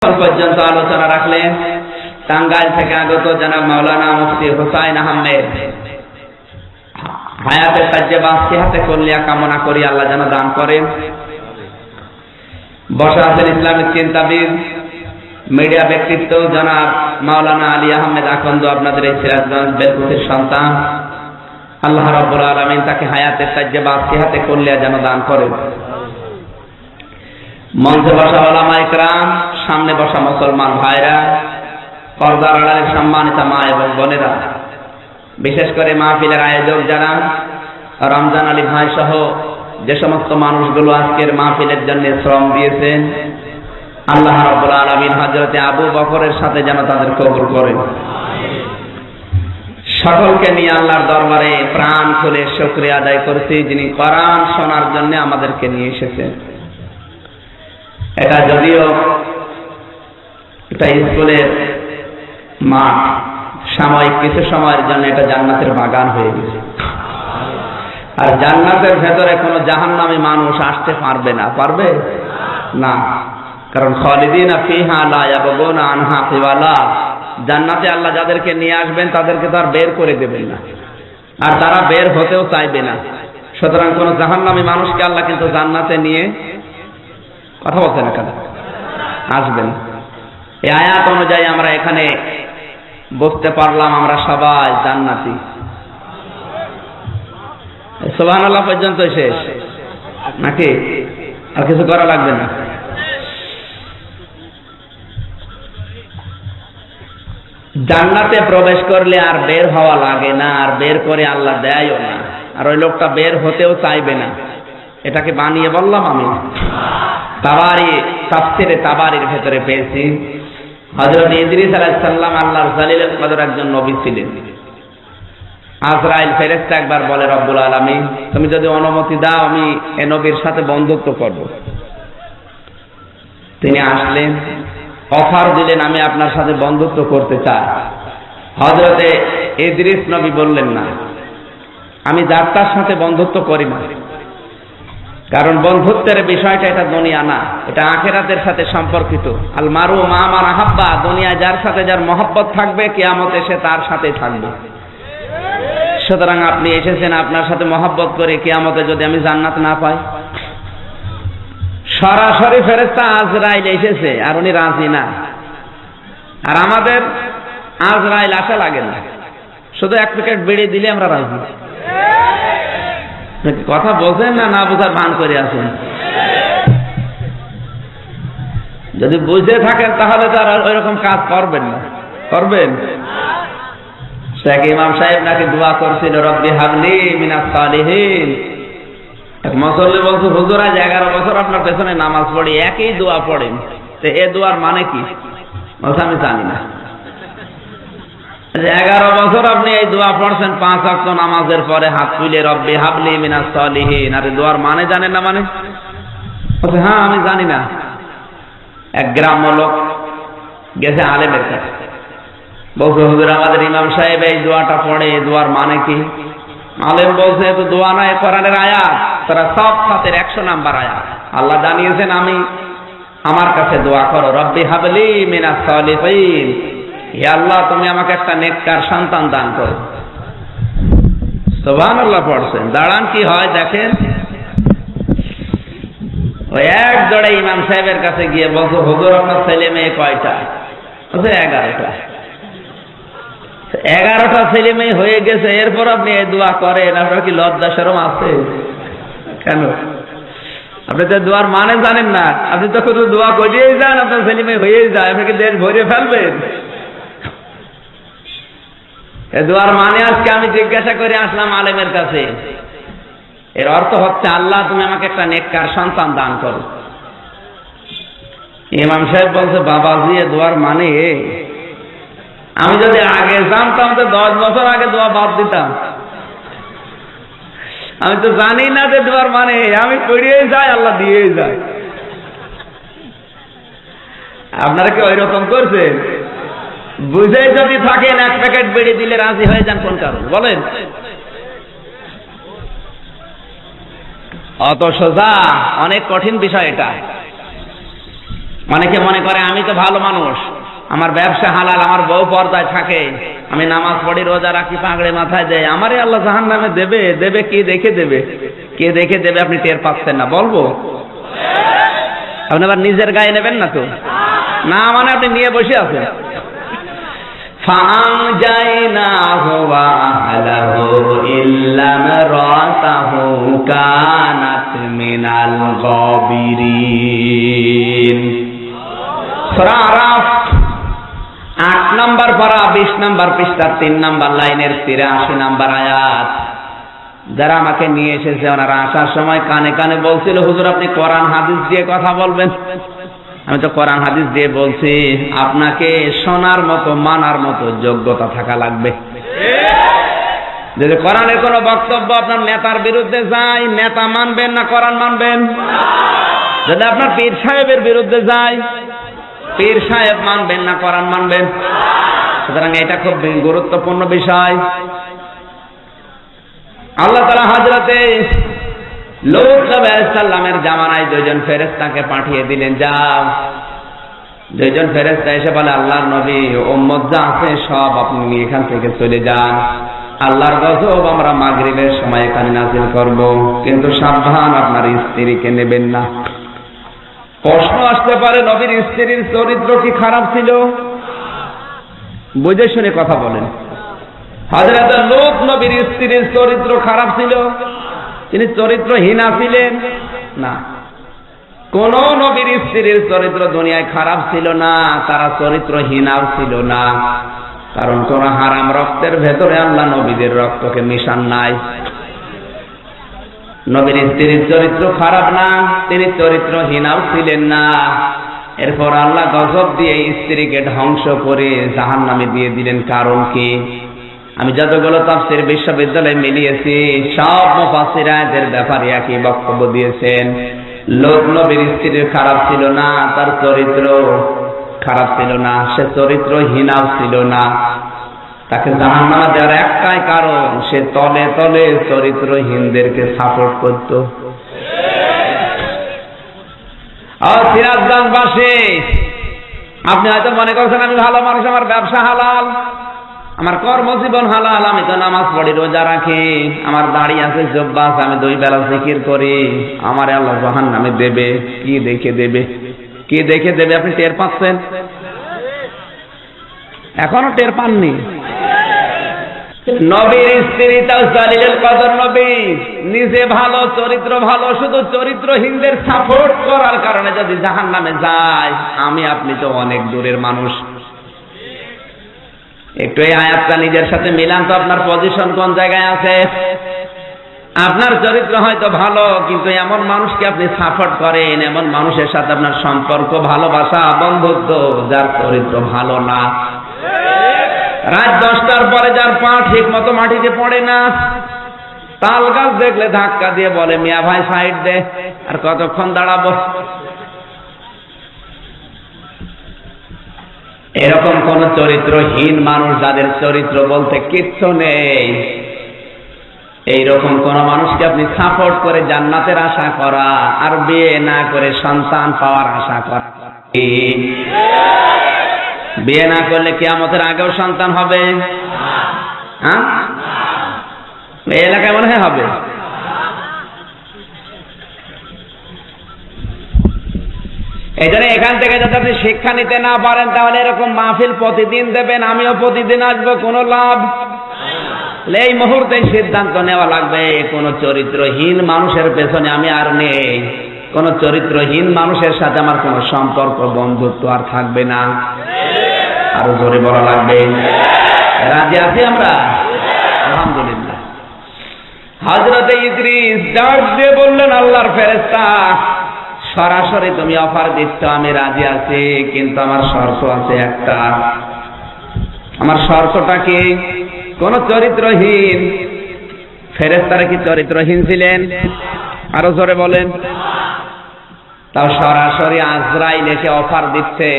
পর্যন্ত আলোচনা রাখলেন টাঙ্গাইল থেকে আগত জনাব মাওলানা মুফতি হুসাইন আহমেদ। হায়াতে সাজ্জে বা সিহাতে কল্যাণ কামনা করি আল্লাহ যেন দান করেন। বসা আছেন ইসলামিক চিন্তাবিদ মিডিয়া ব্যক্তিত্ব জনাব মাওলানা আলী আহমেদ আকন্দ, আপনাদের এই সিরাজগঞ্জ বেলকুঠির সন্তান। আল্লাহ রাব্বুল আলামিন তাকে হায়াতে সাজ্জে বা সিহাতে কল্যাণ যেন দান করেন। মঞ্চে বসা ওলামা ইকরাম, সামনে বসা মুসলমান ভাইরা, পর্দার আড়ালের সম্মানিত মা এবং বোনেরা, বিশেষ করে মাহফিলের আয়োজক যারা, রমজান আলী ভাই সহ যে সমস্ত মানুষগুলো আজকের মাহফিলের জন্য শ্রম দিয়েছেন, আল্লাহ রাব্বুল আলামিন হযরতে আবু বকরের সাথে যেন তাদের কবুল করেন। সকলকে নিয়ে আল্লাহর দরবারে প্রাণ খুলে শুকরিয়া আদায় করছি, যিনি কোরআন শোনার জন্য আমাদেরকে নিয়ে এসেছেন। এটা যদিও এটা স্কুলের মাঠ, সাময়িক কিছু সময়ের জন্য এটা জান্নাতের বাগান হয়ে গেছে। আর জান্নাতের ভেতরে কোনো জাহান্নামী মানুষ আসতে পারবে না, পারবে না, কারণ খালিদিনা ফিহা লা ইয়াবগুনা আনহা হিওয়ালা। জান্নাতে আল্লাহ যাদেরকে নিয়ে আসবেন তাদেরকে তো আর বের করে দেবেন না, আর তারা বের হতেও চাইবে না। সুতরাং কোনো জাহান্নামী মানুষকে আল্লাহ কিন্তু জান্নাতে নিয়ে কথা বলছে না কেন আসবেন। এই আয়াত অনুযায়ী আমরা এখানে বুঝতে পারলাম আমরা সবাই জান্নাতি। সুবহানাল্লাহ পর্যন্ত শেষ নাকি আর কিছু করা লাগবে না? জান্নাতে প্রবেশ করলে আর বের হওয়া লাগে না, আর বের করে আল্লাহ দেয়ও না, আর ওই লোকটা বের হতেও চাইবে না। এটাকে বানিয়ে বললাম আমি? তাবারি, তাফসিরে তাবারির ভেতরে পেয়েছি হযরত ইদ্রিস আলাইহিস সালাম আল্লাহর জালিলুল কদর একজন নবী ছিলেন। আজরাইল ফেরেশতা একবার বলে, রব্বুল আলামিন তুমি যদি অনুমতি দাও আমি এই নবীর সাথে বন্ধুত্ব করব। তিনি আসলেন, অফার দিলেন, আমি আপনার সাথে বন্ধুত্ব করতে চাই। হযরতে ইদ্রিস নবী বললেন, না, আমি যার তার সাথে বন্ধুত্ব করি না, কারণ বন্ধুত্বের বিষয়টা এটা দুনিয়া না, এটা আখিরাতের সাথে সম্পর্কিত। আল মারু মা মান আহাব্বা, দুনিয়ায় যার সাথে যার মহব্বত থাকবে কিয়ামতে সে তার সাথেই থাকবে। সুতরাং আপনি এসেছেন আপনার সাথে মহব্বত করে, কিয়ামতে যদি আমি জান্নাত না পাই। সরাসরি ফেরেশতা আজরাইল এসেছে আর উনি রাজি না। আর আমাদের আজরাইল আসা লাগে না, শুধু এক প্যাকেট বিড়ি দিলে আমরা রাজি। কথা বলছেন না, না বোঝার ভান করে আছেন? যদি বুঝে থাকেন তাহলে তো আর ওইরকম কাজ করবেন না। করবেন? শেখ ইমাম সাহেব নাকি দোয়া করছিল, রব্বি হাবলি মিনাস সালিহিন। এক মুসল্লি বলছে, হুজুর আজ 11 বছর আপনার পেছনে নামাজ পড়ি, একই দোয়া পড়েন, তো এ দোয়ার মানে কি? বলছে আমি জানি না। 11 বছর আপনি এই দোয়া পড়ছেন 5 ওয়াক্ত নামাজের পরে হাত তুলে, রব্বি হাবলি মিনাস সালিহিন, আর দোয়ার মানে জানেন না? মানে বলছে হ্যাঁ আমি জানি না। এক গ্রাম্য লোক গেছে আলেমের কাছে, বলছে হুজুর আমাদের ইমাম সাহেব এই দোয়াটা পড়ে, এই দোয়ার মানে কি? আলেম বলছে তো দোয়া নয়, কোরআনের আয়াত, তারা সব সাথের 100 নাম্বার আয়াত। আল্লাহ জানিয়েছেন আমি আমার কাছে দোয়া করো, রব্বি হাবলি মিনাস সালিহিন, হে আল্লাহ তুমি আমাকে একটা নেককার সন্তান দান করো। সুবহানাল্লাহ পড়ছেন। দাঁড়ান কি হয় দেখেন। ওই এক জোড়ে ইমাম সাহেবের কাছে গিয়ে বলছো, হুজুর আপনার ছেলে মেয়ে কয়টা? বলছে 11টা। 11টা ছেলে মেয়ে হয়ে গেছে, এরপর আপনি এই দোয়া করেন? আপনার কি লজ্জা শরম আছে? কেন? আপনি তো দোয়ার মানে জানেন না, আপনি তো শুধু দোয়া করিয়েই যান, আপনার ছেলে মেয়ে হয়েই যায়, আপনি কি দেশ ভরে ফেলবেন? এ দোয়ার মানে আজকে আমি জিজ্ঞাসা করে আসলাম আলেমের কাছে। এর অর্থ হচ্ছে আল্লাহ তুমি আমাকে একটা নেককার সন্তান দান করো। ইমাম সাহেব বলছে, বাবাজি এ দোয়ার মানে আমি যদি আগে জানতাম তো 10 বছর আগে দোয়া বাদ দিতাম। আমি তো জানি না যে দোয়ার মানে, আমি পড়িয়েই যাই, আল্লাহ দিয়েই যায়। আপনারা কি ওই রকম করছেন? বুঝে যদি থাকেন এক প্যাকেট বিড়ি দিলে রাজি হয়ে যান, কোন কারণ বলেন? অত সোজা, অনেক কঠিন বিষয় এটা। অনেকে মনে করে আমি তো ভালো মানুষ, আমার ব্যবসা হালাল, আমার বউ পর্দায় থাকে, আমি নামাজ পড়ি, রোজা রাখি, পাগড়ি মাথায় দেয়, আমারই আল্লাহ জাহান্নামে দেবে। দেবে কি দেখে দেবে? কে দেখে দেবে আপনি টের পাচ্ছেন না? বলবো আপনি আবার নিজের গায়ে নেবেন না তো? না মানে আপনি নিয়ে বসে আছেন। ফাআনজাইনাহু ওয়া আহলাহু ইল্লা ইমরাতাহু কানাত মিনাল গাবিরিন। সূরা আরাফ 8 নম্বর পারা 20 নম্বর পৃষ্ঠার 3 নম্বর লাইনের 83 নম্বর আয়াত। যারা আমাকে নিয়ে এসেছে ওনারা আসার সময় কানে কানে বলছিল, হুজুর আপনি কোরআন হাদিস দিয়ে কথা বলবেন। আমি তো কোরআন হাদিস দিয়ে বলছি, আপনাকে শোনার মতো মানার মতো যোগ্যতা থাকা লাগবে। যদি কোরআনের কোনো বক্তব্য আপনার নেতার বিরুদ্ধে যায়, নেতা মানবেন না কোরআন মানবেন? যদি আপনার পীর সাহেবের বিরুদ্ধে যায়, পীর সাহেব মানবেন না কোরআন মানবেন? সুতরাং এটা খুব গুরুত্বপূর্ণ বিষয়। আল্লাহ তাআলা হযরতে লূত আলাইহিস সালামের জামানায় দুইজন ফেরেশতাকে পাঠিয়ে দিলেন, যাও। দুইজন ফেরেশতা এসে বলে, আল্লাহর নবী উম্মত যা আছে সব আপনি এখান থেকে চলে যান, আল্লাহর গজব আমরা মাগরিবের সময় এখানে নাযিল করব, কিন্তু সাবধান আপনার স্ত্রীকে নেবেন না। প্রশ্ন আসতে পারে, নবীর স্ত্রীর চরিত্র কি খারাপ ছিল? বুঝে শুনে কথা বলেন। হযরত লূত নবীর স্ত্রীর চরিত্র খারাপ ছিল? তিনি চরিত্রহীনা ছিলেন? না, কোন নবীর স্ত্রীর চরিত্র দুনিয়ায় খারাপ ছিল না, তারা চরিত্রহীনাও ছিল না। কারণ কোন হারাম রক্তের ভেতরে আল্লাহ নবীদের রক্তকে মিশান নাই। নবীর স্ত্রীর চরিত্র খারাপ না, তিনি চরিত্রহীনাও ছিলেন না। এরপর আল্লাহ গজব দিয়ে স্ত্রীকে ধ্বংস করে জাহান্নামে দিয়ে দিলেন। কারণ কি? আমি যতগুলো তাফসীর বিশ্ববিদ্যালয়ে মিলিয়েছি, সব মুফাসসিরা এদের ব্যাপারে একই বক্তব্য দিয়েছেন। লূত নবীর স্ত্রীর খারাপ ছিল না, তার চরিত্র খারাপ ছিল না, সে চরিত্রহীনাও ছিল না। তাকে জাহান্নামে দেওয়ার একটাই কারণ, সে তলে তলে চরিত্রহীনদেরকে সাপোর্ট করত। আর সিরাজগঞ্জবাসী, আপনি হয়তো মনে করছেন আমি ভালো মানুষ, আমার ব্যবসা হালাল, আমার কর্মজীবন হালাল, আমি তো নামাজ পড়ি, রোজা রাখি, আমার দাড়ি আছে, জুব্বা আছে, আমি 2 বেলা জিকির করি, আমার আল্লাহ জাহান্নামে দেবে। কি দেখে দেবে? কি দেখে দেবে আপনি টের পাচ্ছেন? এখনো টের পাননি? নবীর স্ত্রী তাও জালিলুল কদর নবী, নিজে ভালো, চরিত্র ভালো, শুধু চরিত্রহীনদের সাপোর্ট করার কারণে যদি জাহান্নামে যায়, আমি আপনি তো অনেক দূরের মানুষ। একটু এই আয়াতটা নিজের সাথে মিলান তো, আপনার পজিশন কোন জায়গায় আছে। আপনার চরিত্র হয়তো ভালো, কিন্তু এমন মানুষকে আপনি সাপোর্ট করেন, এমন মানুষের সাথে আপনার সম্পর্ক, ভালোবাসা, বন্ধুত্ব, যার চরিত্র ভালো না। রাত 10টার পরে যার পা ঠিক মতো মাটিতে পড়ে না, তাল গাছ দেখলে ধাক্কা দিয়ে বলে, মিয়া ভাই সাইড দে, আর কতক্ষণ দাঁড়াবো। এরকম কোন চরিত্রহীন মানুষ, যাদের চরিত্র বলতে কিচ্ছু নেই, এইরকম কোন মানুষকে আপনি সাপোর্ট করে জান্নাতের আশা করা, আর বিয়ে না করে সন্তান পাওয়ার আশা করা। বিয়ে না করলে কিয়ামতের আগেও সন্তান হবে? হ্যাঁ, এই এলাকায় মনে হয় হবে। এই জন্য এখান থেকে যাতে আপনি শিক্ষা নিতে না পারেন, তাহলে এরকম মাহফিল প্রতিদিন দেবেন, আমিও প্রতিদিন আসবো, কোনো লাভ? এই মুহূর্তে সিদ্ধান্ত নেওয়া লাগবে, কোন চরিত্রহীন মানুষের পেছনে আমি আর নেই, কোন চরিত্রহীন মানুষের সাথে আমার কোন সম্পর্ক, বন্ধুত্ব আর থাকবে না। আরো জোরে বলা লাগবে। রাজি আছি আমরা? আলহামদুলিল্লাহ। হযরতে ইদ্রিস ডাক দিয়ে বললেন, আল্লাহর ফেরেশতা, সরাসরি তুমি অফার দিচ্ছ, আমি রাজি আছি, কিন্তু আমার শর্ত আছে একটা। আমার শর্তটা কি? কোন চরিত্রহীন ফেরেশতারা কি চরিত্রহীন ছিলেন? আরো জোরে বলেন। তাও সরাসরি আজরাইল এসে অফার দিচ্ছে।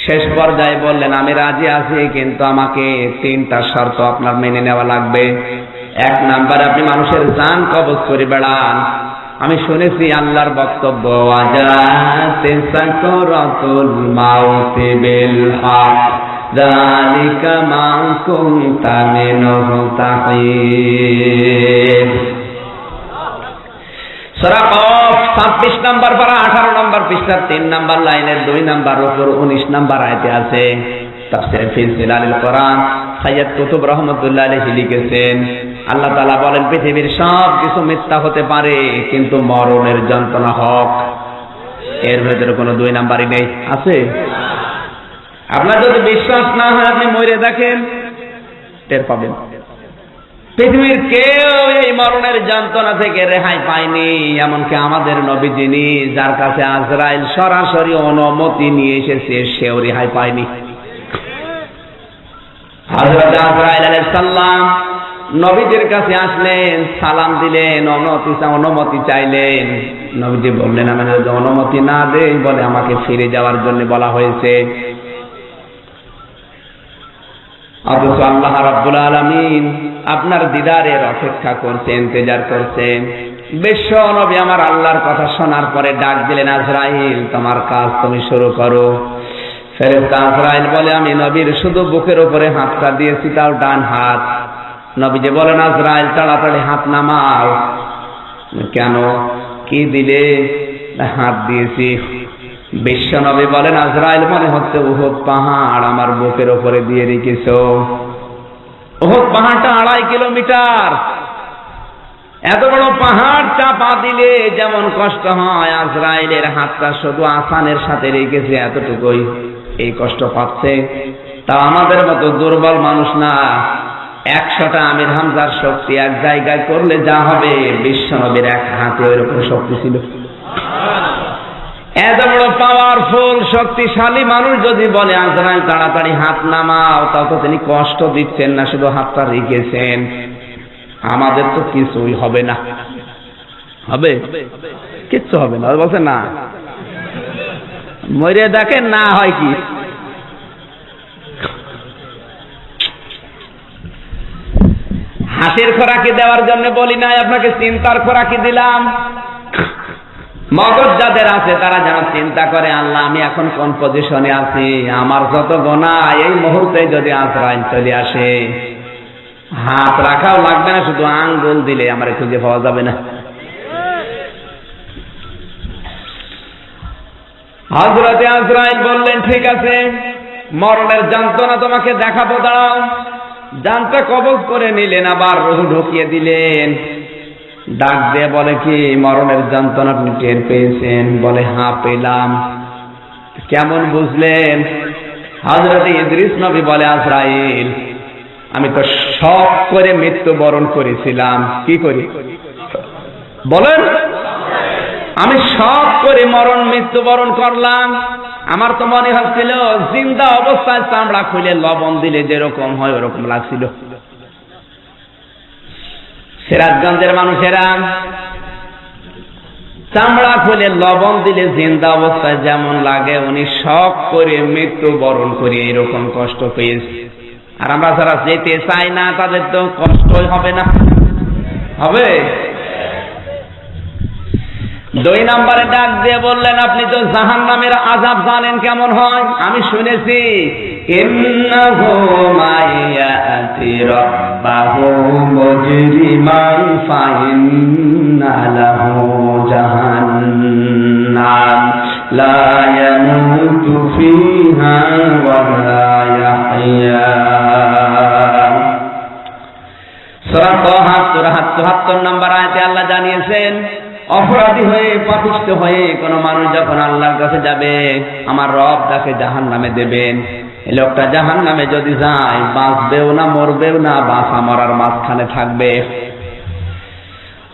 শেষ পর্যায়ে বললেন, আমি রাজি আছি, কিন্তু আমাকে 3টা শর্ত আপনার মেনে নেওয়া লাগবে। 1 নাম্বার, আপনি মানুষের জান কবজ করে বেড়ান। আমি শুনেছি আল্লাহর বক্তব্য, ওয়াজাতে সাকরাতুল মাউতি বিল হক যালিকা মা কুনতা মিনহু তাহিদ। সূরা কফ 26 নম্বর পারা 18 নম্বর পৃষ্ঠার 3 নম্বর লাইনের 2 নম্বর উপর 19 নম্বর আয়াতে আছে। তাফসীর ফি জিলালিল কোরআন সাইয়্যিদ কুতুব রাহমাতুল্লাহ আলাইহি লিখেছেন, আল্লাহ তাআলা বলেন পৃথিবীর সব কিছু মিথ্যা হতে পারে কিন্তু মরণের যন্ত্রণা হক। এর ভেতরে কোনো 2 নাম্বারই নেই, আছে? আপনার যদি বিশ্বাস না হয় আপনি মরে দেখেন, টের পাবেন। পৃথিবীর কেউ এই মরণের যন্ত্রণা থেকে রেহাই পায়নি, এমনকি আমাদের নবী যিনি, যার কাছে আজরাইল সরাসরি অনুমতি নিয়ে এসেছে, সেও রেহাই পায়নি। হযরত আজরাইল আলাইহিস সালাম নবীজির কাছে আসলেন, সালাম দিলেন, অনুমতি চাইলেন। নবীজি বললেন, আমি যদি অনুমতি না দেই, বলে আমাকে ফিরে যাওয়ার জন্য বলা হয়েছে। অথচ আল্লাহ রাব্বুল আলামিন আপনার দিদারের অপেক্ষা করছেন, ইন্তজার করছেন। বিশ্ব নবী আমার আল্লাহর কথা শোনার পরে ডাক দিলেন, আজরাইল তোমার কাজ তুমি শুরু করো। ফেরেশতা আজরাইল বলে, আমি নবীর শুধু বুকের উপরে হাতটা দিয়েছি, তাও ডান হাত। নবীজি বলেন, আজরাইল তাড়াতাড়ি হাত নামাও। কেন, কি দিলে? হাত দিয়েছি। বিশ্ব নবী বলেন, আজরাইল মনে হচ্ছে উহুদ পাহাড় আমার বুকের উপরে দিয়ে রেখেছো। উহুদ পাহাড়টা 2.5 কিলোমিটার, এত বড় পাহাড় চাপা দিলে যেমন কষ্ট হয়, আজরাইলের হাতটা শুধু আসানের সাথে রেখেছে, এতটুকুই। এই কষ্ট পাচ্ছে, তা আমাদের মতো দুর্বল মানুষ না। 100টা আমির হামজার শক্তি এক জায়গায় করলে যা হবে, বিশ্ব নবীর এক হাতে ওইরকম শক্তি ছিল। এত বড় পাওয়ারফুল শক্তিশালী মানুষ যদি বলে, আজরাইল তাড়াতাড়ি হাত নামাও, তাও তো তিনি কষ্ট দিচ্ছেন না, শুধু হাতটা রেখেছেন। আমাদের তো কিছুই হবে না। হবে? কিচ্ছু হবে না। বলছে না, মরে দেখেন না হয় কি। হাসির খোরাকি দেওয়ার জন্য বলি নাই, আপনাকে চিন্তার খোরাকি দিলাম। মগজ যাদের আছে তারা যেন চিন্তা করে, আল্লাহ আমি এখন কোন পজিশনে আছি, আমার যত গুনাহ, এই মুহূর্তে যদি আজরাইল চলে আসে, হাত রাখাও লাগবে না, শুধু আঙ্গুল দিলে আমার খুঁজে পাওয়া যাবে না। হযরতে আজরাইল বললেন, ঠিক আছে, মরণের যন্ত্রণা তোমাকে দেখাবো, দাঁড়াও। জানটা কবজ করে নিলেন, আবার রূহ ঢুকিয়ে দিলেন। ডাক দিয়ে বলে, কি মরণের যন্ত্রণা আপনি টের পেয়েছেন? বলে, হ্যাঁ পেলাম। কেমন বুঝলেন? হযরতে ইদ্রিস নবী বলে, আজরাইল আমি তো শখ করে মৃত্যুবরণ করেছিলাম। কি করি বলেন? আমি শখ করে মৃত্যুবরণ করলাম। আমার তো মনে হচ্ছিল জিন্দা অবস্থায় চামড়া খুলে লবণ দিলে যেরকম হয় ওরকম লাগছিল। সিরাজগঞ্জের মানুষেরা চামড়া খুলে লবণ দিলে জিন্দা অবস্থায় যেমন লাগে, উনি শখ করে মৃত্যুবরণ করে এরকম কষ্ট পেয়েছে। আর আমরা যারা যেতে চাই না, তাদের তো কষ্টই হবে না, হবে? 2 নম্বরে ডাক দিয়ে বললেন, আপনি তো জাহান্নামের আযাব জানেন কেমন হয়? আমি শুনেছি, ইন্নাহু মাইয়াতি রাব্বাহু মুজরিমান ফাইন্না লাহু জাহান্নাম লা ইয়ামুতু ফিহা ওয়া লা ইয়াহইয়া। সূরা তাহা 74 নম্বর আয়াতে আল্লাহ জানিয়েছেন, অপরাধী হয়ে পাপিষ্ঠ হয়ে কোন মানুষ যখন আল্লাহর কাছে যাবে, আমার রব তাকে জাহান্নামে দেবেন। এই লোকটা জাহান্নামে যদি যায়, বাঁচবেও না মরবেও না, বাঁচা মরার মাঝখানে থাকবে।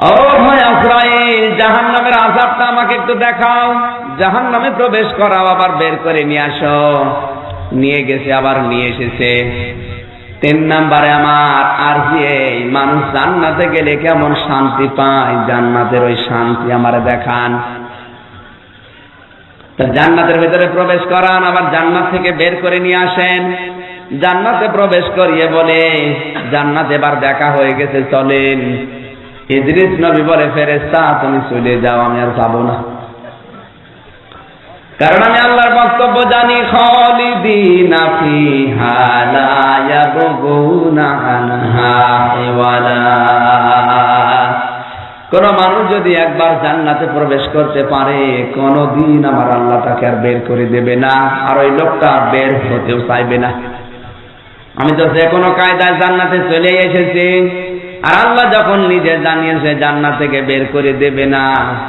ও ভাই আজরাইল, জাহান্নামের আযাবটা আমাকে একটু দেখাও, জাহান্নামে প্রবেশ করাও, আবার বের করে নিয়ে আসো। নিয়ে গেছে, আবার নিয়ে এসেছে। 3 নম্বরে আমার আরজি, এই মানুষ জান্নাতে গেলে কেমন শান্তি পায়, জান্নাতের ওই শান্তি আমারে দেখান। জান্নাতের ভিতরে প্রবেশ করান, আবার জান্নাত থেকে বের করে নিয়ে আসেন। জান্নাতে প্রবেশ করিয়ে বলে, জান্নাত এবার দেখা হয়ে গেছে, চলেন। ইদ্রিস নবী বলে, ফেরেশতা তুমি চলে যাও, আমি আর যাব না, কারণ আমি আল্লাহর বক্তব্য জানি, খালিদিনা ফিহা লা ইয়াবগুনা আনহা হিওয়ালা। কোন মানুষ যদি একবার জান্নাতে প্রবেশ করতে পারে, কোনদিন আমার আল্লাহ তাকে আর বের করে দেবে না, আর ওই লোকটা বের হতেও চাইবে না। আমি তো যে কোনো কায়দায় জান্নাতে চলে এসেছি, আর আল্লাহ যখন নিজে জানিয়েছে জান্নাত থেকে বের করে দেবে না,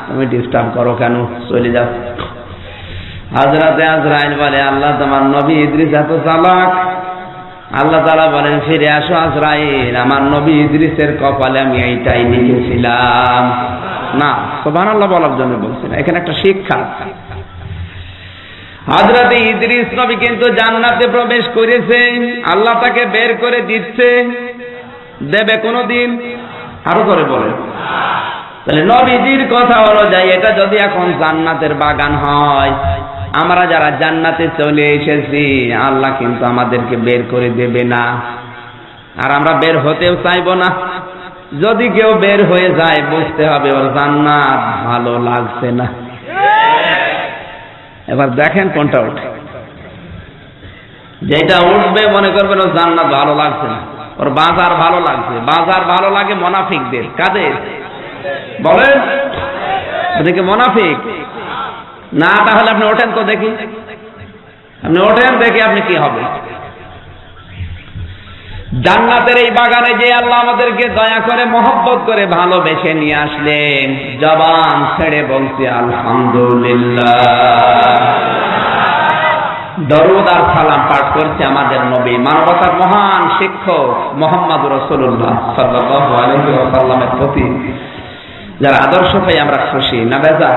তুমি ডিস্টার্ব করো কেন, চলে যাও। হযরতে আজরাইল বলে, আল্লাহ তোমার নবী ইদ্রিস এত চালাক। আল্লাহ তাআলা বলেন, ফিরে আসো আজরাইল, আমার নবী ইদ্রিসের কপালে আমি এইটাই লিখেছিলাম। না, সুবহানাল্লাহ বলার জন্য বলছি না, এখানে একটা শিক্ষা। হযরতে ইদ্রিস নবী কিন্তু জান্নাতে প্রবেশ করেছে, আল্লাহ তাকে বের করে দিচ্ছে, দেবে কোনদিন? আরো করে বলে। তাহলে নবীজির কথা অনুযায়ী এটা যদি এখন জান্নাতের বাগান হয়, আমরা যারা জান্নাতে চলে এসেছি, আল্লাহ কিন্তু আমাদেরকে বের করে দেবে না, আর আমরা বের হতেও চাইবো না। যদি কেউ বের হয়ে যায়, বুঝতে হবে ওর জান্নাত ভালো লাগছে না। এবার দেখেন কোনটা উঠে। যেটা উঠবে মনে করবেন ওর জান্নাত ভালো লাগছে না, ওর বাজার ভালো লাগছে। বাজার ভালো লাগে মুনাফিকদের। কাদের বলেন? ওদিকে মুনাফিক না, তাহলে আপনি ওঠেন তো দেখি, আপনি ওঠেন দেখি আপনি কি হবে। জান্নাতের এই বাগানে যে আল্লাহ আমাদেরকে দয়া করে মহব্বত করে ভালোবেসে নিয়ে আসলেন, জবান ছেড়ে বলছি আলহামদুলিল্লাহ। দরুদ আর সালাম পাঠ করছে আমাদের নবী, মানবতার মহান শিক্ষক মুহাম্মদুর রাসূলুল্লাহ সাল্লাল্লাহু আলাইহি ওয়াসাল্লামের প্রতি, যার আদর্শ পাই আমরা খুশি না বেজা?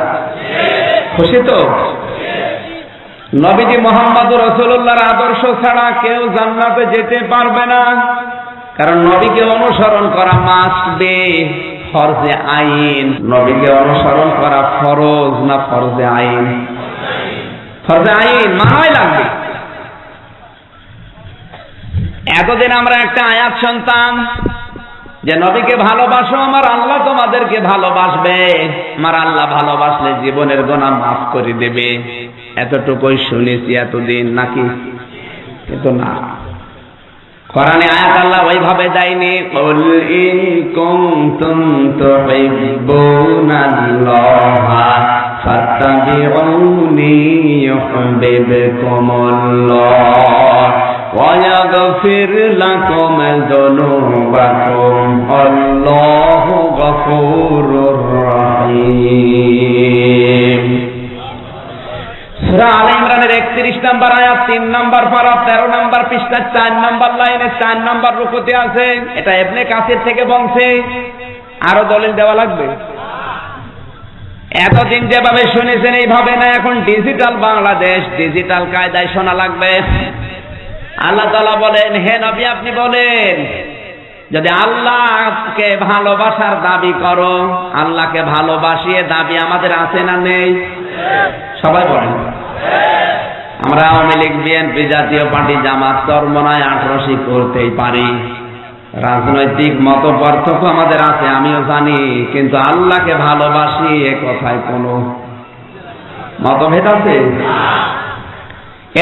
খুশি তো? নবীজি মুহাম্মদুর রাসূলুল্লাহর আদর্শ ছাড়া কেউ জান্নাতে যেতে পারবে না, কারণ নবীকে অনুসরণ করা মাস্ট বি, ফরজে আইন। নবীকে অনুসরণ করা ফরজ না ফরজে আইন? ফরজে আইন, মানাই লাগবে। এতদিন আমরা একটা আয়াত শুনতাম যে নবীকে ভালোবাসো, আমার আল্লাহ তোমাদেরকে ভালোবাসবে, আমার আল্লাহ ভালোবাসলে জীবনের গুনাহ মাফ করে দেবে। এতটুকুই শুনেছি এতদিন, নাকি? কিন্তু না, কোরআনে আয়াত আল্লাহ ওইভাবে দেয়নি। কুল ইন কুনতুম তুহিব্বুনাল্লাহা ফাত্তাবিউনি ইউহিব্বুকুমুল্লাহ ওয়া ইয়াগফির লাকুম যুনুবাকুম আল্লাহু গফুরুর রহিম। সূরা আলে ইমরানের 31 নম্বর আয়াত, 3 নম্বর পারা, 13 নম্বর পৃষ্ঠা, 4 নম্বর লাইনে 4 নম্বর রুকুতে আছে। এটা ইবনে কাসির থেকে বলছে, আরো দলিল দেওয়া লাগবে? এতদিন যেভাবে শুনেছেন এইভাবে না, এখন ডিজিটাল বাংলাদেশ, ডিজিটাল কায়দায় শোনা লাগবে। আল্লাহ তাআলা বলেন, হে নবী আপনি বলেন, যদি আল্লাহকে ভালোবাসার দাবি করো, আল্লাহকে ভালোবাসিয়ে দাবি আমাদের আছে না নেই? সবাই বলেন। আমরা আওয়ামী লীগ, বিএনপি, জাতীয় পার্টি, জামাত, চরমনায় 18 করতেই পারি, রাজনৈতিক মত পার্থক্য আমাদের আছে, আমিও জানি, কিন্তু আল্লাহকে ভালোবাসি এ কথায় কোনো মতভেদ আছে?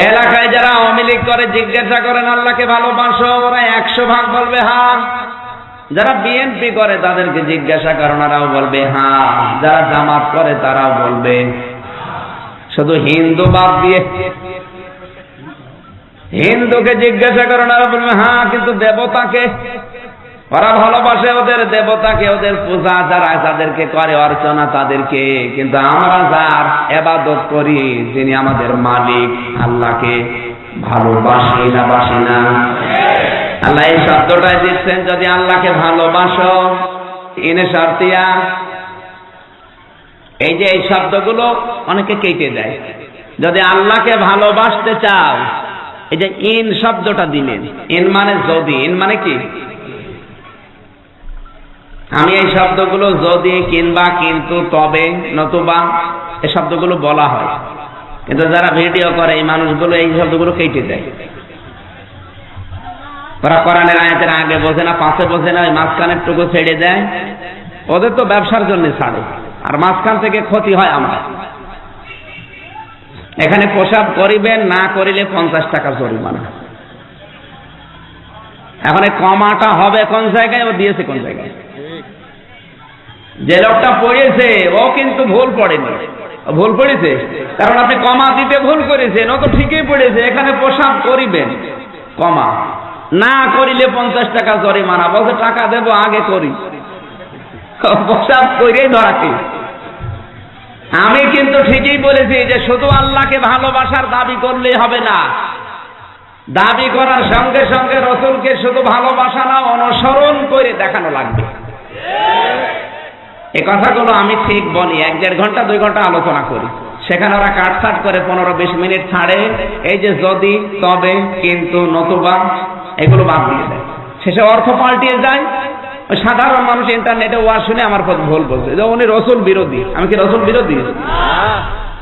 এলাকায় যারা আওয়ামী লীগ করে জিজ্ঞাসা করেন আল্লাহকে ভালোবাসো, ওরা 100 ভাগ বলবে হ্যাঁ। যারা বিএনপি করে তাদেরকে জিজ্ঞাসা করেন, ওরাও বলবে হ্যাঁ। যারা জামাত করে তারাও বলবে। শুধু হিন্দু বাদ দিয়ে হিন্দুকে জিজ্ঞাসা করেন, ওরা বলবে হ্যাঁ, কিন্তু দেবতাকে ওরা ভালোবাসে, ওদের দেবতাকে, ওদের পূজা যারা তাদেরকে করে, অর্চনা তাদেরকে, কিন্তু আমরা যার ইবাদত করি, যিনি আমাদের মালিক, আল্লাহকে ভালোবাসি না বাসি না? আল্লাহ এই শব্দটাই দিচ্ছেন, যদি আল্লাহকে ভালোবাসো, ইনে শারতিয়া। এই যে এই শব্দগুলো অনেকে কেটে দেয়। যদি আল্লাহকে ভালোবাসতে চাও, এই যে ইন শব্দটা দিলেন, ইন মানে যদি, ইন মানে কি? আমি এই শব্দগুলো যদি, কিংবা, কিন্তু, তবে, নতুবা, এই শব্দগুলো বলা হয়, কিন্তু যারা ভিডিও করে এই মানুষগুলো এই শব্দগুলো কেটে দেয়। ওরা কোরআনের আয়াতের আগে বোঝে না, পাশে বোঝে না, ওই মাঝখানের টুকু ছেড়ে দেয়, ওদের তো ব্যবসার জন্য ছাড়ে, আর মাঝখান থেকে ক্ষতি হয় আমার। এখানে প্রসাব করিবেন, না করিলে 50 টাকা জরিমানা। এখন এই কমাটা হবে কোন জায়গায়, ও দিয়েছে কোন জায়গায়? যে লোকটা পড়েছে ও কিন্তু ভুল পড়েনি, ভুল পড়েছে, কারণ আপনি কমা দিতে ভুল করেছেন, ও তো ঠিকই পড়েছে। এখানে প্রসাব করিবেন, কমা না করিলে 50 টাকা জরিমানা। বলছে টাকা দেবো, আগে করি, প্রসাব করেই ধরাতে। আমি কিন্তু ঠিকই বলেছি যে শুধু আল্লাহকে ভালোবাসার দাবি করলেই হবে না, দাবি করার সঙ্গে সঙ্গে রসুলকে শুধু ভালোবাসা না, অনুসরণ করে দেখানো লাগবে। এই কথাগুলো আমি ঠিক বলি, 1-1.5 ঘন্টা 2 ঘন্টা আলোচনা করি, সেখানে ওরা কাটছাট করে 15-20 মিনিট ছাড়ে। এই যে যদি, তবে, কিন্তু, নতুবা এগুলো বাদ দিয়ে দেয়, শেষে অর্থ পাল্টিয়ে যায়। সাধারণ মানুষ ইন্টারনেটে ওয়াজ শুনে আমার ভুল বলছে যে উনি রসুল বিরোধী। আমি কি রসুল বিরোধী?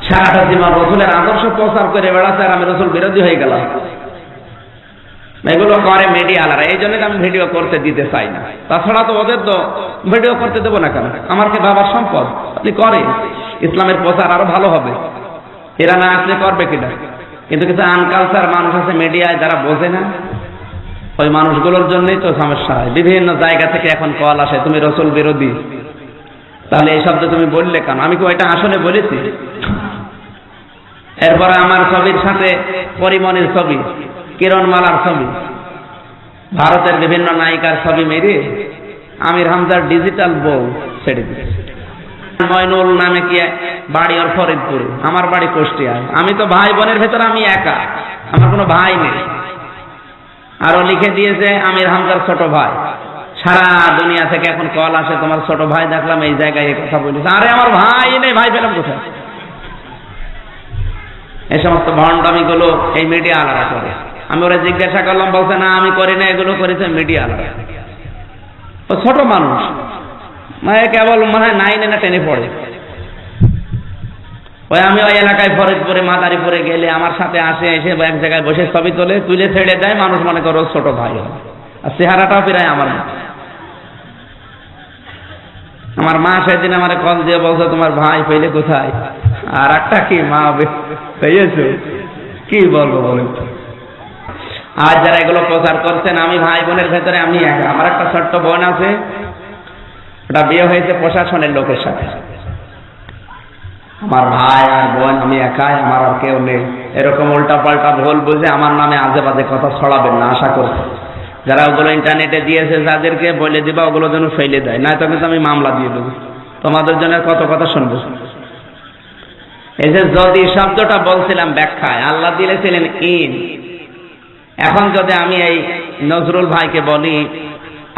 সারাটা জীবন রসুলের আদর্শ প্রচার করে বেড়াচ্ছে, আর আমি রসুল বিরোধী হয়ে গেলাম। এগুলো করে মিডিয়ালারা, এই জন্য আমি ভিডিও করতে দিতে চাই না। তাছাড়া তো ওদের তো ভিডিও করতে দেবো না কেন, আমার কি বাবার সম্পদ? আপনি করেন, ইসলামের প্রচার আরো ভালো হবে। এরা না আসলে করবে কিনা? কিন্তু কিছু আনকালচার মানুষ আছে মিডিয়ায়, যারা বোঝে না, ওই মানুষগুলোর জন্যই তো সমস্যা হয়। বিভিন্ন জায়গা থেকে এখন কল আসে, তুমি রসুল বিরোধী, তাহলে এই শব্দ তুমি বললে কেন? আমি কি ওইটা আসলে বলেছি? এরপরে আমার ছবির সাথে পরিমণির ছবি, কিরণমালার ছবি, ভারতের বিভিন্ন নায়িকার ছবি মেরে আমির হামজার ডিজিটাল বউ ছেড়ে দিয়েছে। ময়নুল নামে কি বাড়ি, ওর ফরিদপুরে, আমার বাড়ি কুষ্টিয়ায়। আমি তো ভাই বোনের ভেতরে আমি একা, আমার কোনো ভাই নেই। আরো লিখে দিয়েছে আমির হামজার ছোট ভাই। সারা দুনিয়া থেকে এখন কল আসে, তোমার ছোট ভাই দেখলাম এই জায়গায় এই কথা বলেছে। আরে আমার ভাই নেই, ভাই পেলাম কোথায়? এই সমস্ত ভণ্ডামি গুলো এই মিডিয়া আলাদা করে। আমি ওরা জিজ্ঞাসা করলাম, বলছে না আমি করি না, এগুলো করেছে মিডিয়া আলাদা। ও ছোট মানুষ, মানে কেবল মনে হয় 9 না 10 পড়ে। ওই আমি ওই এলাকায় ফরিদপুরে মাদারীপুরে গেলে আমার সাথে আসে, এসে এক জায়গায় বসে ছবি তোলে, তুলে ছেড়ে দেয়। মানুষ মনে করো ছোট ভাই, আর চেহারাটাও প্রায় আমার মা। আমার মা সেদিন আমার কল দিয়ে বলছে, তোমার ভাই পেলে কোথায়? আর একটা কি মা পেয়েছো? কি বলবো বলেন? আজ যারা এগুলো প্রচার করছেন, আমি ভাই বোনের ভেতরে আমি একা। আমার একটা ছোট্ট বোন আছে, ওটা বিয়ে হয়েছে প্রশাসনের লোকের সাথে। আমার ভাই আর বোন আমি একাই, আমার আর কেউ নেই। এরকম উল্টা পাল্টা ভুল বুঝে আমার নামে আজে বাজে কথা ছড়াবেন না, আশা করছি। যারা ওগুলো ইন্টারনেটে দিয়েছে যাদেরকে বলে দিবা ওগুলো যেন ফেলে দেয়, নয়তো কিন্তু আমি মামলা দিয়ে দেবো। তোমাদের জন্য কত কথা শুনবো। এই যে যদি শব্দটা বলছিলাম ব্যাখ্যায়, আল্লাহ দিয়েছিলেন ইন। এখন যদি আমি এই নজরুল ভাইকে বলি,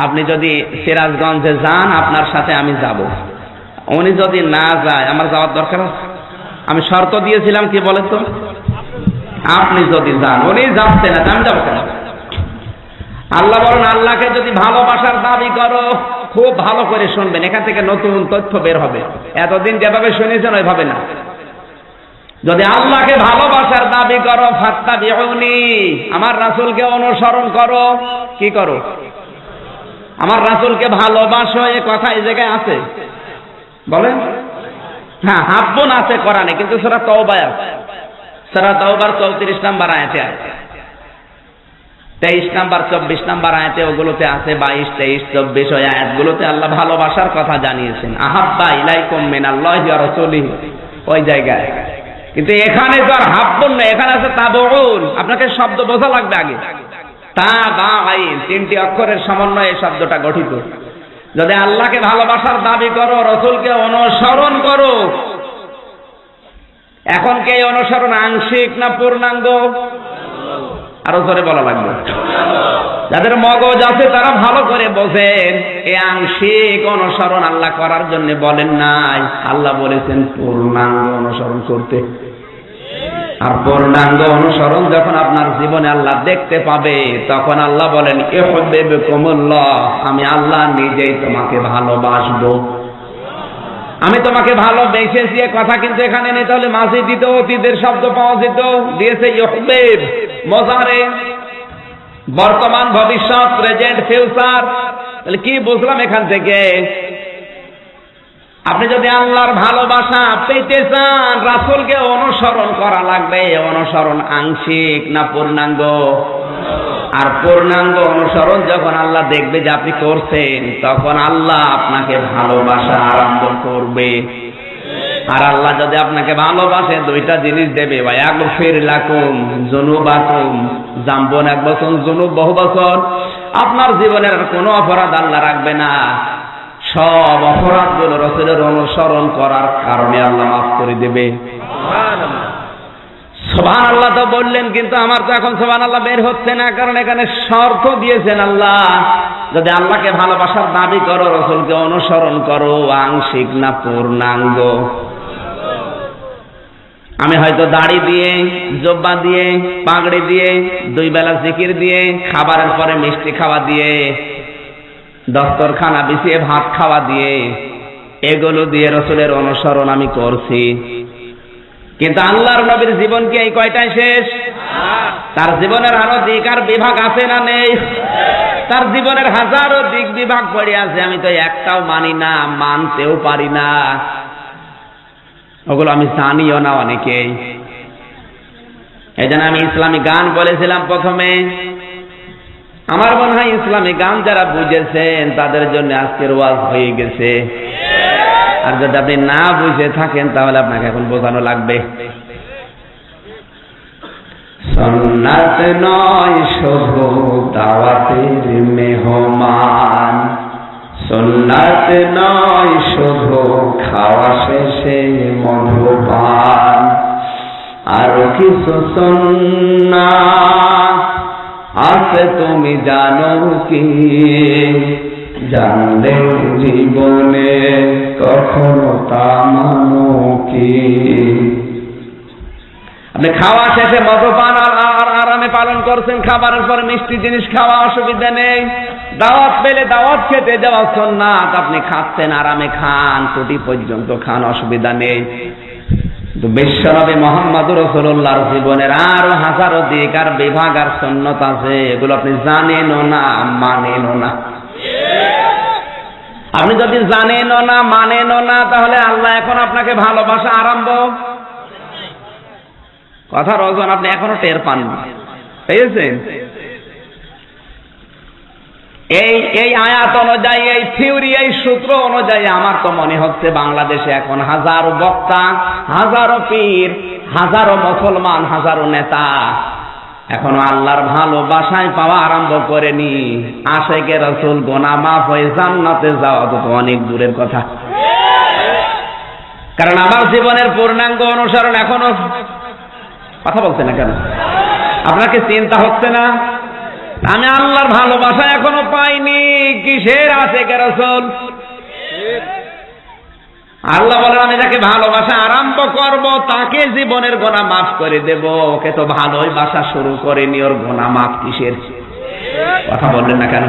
আপনি যদি সিরাজগঞ্জে যান, আপনার সাথে আমি যাব। উনি যদি না যায়, আমার যাওয়ার দরকার আছে? আমি শর্ত দিয়েছিলাম কি বলেন তো, আপনি যদি যান। উনি যাচ্ছে না, আমি যাবো কেন? আল্লাহ বলেন, আল্লাহকে যদি ভালোবাসার দাবি করো, খুব ভালো করে শুনবেন, এখান থেকে নতুন তথ্য বের হবে। এতদিন যেভাবে শুনেছেন ওইভাবে না। যদি আল্লাহকে ভালোবাসার দাবি করো, ফাত্তাবিউনি, আমার রাসূলকে অনুসরণ করো। কি করো? আমার রাসূলকে ভালোবাসো। এই কথা এই জায়গায় আছে বলেন? হ্যাঁ, হাব্বুন আছে কোরআনে, কিন্তু সূরা তাওবায় আছে। সূরা তাওবার 34 নম্বর আয়াতে আছে, 23 নম্বর 24 নম্বর আয়াতে ওগুলোতে আছে। 22, 23, 24 ওই আয়াতগুলোতে আল্লাহ ভালোবাসার কথা জানিয়েছেন। আহাব্বা ইলাইকুম মিনাল্লাহি ওয়া রাসূলিহি, ওই জায়গায়। কিন্তু এখানে তো আর হাব্বুন না, এখানে আছে তাবউন। আপনাকে শব্দ বোঝা লাগবে আগে। তা বা আইন, 3টি অক্ষরের সমন্বয়ে শব্দটা গঠিত। যদি আল্লাহকে ভালোবাসার দাবি করো, রাসূলকে অনুসরণ করো। এখন কি এই অনুসরণ আংশিক না পূর্ণাঙ্গ? আরো জোরে বলা লাগবে। যাদের মগজ আছে তারা ভালো করে বোঝেন, এই আংশিক অনুসরণ আল্লাহ করার জন্য বলেন নাই, আল্লাহ বলেছেন পূর্ণাঙ্গ অনুসরণ করতে। আর পূর্ণাঙ্গ অনুসরণ যখন আপনার জীবনে আল্লাহ দেখতে পাবে, তখন আল্লাহ বলেন ইউহিব্বুকুমুল্লাহ, আমি আল্লাহ নিজেই তোমাকে ভালোবাসবো। আমি তোমাকে ভালোবেসেছি, কথা কিন্তু এখানে নেই। তাহলে মাঝে দিত অতীতের শব্দ পাওয়া যেত, দিয়েছে ইউহিব্ব, মজারে, বর্তমান, ভবিষ্যৎ, প্রেজেন্ট, ফিউচার। তাহলে কি বুঝলাম এখান থেকে? আপনি যদি আল্লাহর ভালোবাসা পেতে চান, রাসূলকে অনুসরণ করা লাগবে। অনুসরণ আংশিক না পূর্ণাঙ্গ? আর পূর্ণাঙ্গ অনুসরণ যখন আল্লাহ দেখবে যে আপনি করছেন, তখন আল্লাহ আপনাকে ভালোবাসা আরম্ভ করবে। আর আল্লাহ যদি আপনাকে ভালোবাসে, দুইটা জিনিস দেবে, ওয়ায়াগফির লাকুম যুনুবাকুম, জাম্বুন এক বছর, যুনুব বহু বছর। আপনার জীবনের কোনো অপরাধ আল্লাহ রাখবে না, সব অপরাধগুলো রাসূলের অনুসরণ করার কারণে আল্লাহ মাফ করে দেবে। সুবহানাল্লাহ তো বললেন, কিন্তু আমার তো এখন সুবহানাল্লাহ বের হচ্ছে না, কারণ এখানে শর্ত দিয়েছেন আল্লাহ। যদি আল্লাহকে ভালোবাসার দাবি করো, রাসূলকে অনুসরণ করো, আংশিক না পূর্ণাঙ্গ? আমি হয়তো দাড়ি দিয়ে, জব্বা দিয়ে, পাগড়ি দিয়ে, 2 বেলা জিকির দিয়ে, খাবারের পরে মিষ্টি খাওয়া দিয়ে, দস্তরখানা বিছিয়ে ভাত খাওয়া দিয়ে, এগুলো দিয়ে রাসূলের অনুসরণ আমি করছি। কিন্তু আল্লাহর নবীর জীবন কি এই কয়টায় শেষ? তার জীবনের আরো দিক আর বিভাগ আছে না নেই? তার জীবনের হাজারো দিক বিভাগ পড়ে আছে, আমি তো একটাও মানি না, মানতেও পারি না। ওগুলো আমি জানিও না অনেকেই। এই জন্য আমি ইসলামী গান বলেছিলাম প্রথমে। আমার মনে হয় ইসলামী গান যারা বুঝেছেন তাদের জন্য আজকের ওয়াজ হয়ে গেছে। আর যদি আপনি না বুঝে থাকেন, তাহলে আপনাকে এখন বোঝানো লাগবে। সুন্নাত নয় শুধু দাওয়াতের মেহমান, সুন্নাত নয় শুধু খাওয়া শেষে মধুপান, আরো কিছু সুন্নাত আছে তুমি জানো কি? জানলে জীবনে কখনো তা মানো কি? আপনি খাওয়া শেষে মদ্যপান আর আরামে পালন করছেন, খাবারের পরে মিষ্টি জিনিস খাওয়া অসুবিধা নেই। দাওয়াত পেলে দাওয়াত খেতে যাওয়া সুন্নাত, আপনি খাচ্ছেন, আরামে খান, টুটি পর্যন্ত খান, অসুবিধা নেই। বিশ্বনবী মুহাম্মদুর রাসূলুল্লাহর জীবনের আরো হাজারো দিক আর বিভাগ আর সুন্নাত আছে, এগুলো আপনি জানেনও না, মানেনও না। আপনি যদি জানেনও না, মানেনও না, তাহলে আল্লাহ এখন আপনাকে ভালোবাসা আরম্ভ, কথার ওজন আপনি এখনো টের পাননি। পেয়েছেন? এই আয়াত অনুযায়ী, এই থিওরি, এই সূত্র অনুযায়ী আমার তো মনে হচ্ছে বাংলাদেশে এখন হাজারো বক্তা, হাজারো পীর, হাজারো মুসলমান, হাজারো নেতা এখনো আল্লাহর ভালোবাসায় পাওয়া আরম্ভ করেনি। আশিকে রাসূল গুনাহ মাফ হয়ে জান্নাতে যাওয়া তো অনেক দূরের কথা। কারণ আমার জীবনের পূর্ণাঙ্গ অনুসরণ এখনো, কথা বলছে না কেন? আপনাকে চিন্তা হচ্ছে না? আমি আল্লাহর ভালোবাসা এখনো পাইনি। কিসের আশিকে রাসূল? আল্লাহ বলেন, আমি যাকে ভালোবাসা আরম্ভ করব তাকে জীবনের গুনাহ মাফ করে দেব। ওকে তো ভালোই বাসা শুরু করেনি, ওর গুনাহ মাফ কিসের? কথা বললেন না কেন?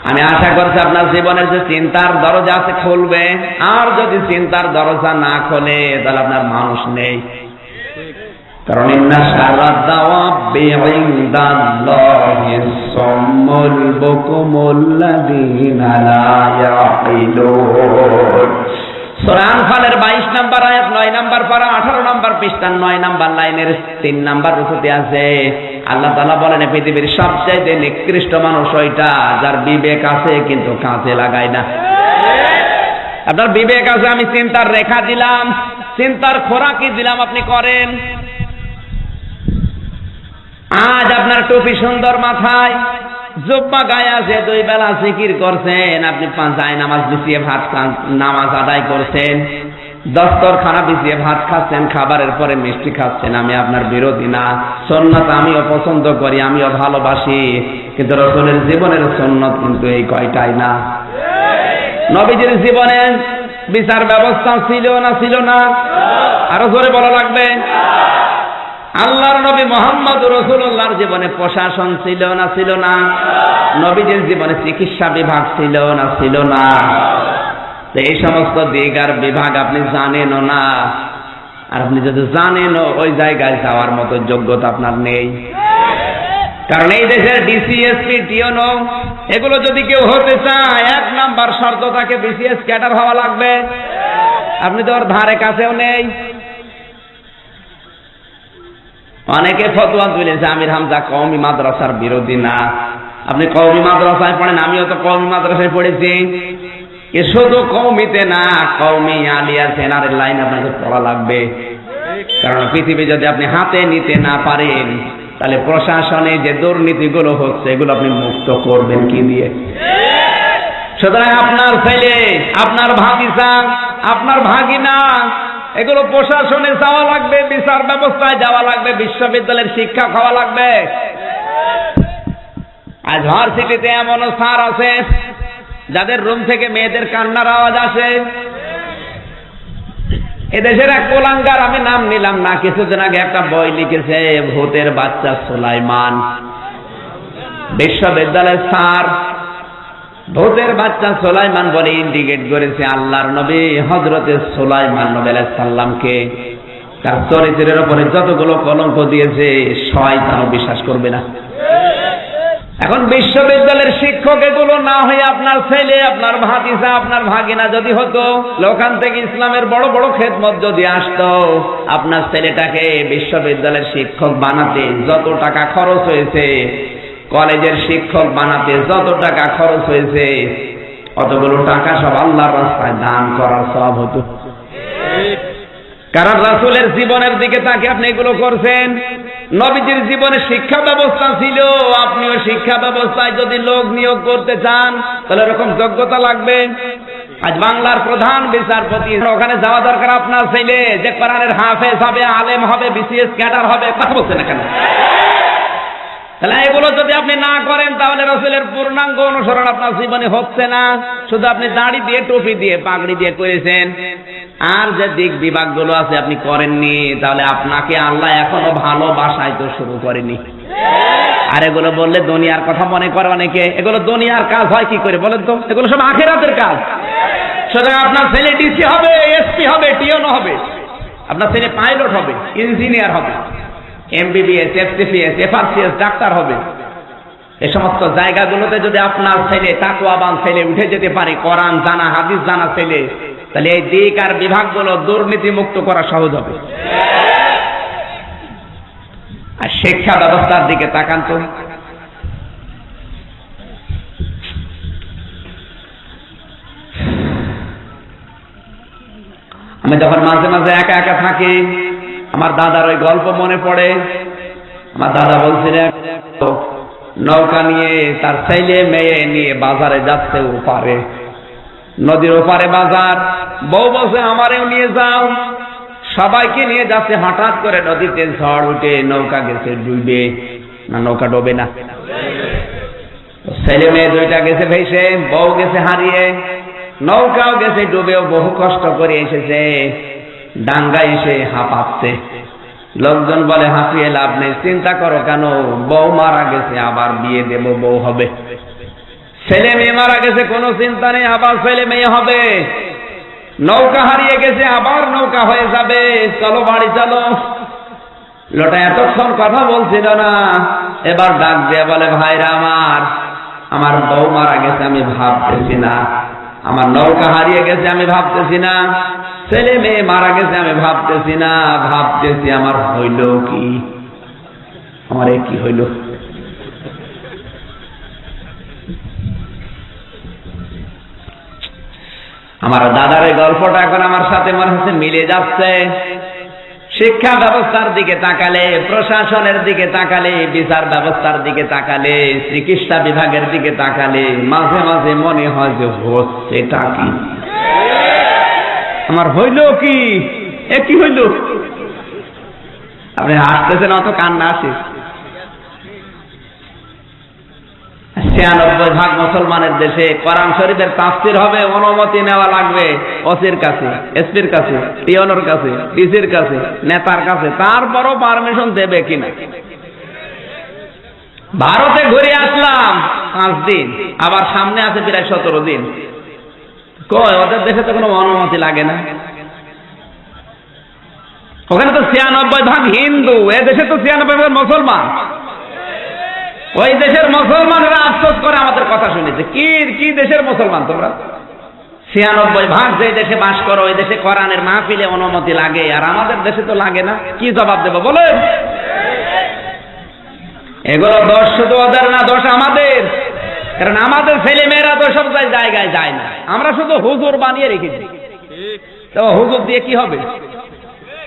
আমি আশা করছি আপনার জীবনের যে চিন্তার দরজা আছে খুলবে। আর যদি চিন্তার দরজা না খোলে, তাহলে আপনার মানুষ নেই। কারণ ইন্না শাররাদ দাওয়াবি ইনদাল্লাহিস সাম্মুল বুকুমুল্লাযীনা লা ইয়াকিলুন। সূরা আনফালের 22 নম্বর আয়াত, 9 নম্বর পারা, 18 নম্বর পৃষ্ঠা, 9 নম্বর লাইনের 3 নম্বর রুকুতে আছে আল্লাহ তাআলা বলেন, পৃথিবীর সবচেয়ে নিকৃষ্ট মানুষ ওইটা যার বিবেক আছে কিন্তু কাজে লাগায় না। আপনার বিবেক আছে, আমি চিন্তার রেখা দিলাম, চিন্তার খোরাকি দিলাম, আপনি করেন। আজ আপনার টুপি সুন্দর মাথায়, জুব্বা গায়ে আছে, 2 বেলা জিকির করছেন, আপনি 5 নামাজ বিছিয়ে ভাত খান, নামাজ আদায় করছেন, দস্তরখানা বিছিয়ে ভাত খাচ্ছেন, খাবারের পরে মিষ্টি খাচ্ছেন। আমি আপনার বিরোধী না, সুন্নাত আমিও পছন্দ করি, আমিও ভালোবাসি, কিন্তু রাসূলের জীবনের সুন্নাত কিন্তু এই কয়টাই না। নবীজির জীবনে বিচার ব্যবস্থা ছিল না? ছিল না? আরো জোরে বলা লাগবে। আল্লাহর নবী মুহাম্মদুর রাসূলুল্লাহর জীবনে প্রশাসন ছিল না? ছিল না? নবীজির জীবনে চিকিৎসা বিভাগ ছিল না? ছিল না? এই সমস্ত দিক আর বিভাগ আপনি জানেনও না। আর আপনি যদি জানেনও, ওই জায়গায় যাওয়ার মতো যোগ্যতা আপনার নেই। কারণ এই দেশের ডিসি, এসপি, টিওনো এগুলো যদি কেউ হতে চায়, 1 নাম্বার শর্ত তাকে বিসিএস ক্যাডার হওয়া লাগবে। আপনি তো ওর ধারে কাছেও নেই। অনেকে ফতোয়া তুলেছে আমির হামজা কওমি মাদ্রাসার বিরোধী না। আপনি কওমি মাদ্রাসায় পড়েন, আমিও তো কওমি মাদ্রাসায় পড়েছি। এ শুধু কওমিতে না, কওমি আলিয়া সেনারের লাইন আপনাকে পড়া লাগবে। কারণ পৃথিবী যদি আপনি হাতে নিতে না পারেন, তাহলে প্রশাসনে যে দুর্নীতিগুলো হচ্ছে এগুলো আপনি মুক্ত করবেন কি দিয়ে? সুতরাং আপনার ছেলে, আপনার ভাতিজা, আপনার ভাগিনা, এগুলো প্রশাসনে যাওয়া লাগবে, বিচার ব্যবস্থায় যাওয়া লাগবে, বিশ্ববিদ্যালয়ের শিক্ষা খাওয়া লাগবে। আজ ভার্সিটিতে এমনও স্যার আছে যাদের রুম থেকে মেয়েদের কান্নার আওয়াজ আসে। এদেশের এক কোলাঙ্গার, আমি নাম নিলাম না, কিছুদিন আগে একটা বই লিখেছে ভূতের বাচ্চা সুলাইমান। বিশ্ববিদ্যালয়ের স্যার ভূতের বাচ্চা সুলাইমান বলে ইন্ডিকেট করেছে আল্লাহর নবী হযরতে সুলাইমান নবী আলাইহিস সালামকে। তার চরিত্রের উপরে যতগুলো কলঙ্ক দিয়েছে শয়তানও বিশ্বাস করবে না। এখন বিশ্ববিদ্যালয়ের শিক্ষক এগুলো না হয়ে আপনার ছেলে, আপনার ভাতিজা, আপনার ভাগিনা যদি হতো, ওখান থেকে ইসলামের বড় বড় খেদমত যদি আসতো, আপনার ছেলেটাকে বিশ্ববিদ্যালয়ের শিক্ষক বানাতে যত টাকা খরচ হয়েছে, কলেজের শিক্ষক বানাতে যত টাকা খরচ হয়েছে, অতগুলো টাকা সব আল্লাহর রাস্তায় দান করার সওয়াব হতো। কারণ রাসূলের জীবনের দিকে তাকে আপনি এগুলো করছেন। নবীজির জীবনে শিক্ষা ব্যবস্থা ছিল, আপনিও শিক্ষা ব্যবস্থায় যদি লোক নিয়োগ করতে চান তাহলে এরকম যোগ্যতা লাগবে। আজ বাংলার প্রধান বিচারপতি, ওখানে যাওয়া দরকার আপনার ছেলে, যে কোরআনের হাফেজ হবে, আলেম হবে, বিসিএস ক্যাডার হবে। কথা বলছেন না কেন? তাহলে এগুলো যদি আপনি না করেন তাহলে রাসূলের পূর্ণাঙ্গ অনুসরণ আপনার জীবনে হচ্ছে না। শুধু আপনি দাড়ি দিয়ে, টুপি দিয়ে, পাগড়ি দিয়ে করেছেন, আর যে দিক বিভাগগুলো আছে আপনি করেননি, তাহলে আপনাকে আল্লাহ এখনো ভালোবাসায় তো শুরু করেনি। আর এগুলো বললে দুনিয়ার কথা মনে করে অনেকে। এগুলো দুনিয়ার কাজ হয় কি করে বলেন তো? এগুলো সব আখিরাতের কাজ। সুতরাং আপনার ছেলে ডিসি হবে, এসপি হবে, টিওনো হবে, আপনার ছেলে পাইলট হবে, ইঞ্জিনিয়ার হবে, এমবিবিএস, এফসিপিএস, এফআরসিএস, ডাক্তার হবে। এই সমস্ত জায়গাগুলোতে যদি আপনার ছেলে, তাকওয়াবান ছেলে উঠে যেতে পারে, কোরআন জানা, হাদিস জানা ছেলে, তাহলে এই দিক আর বিভাগগুলো দুর্নীতি মুক্ত করা সহজ হবে। আর শিক্ষা ব্যবস্থার দিকে তাকান তো। আমি যখন মাঝে মাঝে একা একা থাকি, আমার দাদার ওই গল্প মনে পড়ে। আমার দাদা বলছিলেন নৌকা নিয়ে তার ছেলে মেয়ে নিয়ে বাজারে যাচ্ছে, ওপারে নদীর ওপারে বাজার। বউ বলছে আমারেও নিয়ে যাও, সবাইকে নিয়ে যাচ্ছে। হঠাৎ করে নদীতে ঝড় উঠে নৌকা গেছে ডুবে। না, নৌকা ডোবে না, ছেলে মেয়ে দুইটা গেছে ভেসে, বউ গেছে হারিয়ে, নৌকাও গেছে ডুবেও। বহু কষ্ট করে এসেছে, ডাঙ্গা এসে হাঁপাচ্ছে। লোকজন বলে হাঁপিয়ে লাভ নেই, চিন্তা করো কেন, বউ মারা গেছে, আবার বিয়ে দেব, বউ হবে। ছেলে মেয়ে মারা গেছে, কোনো চিন্তা নেই, আবার ছেলে মেয়ে হবে। নৌকা হারিয়ে গেছে, আবার নৌকা হয়ে যাবে, চলো বাড়ি চলো। লোটা এতক্ষণ কথা বলছিল না, এবার ডাক দিয়ে বলে ভাইরা আমার বউ মারা গেছে, আমি ভাবতেছি না। আমার নৌকা হারিয়ে গেছে, আমি ভাবতেছি না। ছেলে মেয়ে মারা গেছে, আমি ভাবতেছি না। ভাবতেছি আমার হইল কি, আমার কি হইল। আমার দাদার এই গল্পটা এখন আমার সাথে মনে হচ্ছে মিলে যাচ্ছে। শিক্ষা ব্যবস্থার দিকে তাকালে, প্রশাসনের দিকে তাকালে, বিচার ব্যবস্থার দিকে তাকালে, চিকিৎসা বিভাগের দিকে তাকালে মাঝে মাঝে মনে হয় যে হচ্ছেটা কি, আমার হইল কি, এ কি হইল। আপনি হাসতেছেন, অত কান্না আসে। 96% মুসলমানের দেশে কোরআন শরীফের তাফসীর হবে, অনুমতি নেওয়া লাগবে ওসির কাছে, এসপির কাছে, টিওনোর কাছে, ডিসির কাছে, নেতার কাছে, তারপরও পারমিশন দেবে কিনা। ভারতে ঘুরে আসলাম 5 দিন, আবার সামনে আছে প্রায় 17 দিন। কয় ওদের দেশে তো কোনো অনুমতি লাগে না। ওখানে তো 96% হিন্দু, এ দেশে তো 96% মুসলমান। ওই দেশের মুসলমানরা আফসোস করে আমাদের কথা শুনেছে। কি দেশের মুসলমান তোমরা? ৯৬% যে দেশে বাস করো ওই দেশে কোরআনের মাহফিলে অনুমতি লাগে, আর আমাদের দেশে তো লাগে না। কি জবাব দেব বলেন? এগুলো দোষ শুধু ওদের না, দোষ আমাদের। কারণ আমাদের ছেলে মেয়েরা তো সব জায়গায় যায় না, আমরা শুধু হুজুর বানিয়ে রেখেছি। তো হুজুর দিয়ে কি হবে?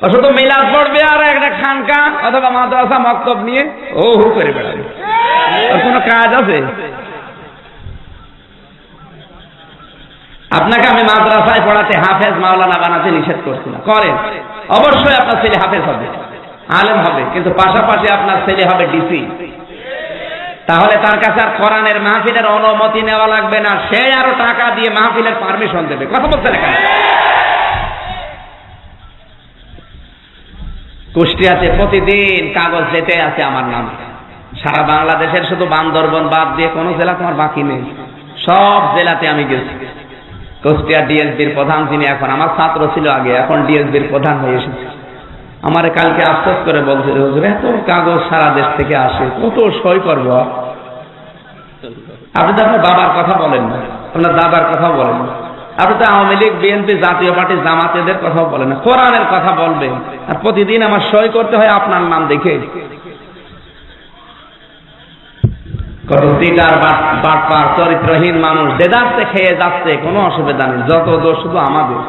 ও শুধু মিলাদ পড়বে আর একটা খানকা অথবা মাদ্রাসা মক্তব নিয়ে ও হু করে বেড়াবে, ওর কোনো কাজ আছে? আপনাকে আমি মাদ্রাসায় পড়াতে হাফেজ মাওলানা বানাতে নিষেধ করছি না, করেন। অবশ্যই আপনার ছেলে হাফেজ হবে, আলেম হবে, কিন্তু পাশাপাশি আপনার ছেলে হবে ডিসি। তাহলে তার কাছে আর কোরআনের মাহফিলের অনুমতি নেওয়া লাগবে না, সে আরো টাকা দিয়ে মাহফিলের পারমিশন দেবে। কথা বলছেন এখানে? কুষ্টিয়াতে প্রতিদিন কাগজ যেতে আছে আমার নাম। সারা বাংলাদেশের শুধু বান্দরবন বাদ দিয়ে কোনো জেলা তোমার বাকি নেই, সব জেলাতে আমি গেছি। কুষ্টিয়া ডিএসবির প্রধান, যিনি এখন আমার ছাত্র ছিল আগে, এখন ডিএসবির প্রধান হয়ে এসেছে, আমার কালকে আফসোস করে বলছিল, হুজুর এত কাগজ সারা দেশ থেকে আসে, কত সই করবো? আপনি তো আপনার বাবার কথা বলেন না, আপনার দাদার কথা বলেন না, আপনি তো আওয়ামী লীগ, বিএনপি, জাতীয় পার্টি, জামাত এদের কথাও বলেন না, কোরআনের কথা বলবেন। আর প্রতিদিন আমার সই করতে হয় আপনার নাম দেখে। কত সিটার বাটপার চরিত্রহীন মানুষ দেদারতে খেয়ে যাচ্ছে, কোনো অসুবিধা নেই, যত দোষ শুধু আমাদের।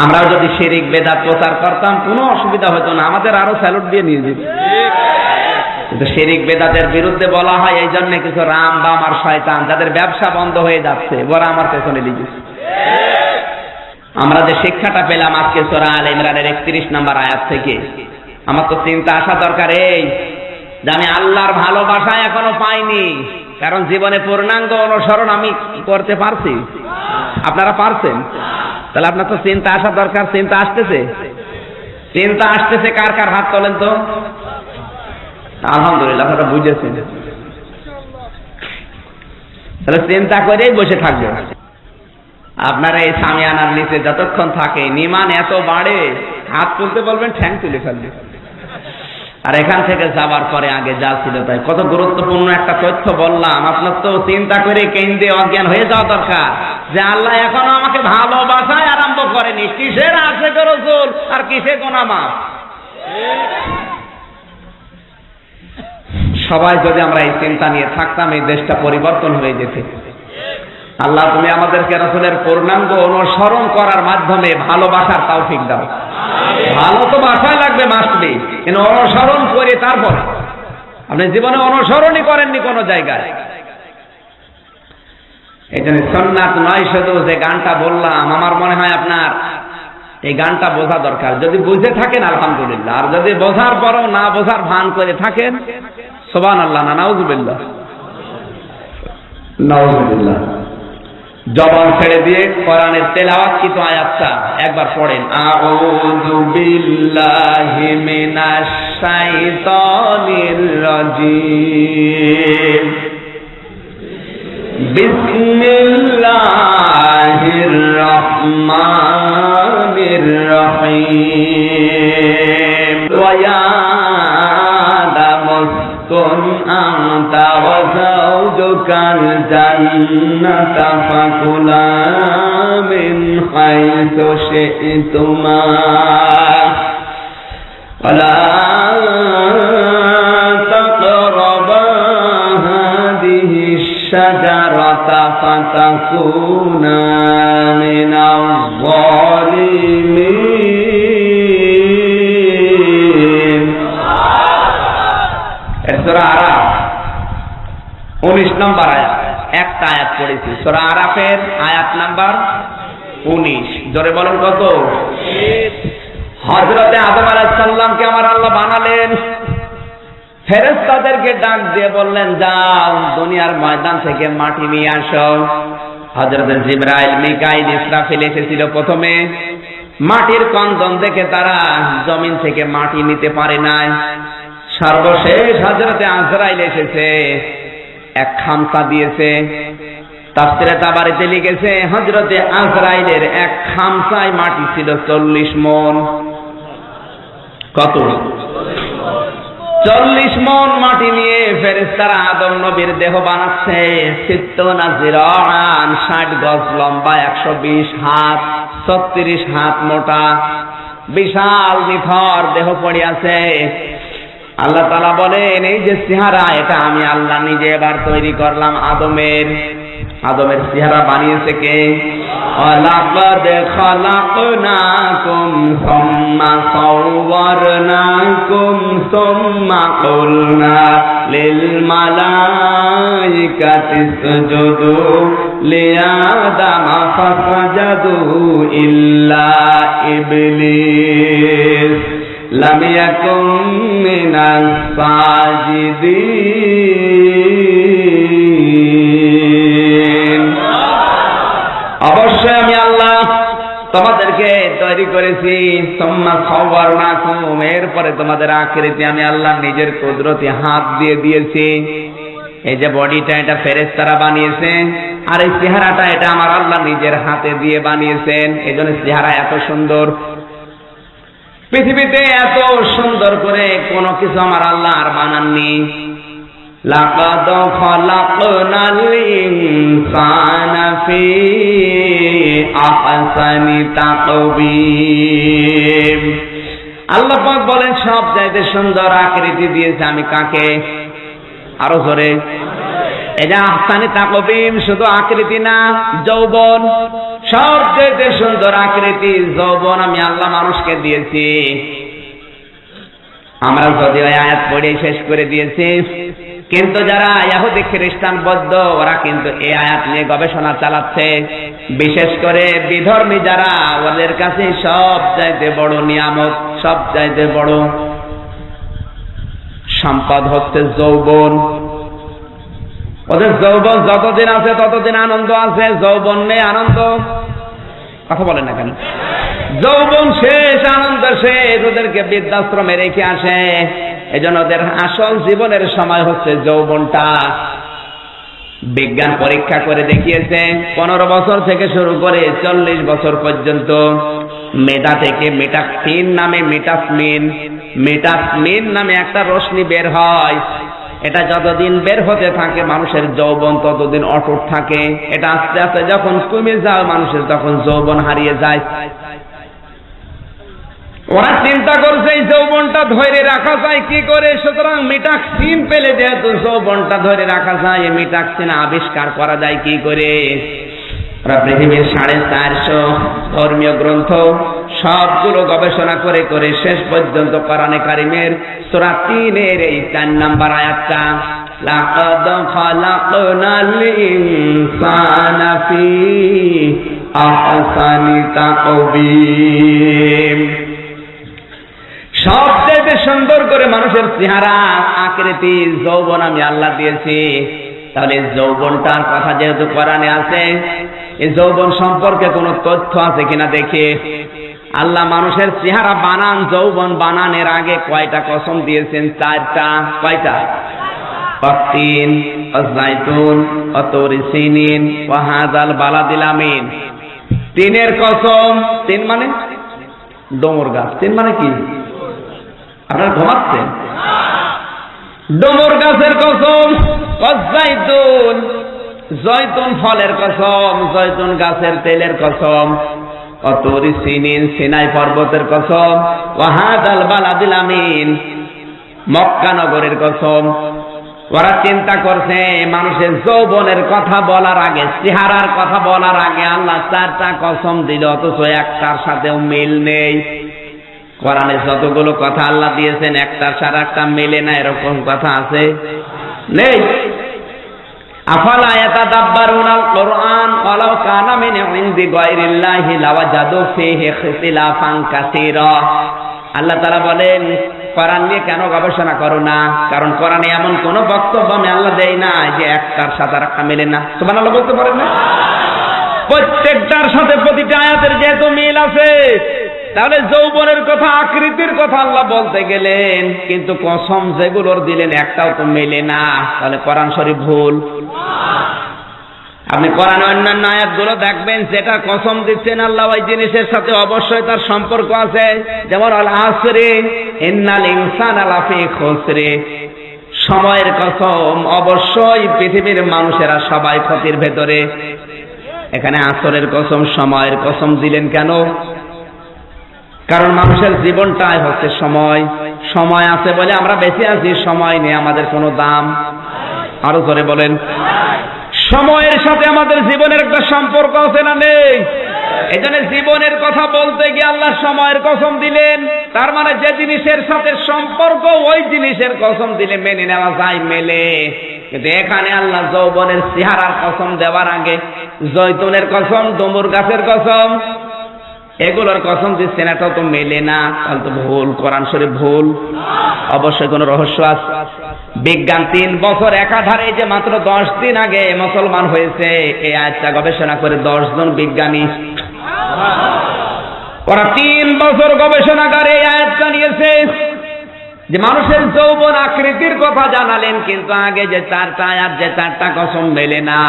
আমরাও যদি শিরিক বেদাত প্রচার করতাম কোনো অসুবিধা হতো না, আমাদের আরো স্যালুট দিয়ে নিয়ে যেত। কিন্তু শিরিক বেদাতের বিরুদ্ধে বলা হয় এই জন্য কিছু রাম বাম আর শয়তান যাদের ব্যবসা বন্ধ হয়ে যাচ্ছে, ওরা আমার পেছনে লিখেছে। আমরা যে শিক্ষাটা পেলাম আজকে সূরা আলে ইমরানের ৩১ নম্বর আয়াত থেকে, আমার তো চিন্তা আসা দরকার এই যে আমি আল্লাহর ভালোবাসা এখনো পাইনি, কারণ জীবনে পূর্ণাঙ্গ অনুসরণ আমি করতে পারছি। আপনারা পারছেন? তাহলে আপনার তো চিন্তা আসা দরকার। চিন্তা আসতেছে? চিন্তা আসতেছে কার কার হাত তোলেন তো? আলহামদুলিল্লাহ, আপনারা বুঝেছেন। তাহলে চিন্তা করেই বসে থাকবে। আপনারা এই সামিয়ানার নিচে যতক্ষণ থাকে নিমান এত বাড়ে, হাত তুলতে বলবেন ঠ্যাং তুলে ফেলবে। আর এখান থেকে যাবার পরে আগে যা ছিল তাই। কত গুরুত্বপূর্ণ একটা তথ্য বললাম। আপনার তো চিন্তা করে কেন্দ্রে অজ্ঞান হয়ে যাওয়া দরকার যে আল্লাহ এখনো আমাকে ভালোবাসায় আরম্ভ করেনি। কিসের আশিক রাসূল আর কিসের গোনামাফ? সবাই যদি আমরা এই চিন্তা নিয়ে থাকতাম, এই দেশটা পরিবর্তন হয়ে যেত। আল্লাহ তুমি আমাদেরকে রাসূলের পূর্ণাঙ্গ অনুসরণ করার মাধ্যমে ভালোবাসার তৌফিক দাও। ভালো তো বাসায় লাগবে, মাস্ট বি, কিন্তু অনুসরণ করে তারপরে। আপনি জীবনে অনুসরণই করেননি কোনো জায়গায়। এই জন্য সুন্নাত নয় শুধু যে গানটা বললাম, আমার মনে হয় আপনার এই গানটা বোঝা দরকার। যদি বুঝে থাকেন আলহামদুলিল্লাহ, আর যদি বোঝার পরও না বোঝার ভান করে থাকেন সুবহানাল্লাহ, না নাউযুবিল্লাহ, নাউযুবিল্লাহ। জবান ছেড়ে দিয়ে কোরআনের তেলাওয়াত কিন্তু আয়াতটা একবার পড়েন। আউযু বিল্লাহি মিনাশ শাইতানির রাজীম, বিসমিল্লাহির রহমানির রহিম। ওয়া كن أنت وزوجك الجنة فكلا من حيث شئتما ولا تقربا هذه الشجرة فتكونا من الظالمين। সূরা আরাফ 19 নম্বর আয়াত, একটা আয়াত পড়েছি সূরা আরাফের আয়াত নাম্বার 19। জোরে বলেন কত? হযরতে আদম আলাইহিস সালামকে আমার আল্লাহ বানালেন, ফেরেশতাদেরকে ডাক দিয়ে বললেন যাও দুনিয়ার ময়দান থেকে মাটি নিয়ে আসো। হযরত জিবরাইল, মিকাইল, ইসরাফিল এসেছিল প্রথমে। মাটির কন্দন দেখে তারা জমিন থেকে মাটি নিতে পারে নাই। সর্বশেষ হযরতে আজরাইল এসেছে, এক খামসা দিয়েছে। তাফসীরে তাবারিতে লিখেছে হযরতে আজরাইলের এক খামসায় মাটি ছিল 40 মণ। কত? 40 মণ মাটি নিয়ে ফেরেশতারা আদম নবীর দেহ বানাচ্ছে। 60 জিরাআন, 60 গজ লম্বা, 120 হাত, 36 হাত মোটা, বিশাল নিথর দেহ পড়ে আছে। আল্লাহ তাআলা বলেন, এই যে চেহারা, এটা আমি আল্লাহ নিজে এবার তৈরি করলাম। আদমের চেহারা বানিয়েছে কে? ওয়ালাকাদ খালাকনাকুম সুম্মা সাওয়ারনাকুম সুম্মা কুলনা লিল মালাইকাতি ইসজুদু লিআদামা ফাসাজাদু ইল্লা ইবলিস লাম ইয়াকুম মিনাস সাজিদিন। অবশ্যই আমি আল্লাহ তোমাদেরকে তৈরি করেছি। সুম্মা সাওয়ারনাকুম, এরপরে তোমাদের আকৃতি আমি আল্লাহ নিজের কুদরতি হাত দিয়ে দিয়েছি। এই যে বডিটা, এটা ফেরেশতারা বানিয়েছে, আর এই চেহারাটা এটা আমার আল্লাহ নিজের হাতে দিয়ে বানিয়েছেন। এজন্য চেহারা এত সুন্দর। পৃথিবীতে এত সুন্দর করে কোনো কিছু আমার আল্লাহ আর বানাননি। লাকাদ খালাকনাল ইনসানা ফি আহসানি তাকবীম। আল্লাহ পাক বলেন, সব চাইতে সুন্দর আকৃতি দিয়েছে আমি কাকে? আরো জোরে। এই যে আহসানি তাকবীম, শুধু আকৃতি না, যৌবন। সবচেয়ে সুন্দর আকৃতি যৌবন আমি আল্লাহ মানুষকে দিয়েছি। আমরা যদি ওই আয়াত পড়ে শেষ করে দিয়েছি, কিন্তু যারা ইহুদি খ্রিস্টান বৌদ্ধ, ওরা কিন্তু এই আয়াত নিয়ে গবেষণা চালাচ্ছে। বিশেষ করে বিধর্মী যারা, ওদের কাছে সব চাইতে বড় নিয়ামত, সব চাইতে বড় সম্পদ হচ্ছে যৌবন। ওদের যৌবন যতদিন আছে ততদিন আনন্দ আছে, যৌবন নেই আনন্দ। কথা বলেন না কেন? যৌবন শেষ, আনন্দ শেষ, ওদেরকে বৃদ্ধাশ্রমে রেখে আসে। এজন্য ওদের আসল জীবনের সময় হচ্ছে যৌবনটা। বিজ্ঞান পরীক্ষা করে দেখিয়েছে 15 বছর থেকে শুরু করে 40 বছর পর্যন্ত মেধা থেকে মেটাসমিন নামে একটা রশ্মি বের হয়। এটা যতদিন বের হতে থাকে মানুষের যৌবন ততদিন অটুট থাকে। এটা আস্তে আস্তে যখন কমে যায় মানুষের তখন যৌবন হারিয়ে যায়। ওরা চিন্তা করছে এই যৌবনটা ধরে রাখা যায় কি করে, সুতরাং মিটাক্সিন পেলে যেহেতু যৌবনটা ধরে রাখা যায়, এই মিটাক্সিন আবিষ্কার করা যায় কি করে। ওরা পৃথিবীর 450 ধর্মীয় গ্রন্থ সবগুলো গবেষণা করে করে শেষ পর্যন্ত কোরআনে কারিমের সূরা 3-এর এই 4 নম্বর আয়াতটা, লাকাদ খালাকনাল ইনসানা ফি আহসানি তাকবীম। সবচেয়ে সুন্দর করে মানুষের চেহারা আকৃতি যৌবন আমি আল্লাহ দিয়েছি। তাহলে যৌবনটার কথা যেহেতু কোরআনে আছে, এই যৌবন সম্পর্কে কোনো তথ্য আছে কিনা দেখে। আল্লাহ মানুষের চেহারা বানান, যৌবন বানানের আগে কয়টা কসম দিয়েছেন? 4টা। কয়টা? তিন, আযাইতুন ওয়া তুরি সিনিন ওয়া হাযাল বালাদিল আমিন। 3-এর কসম। 3 মানে ডমর গাছ। 3 মানে কি? আপনারা ঘুমাচ্ছেন? ডমর গাছের কসম। আযাইতুন, জয়তুন ফলের কসম, জয়তুন গাছের তেলের কসম। ওয়া তুরি সিনিন, সিনাই পর্বতের কসম। ওয়া হাযাল বালাদিল আমিন, মক্কা নগরের কসম। ওরা চিন্তা করছে মানুষের যৌবনের কথা বলার আগে, চেহারার কথা বলার আগে আল্লাহ 4টা কসম দিল, অথচ একটার সাথেও মিল নেই। কোরআনে যতগুলো কথা আল্লাহ দিয়েছেন একটার সাথে একটা মেলে না, এরকম কথা আছে? নেই। আফালা ইয়াতাদাব্বারুনাল কুরআন ওয়ালাউ কানা মিন ইনদি গায়রিল্লাহি লাওয়াজাদু ফীহি ইখতিলাফান কাসীরা। আল্লাহ তাআলা বলেন, কোরআন নিয়ে কেন গবেষণা করো না? কারণ কোরআনে এমন কোন বক্তব্য আমি আল্লাহ দেই না যে একটার সাথে আরেকটা মেলে না। সুবহানাল্লাহ বলতে পারেন না? প্রত্যেকটার সাথে প্রতিটা আয়াতের যেহেতু মিল আছে, তাহলে যৌবনের কথা, আকৃতির কথা আল্লাহ বলতে গেলেন, কিন্তু কসম যেগুলোর দিলেন একটাও তো মেলে না। তাহলে কোরআন শরীফ ভুল। আপনি কোরআনে অন্যান্য আয়াতগুলো দেখবেন, যেটা কসম দিচ্ছেন আল্লাহ ওই জিনিসের সাথে অবশ্যই তার সম্পর্ক আছে। যেমন আল আসরে ইন্নাল ইনসানা লাফি খুসরে, সময়ের কসম, অবশ্যই পৃথিবীর মানুষেরা সবাই ক্ষতির ভেতরে। এখানে আসরের কসম, সময়ের কসম দিলেন কেন? কারণ মানুষের জীবনটাই হচ্ছে সময়। সময় আছে বলে আমরা বেঁচে আছি, সময় নেই আমাদের কোনো দাম। আরো জোরে বলেন। সময়ের সাথে আমাদের জীবনের একটা সম্পর্ক আছে না নেই? এই জন্য জীবনের কথা বলতে গিয়ে আল্লাহ সময়ের কসম দিলেন। তার মানে যে জিনিসের সাথে সম্পর্ক ওই জিনিসের কসম দিলে মেনে নেওয়া যায়, মেলে। কিন্তু এখানে আল্লাহ যৌবনের চেহারার কসম দেওয়ার আগে জৈতুনের কসম, ডুমুর গাছের কসম, এগুলোর কসম দিচ্ছেন, এটাও তো মেলে না। তাহলে তো ভুল, কোরআন শরীফ ভুল, অবশ্যই কোনো রহস্য আছে। বিজ্ঞান 3 বছর একাধারে, যে মাত্র 10 দিন আগে মুসলমান হয়েছে, এই আয়াতটা গবেষণা করে 10 জন বিজ্ঞানী, ওরা 3 বছর গবেষণা করে এই আয়াতটা নিয়েছে, যে মানুষের যৌবন আকৃতির কথা জানালেন, কিন্তু আগে যে 4টা আয়াত, যে 4টা কসম মেলে না।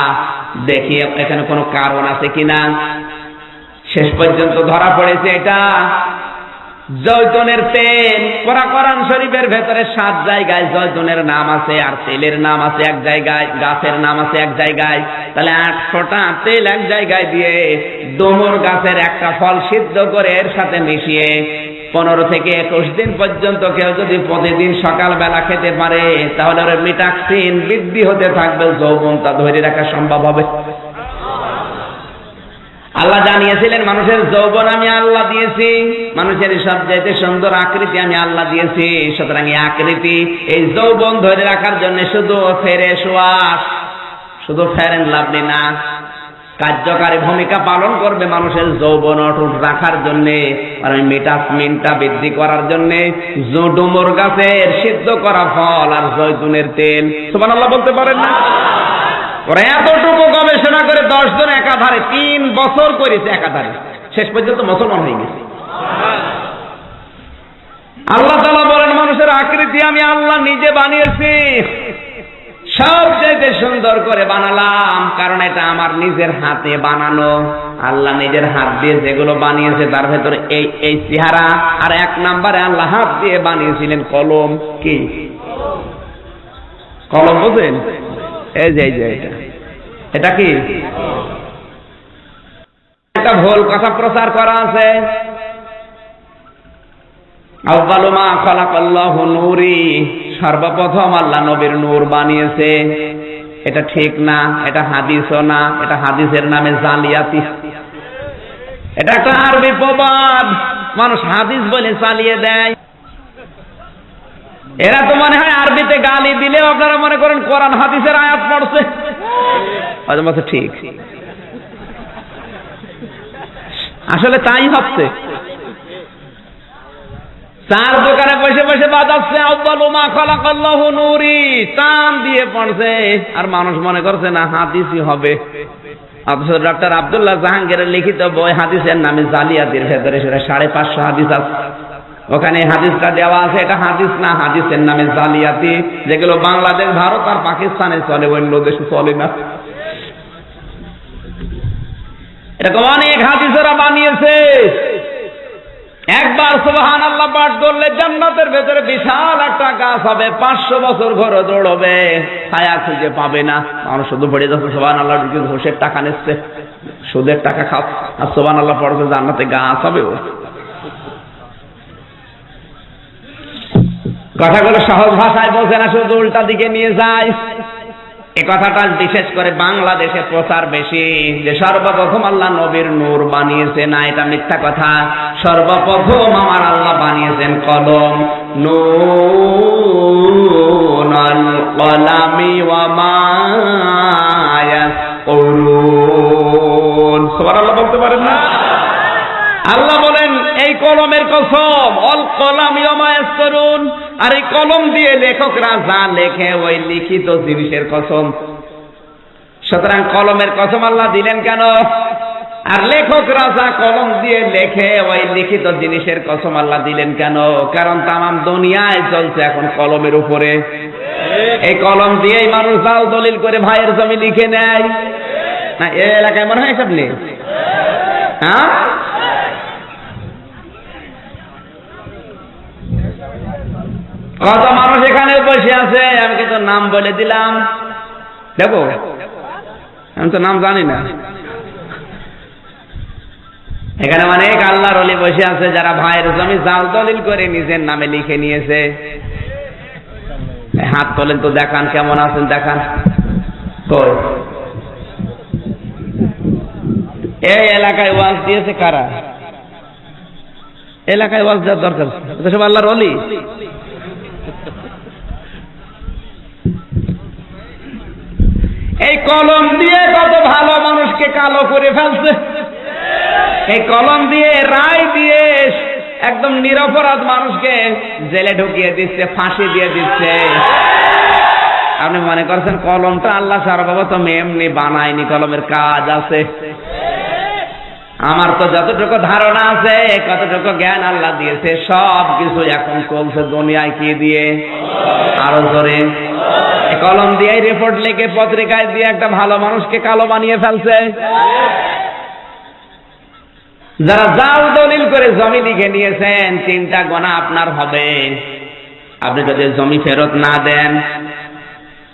দেখি এখানে কোনো কারণ আছে কিনা। শেষ পর্যন্ত ধরা পড়েছে এটা জয়তুনের তেল। কোরআন শরীফের ভেতরে 7 জায়গায় জয়তুনের নাম আছে, আর তেলের নাম আছে এক জায়গায়, গাছের নাম আছে এক জায়গায়। তাহলে 800টা তেল এক জায়গায় দিয়ে ডুমুর গাছের একটা ফল সিদ্ধ করে এর সাথে মিশিয়ে 15 থেকে 21 দিন পর্যন্ত কেউ যদি প্রতিদিন সকালবেলা খেতে পারে, তাহলে ওর মিটাক্সিন বৃদ্ধি হতে থাকবে, যৌবনটা ধরে রাখা সম্ভব হবে। আল্লাহ জানিয়েছিলেন মানুষের যৌবন আমি আল্লাহ দিয়েছি, মানুষের সবচাইতে সুন্দর আকৃতি আমি আল্লাহ দিয়েছি। সুতরাং এই আকৃতি, এই যৌবন ধরে রাখার জন্য শুধু ফ্রেশ ওয়াশ, শুধু ফেয়ার এন্ড লাভলি না, কার্যকারী ভূমিকা পালন করবে মানুষের যৌবন অটুট রাখার জন্য, আর ওই মিটাসমিনটা বৃদ্ধি করার জন্য ডুমুর গাছের সিদ্ধ করা ফল আর জয়তুনের তেল। সুবহানাল্লাহ বলতে পারেন না? ওরা এতটুকু গবেষণা করে 10 জন একাধারে 3 বছর করেছে, একাধারে শেষ পর্যন্ত মুসলমান হয়ে গেছে। আল্লাহ তাআলা বলেন মানুষের আকৃতি আমি আল্লাহ নিজে বানিয়েছি, সবচেয়ে সুন্দর করে বানালাম, কারণ এটা আমার নিজের হাতে বানানো। আল্লাহ নিজের হাত দিয়ে যেগুলো বানিয়েছে তার ভেতরে এই চেহারা। আর 1 নম্বরে আল্লাহ হাত দিয়ে বানিয়েছিলেন কলম। কি কলম বুঝেন? এই যে এটা কি একটা ভুল কথা প্রচার করা আছে, আউয়ালু মা খালাকাল্লাহু নূরি, সর্বপ্রথম আল্লাহ নবীর নূর বানিয়েছে। এটা ঠিক না, এটা হাদিসও না, এটা হাদিসের নামে জালিয়াতি। এটা একটা আরবি প্রবাদ, মানুষ হাদিস বলে চালিয়ে দেয়। এরা তো মনে হয় আরবিতে গালি দিলেও আপনারা মনে করেন কোরআন হাদিসের আয়াত পড়ছে। ঠিক, আসলে তাই হচ্ছে। 4 দোকানে বসে বসে বাজাচ্ছে আউয়ালু মা খালাকাল্লাহু নূরি, টান দিয়ে পড়ছে, আর মানুষ মনে করছে না হাদিসই হবে। অথচ ডক্টর আব্দুল্লাহ জাহাঙ্গীরের লিখিত বই হাদিসের নামে জালিয়াতির ভেতরে সেটা 550 হাদিস আছে, ওখানে হাদিসটা দেওয়া আছে, এটা হাদিস না, হাদিসের নামে জালিয়াতি, যেগুলো বাংলাদেশ, ভারত আর পাকিস্তানে চলে, অন্য দেশে চলে না। এরকম অনেক হাদিস ওরা বানিয়েছে। একবার সুবহানাল্লাহ পাঠ করলে জান্নাতের ভেতরে বিশাল একটা গাছ হবে, 500 বছর ঘরে দৌড়বে, ছায়া খুঁজে পাবে না। মানুষ শুধু পড়ে যাচ্ছে সুবহানাল্লাহ, ঘুষের টাকা নিচ্ছে, সুদের টাকা খাচ্ছে, আর সুবহানাল্লাহ পড়ছে জান্নাতে গাছ হবে। কথাগুলো সহজ ভাষায় বলছে না, শুধু উল্টা দিকে নিয়ে যায়। এই কথাটা বিশেষ করে বাংলাদেশে প্রচার বেশি, যে সর্বপ্রথম আল্লাহ নবীর নূর বানিয়েছে। না, এটা মিথ্যা কথা। সর্বপ্রথম আমার আল্লাহ বানিয়েছেন কলম। নুনুল কলামি ওয়া মা ইয়াসতুরুন। সুবহানাল্লাহ বলতে পারেন না? আল্লাহ বলেন এই কলমের কসম, অল কলামি ওয়া মা ইয়াসতুরুন, আর এই কলম দিয়ে লেখকরা যা লেখে ওই লিখিত জিনিসের কসম। সুতরাং কলমের কসম আল্লাহ দিলেন কেন? আর লেখকরা যা কলম দিয়ে লেখে ওই লিখিত জিনিসের কসম আল্লাহ দিলেন কেন? কারণ তামাম দুনিয়ায় চলছে এখন কলমের উপরে। এই কলম দিয়েই মানুষ জাল দলিল করে ভাইয়ের জমি লিখে নেয়। না এই এলাকায় মনে হয় এসব নেই? হ্যাঁ, কত মানুষ এখানে বসে আছে, আমি কিন্তু নাম বলে দিলাম। দেখো আমি তো নাম জানি না। এখানে অনেক আল্লাহর ওলি বসে আছে যারা ভাইয়ের জমি জাল দলিল করে নিজের নামে লিখে নিয়েছে। হাত তোলেন তো, দেখান কেমন আছেন, দেখান। কই এই এলাকায় ওয়াজ দিয়েছে কারা? এলাকায় ওয়াজ দেওয়ার দরকার, সব আল্লাহর ওলি। এই কলম দিয়ে কত ভালো মানুষকে কালো করে ফেলছে। এই কলম দিয়ে, রায় দিয়ে একদম নিরপরাধ মানুষকে জেলে ঢুকিয়ে দিচ্ছে, ফাঁসি দিয়ে দিচ্ছে। আপনি মনে করছেন কলমটা আল্লাহ সার্বভৌম এমনি বানায়নি, কলমের কাজ আছে। আমার তো যতটুকু ধারণা আছে, কতটুকু জ্ঞান আল্লাহ দিয়েছে, সব কিছু এখন চলছে দুনিয়ায় কি দিয়ে? আরো জোরে। কলম দিয়ে রিপোর্ট লিখে পত্রিকায় দিয়ে একটা ভালো মানুষকে কালো বানিয়ে ফেলছে। যারা জাল দলিল করে জমি লিখে নিয়েছেন, 3টা গোনা আপনার হবে। আপনি যদি জমি ফেরত না দেন,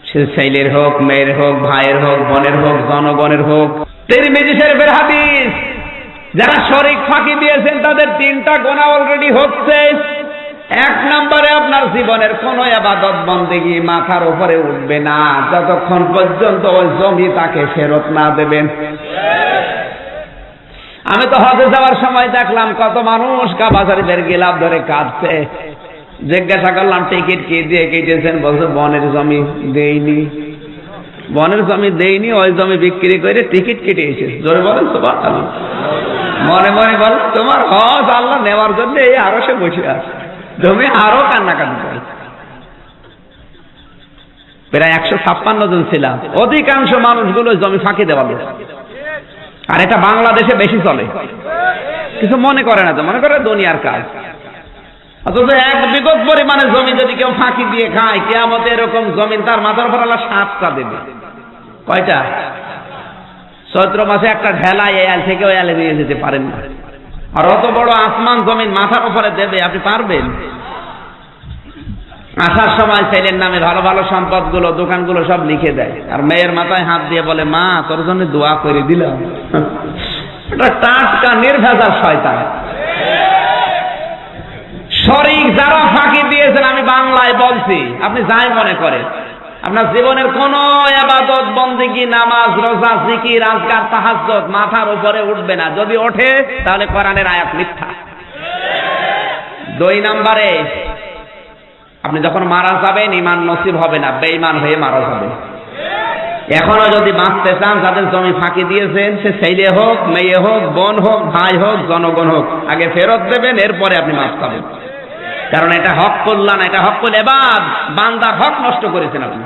সে ছেলের হোক, মেয়ের হোক, ভাইয়ের হোক, বোনের হোক, জনগণের হোক। তিরমিজি শরীফের হাদিস, যারা শরীক ফাঁকি দিয়েছেন তাদের 3টা গোনা অলরেডি হচ্ছে। 1 নম্বরে আপনার জীবনের কোন ইবাদত বন্দেগী মাথার উপরে উঠবে না যতক্ষণ পর্যন্ত ওই জমি তাকে ফেরত না দেবেন। আমি তো হজে যাওয়ার সময় দেখলাম কত মানুষ কাবাজারিদের গিলাপ ধরে কাঁদছে। জিজ্ঞাসা করলাম টিকিট কি দিয়ে কেটেছেন? বলছে বনের জমি দেইনি। বনের জমি দেইনি, ওই জমি বিক্রি করে টিকিট কেটেছে। জোরে বলেন সুবহানাল্লাহ। মনে মনে বল, তোমার হজ আল্লাহ নেওয়ার জন্য এই আরো সে বসে আছে, জমি আরো কান্নাকাটি করে। প্রায় 156 জন ছিলাম, অধিকাংশ মানুষগুলো জমি ফাঁকি দেওয়া লোক। আর এটা বাংলাদেশে বেশি চলে, কিছু মনে করে না, তো মনে করে দুনিয়ার কাজ। অথচ 1 বিঘত পরিমাণে জমি যদি কেউ ফাঁকি দিয়ে খায়, কিয়ামতে এরকম জমিন তার মাথার উপর আল্লাহ 7টা দেবে। কয়টা? চৈত্র মাসে একটা ঢেলা এয়াল থেকে ওই এলে নিয়ে যেতে পারেন না। আর অত বড় আসমান জমিন মাথার উপরে দেবে, আপনি পারবেন? আসার সময় ছেলের নামে ভালো ভালো সম্পদগুলো, দোকানগুলো সব লিখে দেয়, আর মেয়ের মাথায় হাত দিয়ে বলে, মা তোর জন্য দোয়া করে দিলাম। এটা টাটকা নির্ভেজাল শয়তান। শরীক যারা ফাঁকি দিয়েছেন, আমি বাংলায় বলছি, আপনি যাই মনে করেন, আপনার জীবনের কোন ইবাদত বন্দেগী, নামাজ, রোজা, জিকির, আজকার, তাহাজ্জুদ মাথার উপরে উঠবে না। যদি ওঠে তাহলে কোরআনের আয়াত মিথ্যা। 2 নম্বরে, আপনি যখন মারা যাবেন ঈমান নসিব হবে না, বেঈমান হয়ে মারা যাবেন। এখনো যদি বাঁচতে চান, যাদের জমি ফাঁকি দিয়েছেন, সে ছেলে হোক, মেয়ে হোক, বোন হোক, ভাই হোক, জনগণ হোক, আগে ফেরত দেবেন, এরপরে আপনি মাফ পাবেন। কারণ এটা হক কল্যাণ, এটা হকুল ইবাদ, বান্দার হক নষ্ট করেছেন আপনি।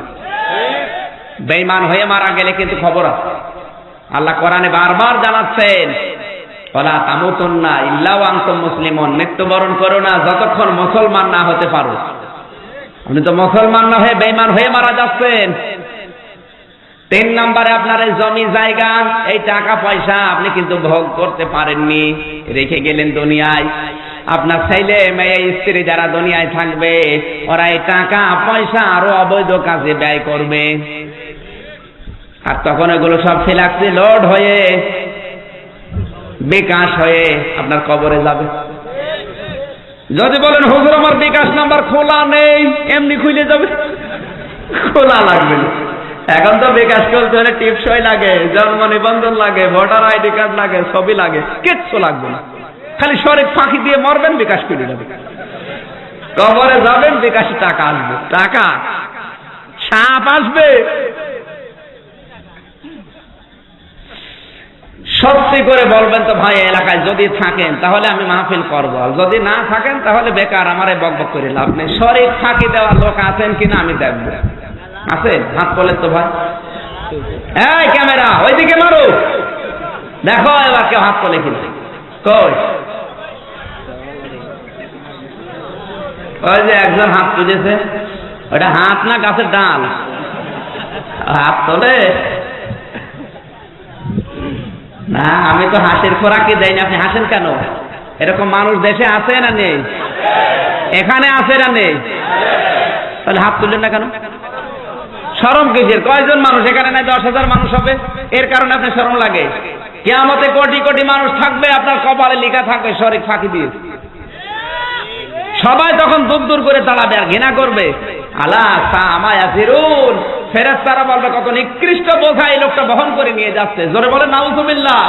বেঈমান হয়ে মারা গেলে কিন্তু খবর আছে। আল্লাহ কোরআনে বারবার জানাচ্ছেন, ওয়ালা তামুতুন্না ইল্লা ওয়া আনতুম মুসলিমুন, মৃত্যুবরণ করো না যতক্ষণ মুসলমান না হতে পারো। আপনি তো মুসলমান না হয়ে বেঈমান হয়ে মারা যাচ্ছেন। 3 নম্বরে, আপনার এই জমি জায়গা, এই টাকা পয়সা আপনি কিন্তু ভোগ করতে পারেননি, রেখে গেলেন দুনিয়ায়। আপনার ছেলে মেয়ে স্ত্রী যারা দুনিয়ায় থাকবে, ওরা এই টাকা পয়সা আরো অবৈধ কাজে ব্যয় করবে। আর তখন এগুলো সব ফিলাক্সি লোড হয়ে, বিকাশ হয়ে আপনার কবরে যাবে। যদি বলেন হুজুর আমার বিকাশ নাম্বার খোলা নেই, এমনি খুলে যাবে, খোলা লাগবে না। এখন তো বিকাশ করতে হলে টিপসই লাগে, জন্ম নিবন্ধন লাগে, ভোটার আইডি কার্ড লাগে, ছবি লাগে, কিচ্ছু লাগবে না। খালি শরীর ফাঁকি দিয়ে মরবেন, বিকাশ করে যাবে, কবরে যাবেন, বিকাশে টাকা আসবে, টাকা সাপ আসবে। সত্যি করে বলবেন তো ভাই, এলাকায় যদি থাকেন তাহলে আমি মাহফিল করব, আর যদি না থাকেন তাহলে বেকার, আমার বক বক করে লাভ নেই। শরীর ফাঁকি দেওয়ার লোক আছেন কিনা আমি দেখবো। আছে? হাত বলেন তো ভাই। এই ক্যামেরা ওইদিকে মারো, দেখো এবার কেউ হাত তোলে কিনা। কই? ওই যে একজন হাত তুলেছে, ওটা হাত না গাছের ডাল? হাত তোলে। না, আমি তো হাসির খোরাকি দেই না, আপনি হাসেন কেন? এরকম মানুষ দেশে আছে না নেই? এখানে আছে না নেই? তাহলে হাত তুললেন না কেন? শরম কিসের? কয়জন মানুষ এখানে নাই? 10,000 মানুষ হবে, এর কারণে আপনি শরম লাগে? কিয়ামতে কোটি কোটি মানুষ থাকবে, আপনার কপালে লেখা থাকবে শরীক ফাঁকি দিয়ে। সবাই তখন দূর দূর করে তাড়াবে আর ঘৃণা করবে। আলা সামায়া ফিরুন, ফেরেশতারা বলবে কত নিকৃষ্ট বোঝা এই লোকটা বহন করে নিয়ে যাচ্ছে। জোরে বলেন নাউজুবিল্লাহ।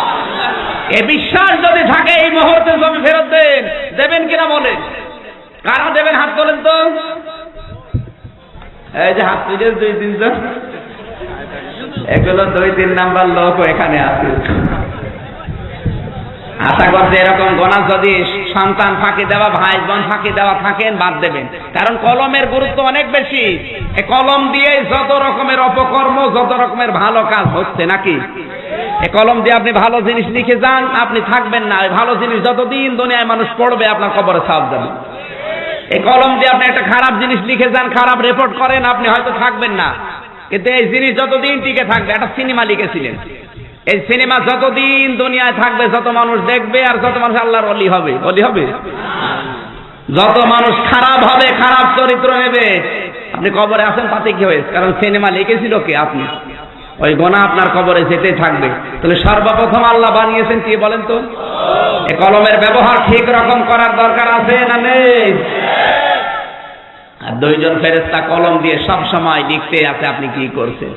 এই বিশ্বাস যদি থাকে এই মুহূর্তে জমি ফেরত দেন, দেবেন কিনা বলেন? কারা দেবেন? হাত তোলেন তো। এই যে হাত তুলে 2-3 জন, এগুলো 2-3 নাম্বার লোক এখানে আছে। আশা করছে এরকম গোনা যদি সন্তান ফাঁকি দেওয়া, ভাই বোন ফাঁকি দেওয়া থাকেন, বাদ দেবেন। কারণ কলমের গুরুত্ব অনেক বেশি। এই কলম দিয়ে যত রকমের অপকর্ম, যত রকমের ভালো কাজ হচ্ছে নাকি? এই কলম দিয়ে আপনি ভালো জিনিস লিখে যান, আপনি থাকবেন না। এই ভালো জিনিস যতদিন দুনিয়ায় মানুষ পড়বে, আপনার কবরে ছাপ যাবে। এই কলম দিয়ে আপনি একটা খারাপ জিনিস লিখে যান, খারাপ রিপোর্ট করেন, আপনি হয়তো থাকবেন না, কিন্তু এই জিনিস যতদিন টিকে থাকবে। একটা সিনেমা লিখেছিলেন, এই সিনেমা যতদিন দুনিয়ায় থাকবে, যত মানুষ দেখবে আর যত মানুষ আল্লাহর ওলি হবে। ওলি হবে। যত মানুষ খারাপ হবে, খারাপ চরিত্র নেবে, আপনি কবরে আছেন তাতে কি হয়েছে? কারণ সিনেমা লিখেছিল কে? আপনি। ওই গোনা আপনার কবরে যেতে থাকবে। তাহলে সর্বপ্রথম আল্লাহ বানিয়েছেন কি বলেন তো? এই কলমের ব্যবহার ঠিক রকম করার দরকার আছে না নেই? আর 2 জন ফেরেশতা কলম দিয়ে সব সময় লিখতে আছে আপনি কি করছেন।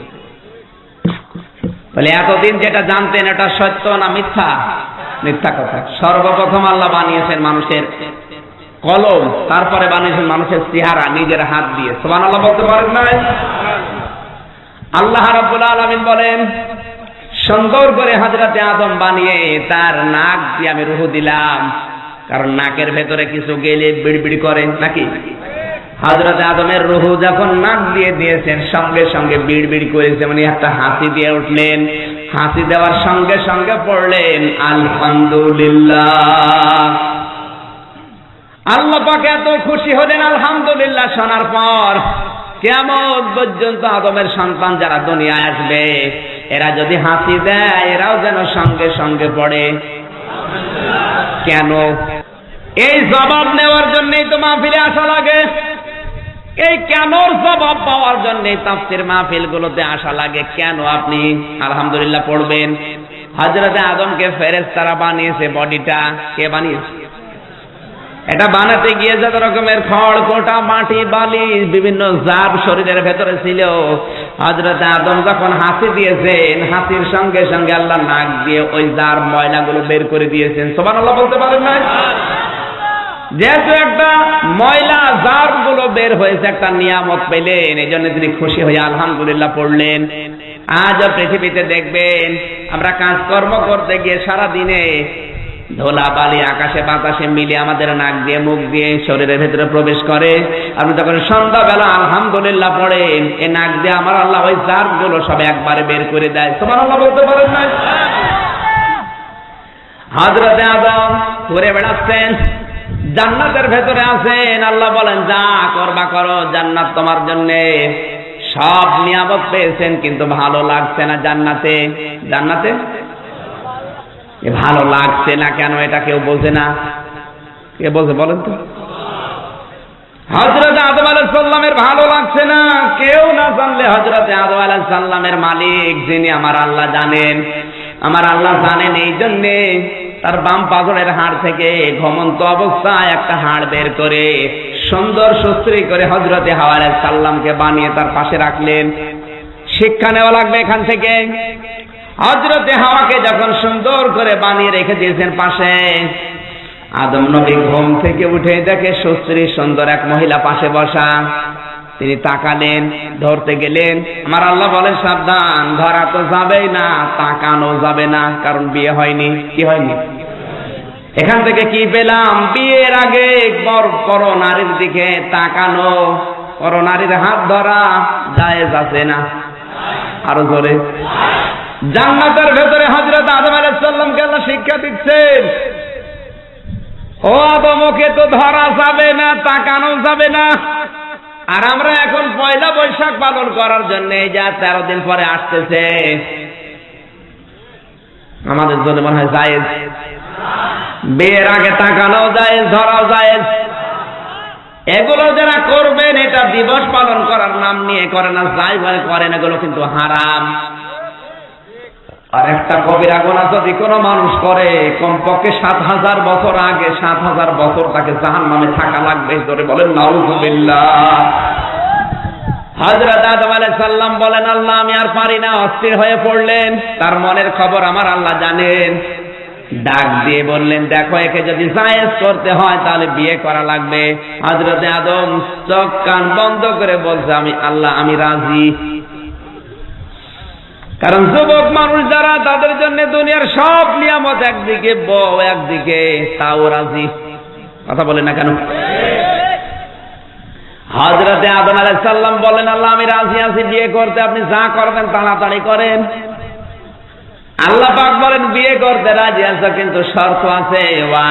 বলে এতদিন যেটা জানতেন এটা সত্য না মিথ্যা? মিথ্যা কথা। সর্বপ্রথম আল্লাহ বানিয়েছেন মানুষের কলম, তারপরে বানিয়েছেন মানুষের চেহারা নিজের হাত দিয়ে। সুবহানাল্লাহ বলতে পারেন না? আল্লাহ রাব্বুল আলামিন বলেন, সুন্দর করে হযরতে আদম বানিয়ে তার নাক দিয়ে আমি রূহ দিলাম। কারণ নাকের ভেতরে কিছু গেলে বিড়বিড় করে নাকি? হযরতে আদমের রূহ যখন নাক দিয়ে দিয়েছেন, সঙ্গে সঙ্গে বিড়বিড় করেছে, মানে একটা হাসি দিয়ে উঠলেন। হাসি দেওয়ার সঙ্গে সঙ্গে পড়লেন আলহামদুলিল্লাহ। আল্লাহ পাক এত খুশি হলেন আলহামদুলিল্লাহ শোনার পর, কিয়ামত পর্যন্ত আদমের সন্তান যারা দুনিয়ায় আসবে, এরা যদি হাসি দেয়, এরাও যেন সঙ্গে সঙ্গে পড়ে কেন? এই জবাব নেওয়ার জন্যই তো মাহফিলে আসা লাগে। এই কেনর জবাব পাওয়ার জন্য তাফসীর মাহফিলগুলোতে আসা লাগে। কেন আপনি আলহামদুলিল্লাহ পড়বেন? হযরতে আদমকে ফেরেশতারা বানিয়েছে, বডিটা কে বানিয়েছে? এটা বানাতে গিয়ে যত রকমের খড় কোটা, মাটি, বালি, বিভিন্ন জাব শরীরের ভেতরে ছিল, হযরতে আদম যখন হাসি দিয়েছেন, হাসির সঙ্গে সঙ্গে আল্লাহ নাক দিয়ে ওই জার ময়লাগুলো বের করে দিয়েছেন। সুবহানাল্লাহ বলতে পারেন না? যেহেতু একটা ময়লা জার গুলো বের হয়েছে, একটা নিয়ামত পেলেন, এই জন্য তিনি খুশি হয়ে আলহামদুলিল্লাহ পড়লেন। আজ পৃথিবীতে দেখবেন আমরা কাজকর্ম করতে গিয়ে সারা দিনে ধোলা বালি আকাশে বাতাসে মিলে আমাদের নাক দিয়ে মুখ দিয়ে শরীরের ভেতরে প্রবেশ করে। আপনি যখন সন্ধ্যাবেলা আলহামদুলিল্লাহ পড়েন, এই নাক দিয়ে আমার আল্লাহ ওই জার গুলো সব একবারে বের করে দেয়। সুবহানাল্লাহ বলতে পারেন না? হযরতে আদম ঘুরে বেড়াচ্ছেন, জান্নাতের ভেতরে আছেন। আল্লাহ বলেন যা করবা করো, জান্নাত তোমার জন্য। সব নিয়ামত পেয়েছেন, কিন্তু ভালো লাগছে না জান্নাতে। জান্নাতে ভালো লাগছে না কেন? এটা কেউ বোঝে না। কে বোঝে বলেন তো? হযরতে আদম আলাইহিস সালামের ভালো লাগছে না, কেউ না জানলে হযরতে আদম আলাইহিস সালামের মালিক যিনি আমার আল্লাহ জানেন। আমার আল্লাহ জানেন, এই জন্যে তার বাম পাজরের হাড় থেকে ঘুমন্ত অবস্থায় একটা হাড় বের করে সুন্দর সুস্ত্রী করে হযরতে হাওয়া আলাইহিস সালামকে বানিয়ে তার পাশে রাখলেন। শিক্ষা নেওয়া লাগবে এখান থেকে। হযরতে হাওয়াকে যখন সুন্দর করে বানিয়ে রেখে দিয়েছেন পাশে, আদম নবী ঘুম থেকে উঠে দেখে সুস্ত্রী সুন্দর এক মহিলা পাশে বসা। তিনি তাকালেন, ধরতে গেলেন। আমার আল্লাহ বলেন সাবধান, ধরা তো যাবেই না, তাকানো যাবে না, কারণ বিয়ে হয়নি। কি হয়নি? এখান থেকে কি পেলাম? বিয়ের আগে পর নারীর দিকে তাকানো, পর নারীর হাত ধরা জায়েজ আছে না? আরো জোরে। জান্নাতের ভেতরে হযরত আদম আলাইহিস সালামকে আল্লাহ শিক্ষা দিচ্ছেন, ও আদম, ওকে তো ধরা যাবে না, তাকানো যাবে না। আর আমরা এখন পয়লা বৈশাখ পালন করার জন্য যা 13 দিন পরে আসতেছে, আমাদের জন্য মনে হয় জায়েজ। বিয়ের আগে তাকানো জায়েজ, ধরাও জায়েজ। এগুলো যারা করবেন এটা দিবস পালন করার নাম নিয়ে করে না, যাই করেন এগুলো কিন্তু হারাম। আর একটা কবিরা গুনাহ যদি কোনো মানুষ করে, কমপক্ষে ৭,০০০ বছর আগে ৭,০০০ বছর তাকে জাহান্নামে থাকা লাগবে। ধরে বলেন নাউযুবিল্লাহ। হযরত আদম আলাইহিস সালাম বলেন, আল্লাহ আমি আর পারি না, অস্থির হয়ে পড়লেন। তার মনের খবর আমার আল্লাহ জানেন। ডাক দিয়ে বললেন, দেখো একে যদি জায়েজ করতে হয় তাহলে বিয়ে করা লাগবে। হযরত আদম চোখ কান বন্ধ করে বলছে, আমি আল্লাহ আমি রাজি। কারণ যুবক মানুষ যারা, তাদের জন্য দুনিয়ার সব নিয়ামত একদিকে, বউ একদিকে, তাও রাজি। কথা বলেন না কেন? হযরত আদম আলাইহিস সালাম বলেন, আল্লাহ আমি রাজি আছি বিয়ে করতে, আপনি যা করবেন তাড়াতাড়ি করেন। আল্লাহ পাক বলেন, বিয়ে করতে রাজি আছো কিন্তু শর্ত আছে, ওয়া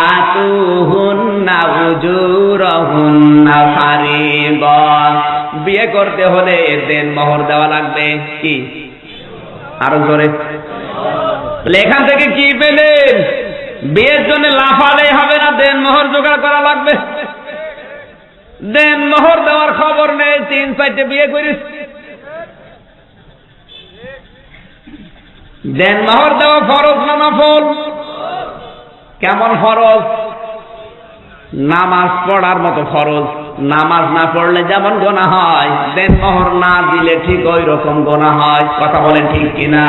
আতুহুন্না উজুরহুন্না ফারিদা। বিয়ে করতে হলে দেন মোহর দেওয়া লাগবে। কি? আরো জোরে। এখান থেকে কি পেলেন? বিয়ের জন্য লাফালেই হবে না, দেন মোহর জোগাড় করা লাগবে। দেন মোহর দেওয়ার খবর নেই, ৩-৪টে বিয়ে করিস। দেন মোহর দেওয়া ফরজ না নফল? কেমন ফরজ? নামাজ পড়ার মতো ফরজ। নামাজ না পড়লে যেমন গোনা হয়, দেন মোহর না দিলে ঠিক ওই রকম গোনা হয়। কথা বলেন ঠিক কিনা?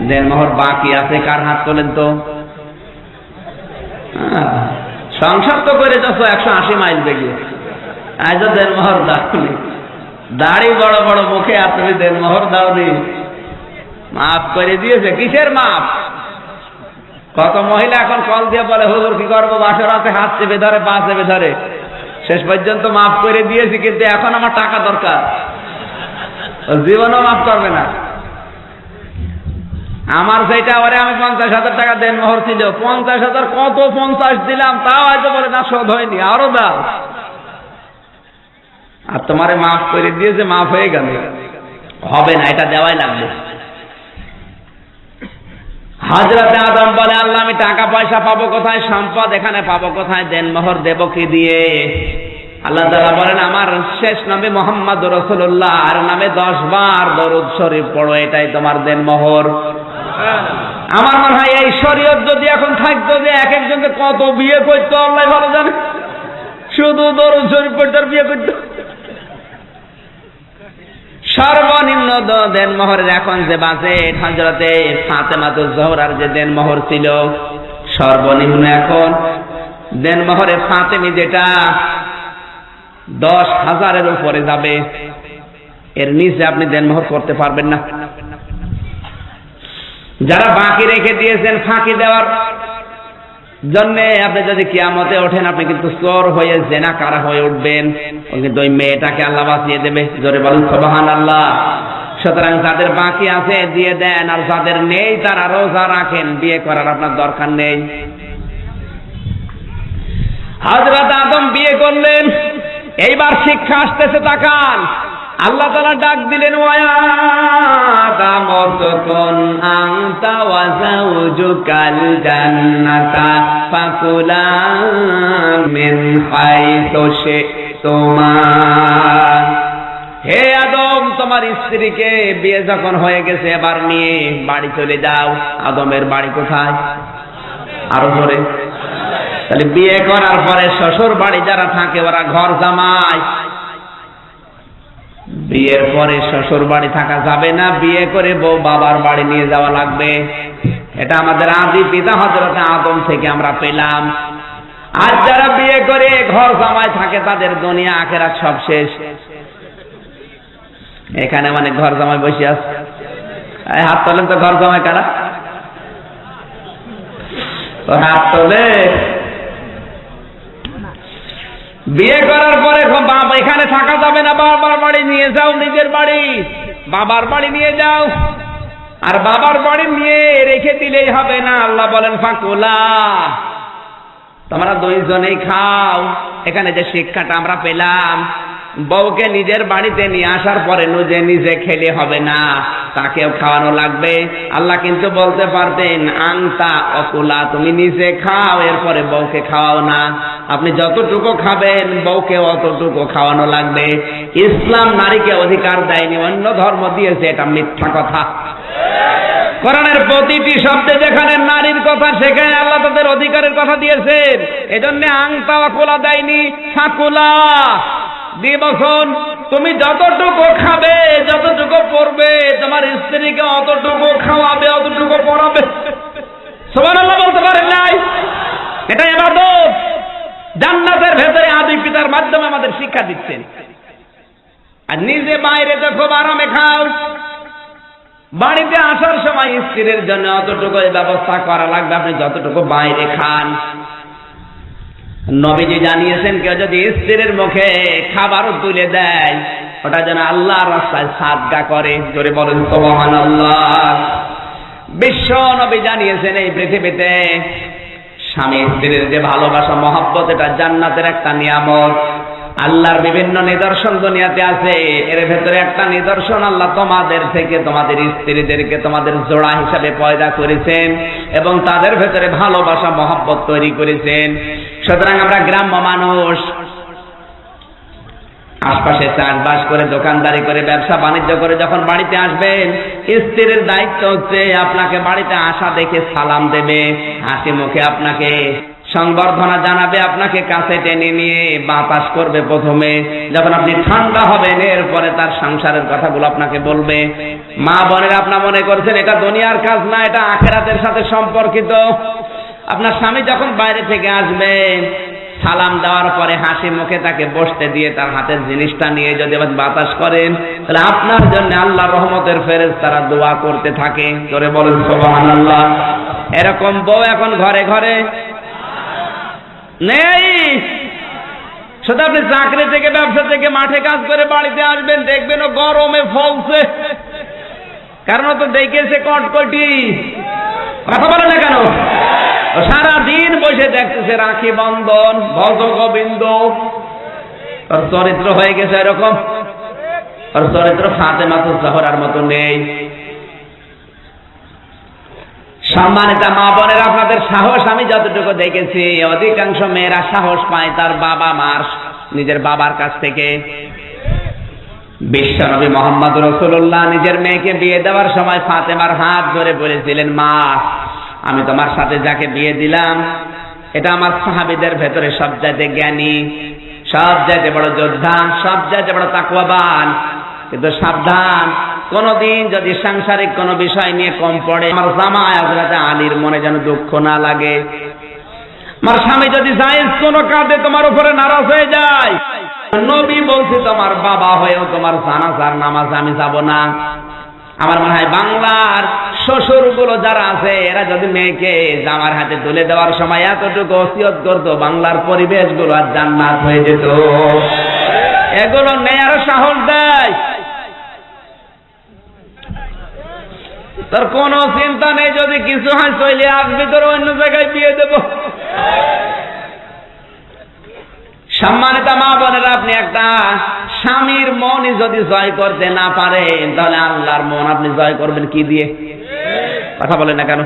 দেন মোহর বাকি আছে কার? হাত তোলেন তো। সংসার তো করে যাচ্ছ 180 মাইল বেগে, আজ দেন মোহর দাওনি। দাড়ি বড় বড়, মুখে আপনি দেন মোহর দাওনি। মাফ করে দিয়েছে, কিসের মাফ? কত মহিলা এখন কল দিয়ে বলে, হুজুর কি করবো, বাসর আছে, হাত চেপে ধরে, পা চেপে ধরে। শেষ পর্যন্ত মাফ করে দিয়েছি, কিন্তু এখন আমার টাকা দরকার। জীবনও মাফ করবে না। আমার সেইটা ওরে আমি 50,000 টাকা দেন মোহর ছিল, 50,000 কত 50 দিলাম, তাও হয়তো বলে না শোধ হয়নি, আরো দাও। আর তোমারে মাফ করে দিয়েছে, মাফ হয়ে গেল, হবে না, এটা দেওয়াই লাগবে। হযরত আদম বলে, আল্লাহ আমি টাকা পয়সা পাবো কোথায়, সম্পদ এখানে পাবো কোথায়, দেন মোহর দেব কি দিয়ে? আল্লাহ তাআলা বলেন, আমার শেষ নবী মুহাম্মদুর রাসূলুল্লাহ আর নামে 10 বার দরুদ শরীফ পড়ো, এটাই তোমার দেন মোহর। আমার মনে হয় এই শরীয়ত যদি এখন থাকতো, যে এক একজনকে কত বিয়ে করতো আল্লাহ ভালো জানে, শুধু দরুদ শরীফ পড়তে বিয়ে করতো। সর্বনিম্ন দেন মোহরের এখন যে বাজেট, হযরতে ফাতেমাতুজ জোহরার যে দেন মোহর ছিল, সর্বনিম্ন এখন দেন মোহরে ফাতেমি যেটা 10,000-এর উপরে যাবে, এর নিচে আপনি দেন মোহর করতে পারবেন না। যারা বাকি রেখে দিয়েছেন ফাঁকি দেওয়ার জন্য, আপনি যদি কিয়ামতে ওঠেন, আপনি কিন্তু চোর হয়ে জেনাকার হয়ে উঠবেন, কিন্তু ওই মেয়েটাকে আল্লাহ বাঁচিয়ে দেবে। জোরে বলুন সুবহানাল্লাহ। সুতরাং যাদের বাকি আছে দিয়ে দেন, আর যাদের নেই তারা রোজা রাখেন, বিয়ে করার আপনার দরকার নেই। হযরত আদম বিয়ে করলেন, এইবার শিক্ষা আসতেছে, তাকান। আল্লাহ তাআলা ডাক দিলেন, ওয়া আদম উসকুন আনতা ওয়া যাওজুকাল জান্নাতা ফাকুলা মিন হাইসু শি'তুমা। হে আদম, তোমার স্ত্রীকে বিয়ে যখন হয়ে গেছে, এবার নিয়ে বাড়ি চলে যাও। আদমের বাড়ি কোথায়? আরো জোরে। তাহলে বিয়ে করার পরে শ্বশুর বাড়ি যারা থাকে ওরা ঘর জামাই। বিয়ের পরে শ্বশুর বাড়ি থাকা যাবে না, বিয়ে করে বউ বাবার বাড়ি নিয়ে যাওয়া লাগবে। এটা আমাদের আদি পিতা হযরত আদম থেকে আমরা পেলাম। আর যারা বিয়ে করে ঘর জামাই থাকে, তাদের দুনিয়া আখিরাত সব শেষ। এখানে মানে ঘর জামাই বসে আছে, হাত তোলেন তো। ঘর জামাই কারা? তো হাত তোলে। বিয়ে করার পরে বাবা এখানে থাকা যাবে না, বাবার বাড়ি নিয়ে যাও, নিজের বাড়ি বাবার বাড়ি নিয়ে যাও। আর বাবার বাড়ি নিয়ে রেখে দিলেই হবে না, আল্লাহ বলেন ফাকুলা, তোমরা দুইজনেই খাও। এখানে যে শিক্ষাটা আমরা পেলাম, বউকে নিজের বাড়িতে নিয়ে আসার পরে নিজে নিজে খেলে হবে না, তাকেও খাওয়ানো লাগবে। আল্লাহ কিন্তু বলতে পারতেন আংতা অকুলা, তুমি নিজে খাও এরপরে বউকে খাওয়াও না। আপনি যতটুকু খাবেন বউকে অতটুকু খাওয়ানো লাগবে। ইসলাম নারীকে অধিকার দেয়নি, অন্য ধর্ম দিয়েছে, এটা মিথ্যা কথা। কোরআনের প্রতিটি শব্দে যেখানে নারীর কথা সেখানে আল্লাহ তাদের অধিকারের কথা দিয়েছেন। এজন্য আংতা অকুলা দেয়নি, সাকুলা দিয়ে বসুন তুমি যতটুকু খাবে, যতটুকু পড়বে, তোমার স্ত্রীকে অতটুকু খাওয়াবে, অতটুকু পড়াবে। সুবহানাল্লাহ বলতে পারেন নাই? এটা ইবাদত। জান্নাতের ভেতরে আদি পিতার মাধ্যমে আমাদের শিক্ষা দিচ্ছেন। আর নিজে বাইরে তো খুব আরামে খাও, বাড়িতে আসার সময় স্ত্রীর জন্য অতটুকু ব্যবস্থা করা লাগবে, আপনি যতটুকু বাইরে খান। নবীজি জানিয়েছেন কেউ যদি স্ত্রীর মুখে খাবারও তুলে দেয় ওটা যেন আল্লাহর রাস্তায় সাদকা করে। জোরে বলেন সুবহানাল্লাহ। বিশ্ব নবী জানিয়েছেন এই পৃথিবীতে স্বামী স্ত্রীর যে ভালোবাসা মহব্বত এটা জান্নাতের একটা নিয়ামত। আল্লাহর বিভিন্ন নিদর্শন দুনিয়াতে আছে, এর ভেতরে একটা নিদর্শন আল্লাহ তোমাদের থেকে তোমাদের স্ত্রীদেরকে তোমাদের জোড়া হিসাবে পয়দা করেছেন এবং তাদের ভেতরে ভালোবাসা মহব্বত তৈরি করেছেন। সুতরাং আমরা গ্রাম্য মানুষ, আশপাশে চাষবাস করে দোকানদারি করে ব্যবসা বাণিজ্য করে যখন বাড়িতে আসবেন, স্ত্রীর দায়িত্ব হচ্ছে আপনাকে বাড়িতে আসা দেখে সালাম দেবে, হাসি মুখে আপনাকে সংবর্ধনা জানাবে, আপনাকে কাছে টেনে নিয়ে বাতাস করবে প্রথমে, যখন আপনি ঠান্ডা হবেন এরপরে তার সংসারের কথাগুলো আপনাকে বলবে। মা বোনেরা আপনারা মনে করছেন এটা দুনিয়ার কাজ না, এটা আখিরাতের সাথে সম্পর্কিত। আপনার স্বামী যখন বাইরে থেকে আসবে সালাম দেওয়ার পরে হাসি মুখে তাকে বসতে দিয়ে তার হাতের জিনিসটা নিয়ে যদি বাতাস করেন তাহলে আপনার জন্য আল্লাহর রহমতের ফেরেশতারা দোয়া করতে থাকে। জোরে বলেন সুবহানাল্লাহ। এরকম বউ এখন ঘরে ঘরে নেই। শুধু আপনি চাকরি থেকে ব্যবসা থেকে মাঠে কাজ করে বাড়িতে আসবেন, দেখবেন ও গরমে ফলছে, কারণ তো দেখেছে কটকটি। কথা বলে না কেন? সারা দিন বসে দেখতেছে রাখি বন্ধন, ভজ গোবিন্দ। ওর চরিত্র হয়ে গেছে এরকম, ওর চরিত্র ফাতেমাতুজ জাহরার মতো নেই। সম্মানিত মা বোনেরা, আপনাদের সাহস আমি যতটুকু দেখেছি অধিকাংশ মেয়েরা সাহস পায় তার বাবা মার, নিজের বাবার কাছ থেকে। বিশ্বনবী মুহাম্মদ রাসূলুল্লাহ নিজের মেয়েকে বিয়ে দেওয়ার সময় ফাতেমার হাত ধরে বলেছিলেন, মা আমি তোমার সাথে যাকে বিয়ে দিলাম এটা আমার সাহাবীদের ভেতরে সবচাইতে জ্ঞানী, সবচাইতে বড় যোদ্ধা, সবচাইতে বড় তাকওয়াবান। কিন্তু সাবধান, কোনদিন যদি সাংসারিক কোনো বিষয় নিয়ে কম পড়ে আমার জামাই হযরত আলীর মনে যেন দুঃখ না লাগে। আমার স্বামী যদি জায়েজ কোনো কাজে তোমার উপরে নারাজ হয়ে যায়, নবী বলছে তোমার বাবা হয়েও তোমার জানাজার নামাজ আমি যাব না। আমার মনে হয় বাংলার শ্বশুরগুলো যারা আছে এরা যদি মেয়েকে জামার হাতে তুলে দেওয়ার সময় এতটুকু ওসিয়ত করতো, বাংলার পরিবেশগুলো আর জান্নাত হয়ে যেত। এগুলো নেয়ার সাহস দেয়। তোর কোনো চিন্তা নেই, যদি কিছু হয় চলে আসবি, তোর অন্য জায়গায় বিয়ে দেব। সম্মানিত মা বোনেরা, আপনি একটা স্বামীর মনই যদি জয় করতে না পারেন তাহলে আল্লাহর মন আপনি জয় করবেন কি দিয়ে? কথা বলেন না কেন?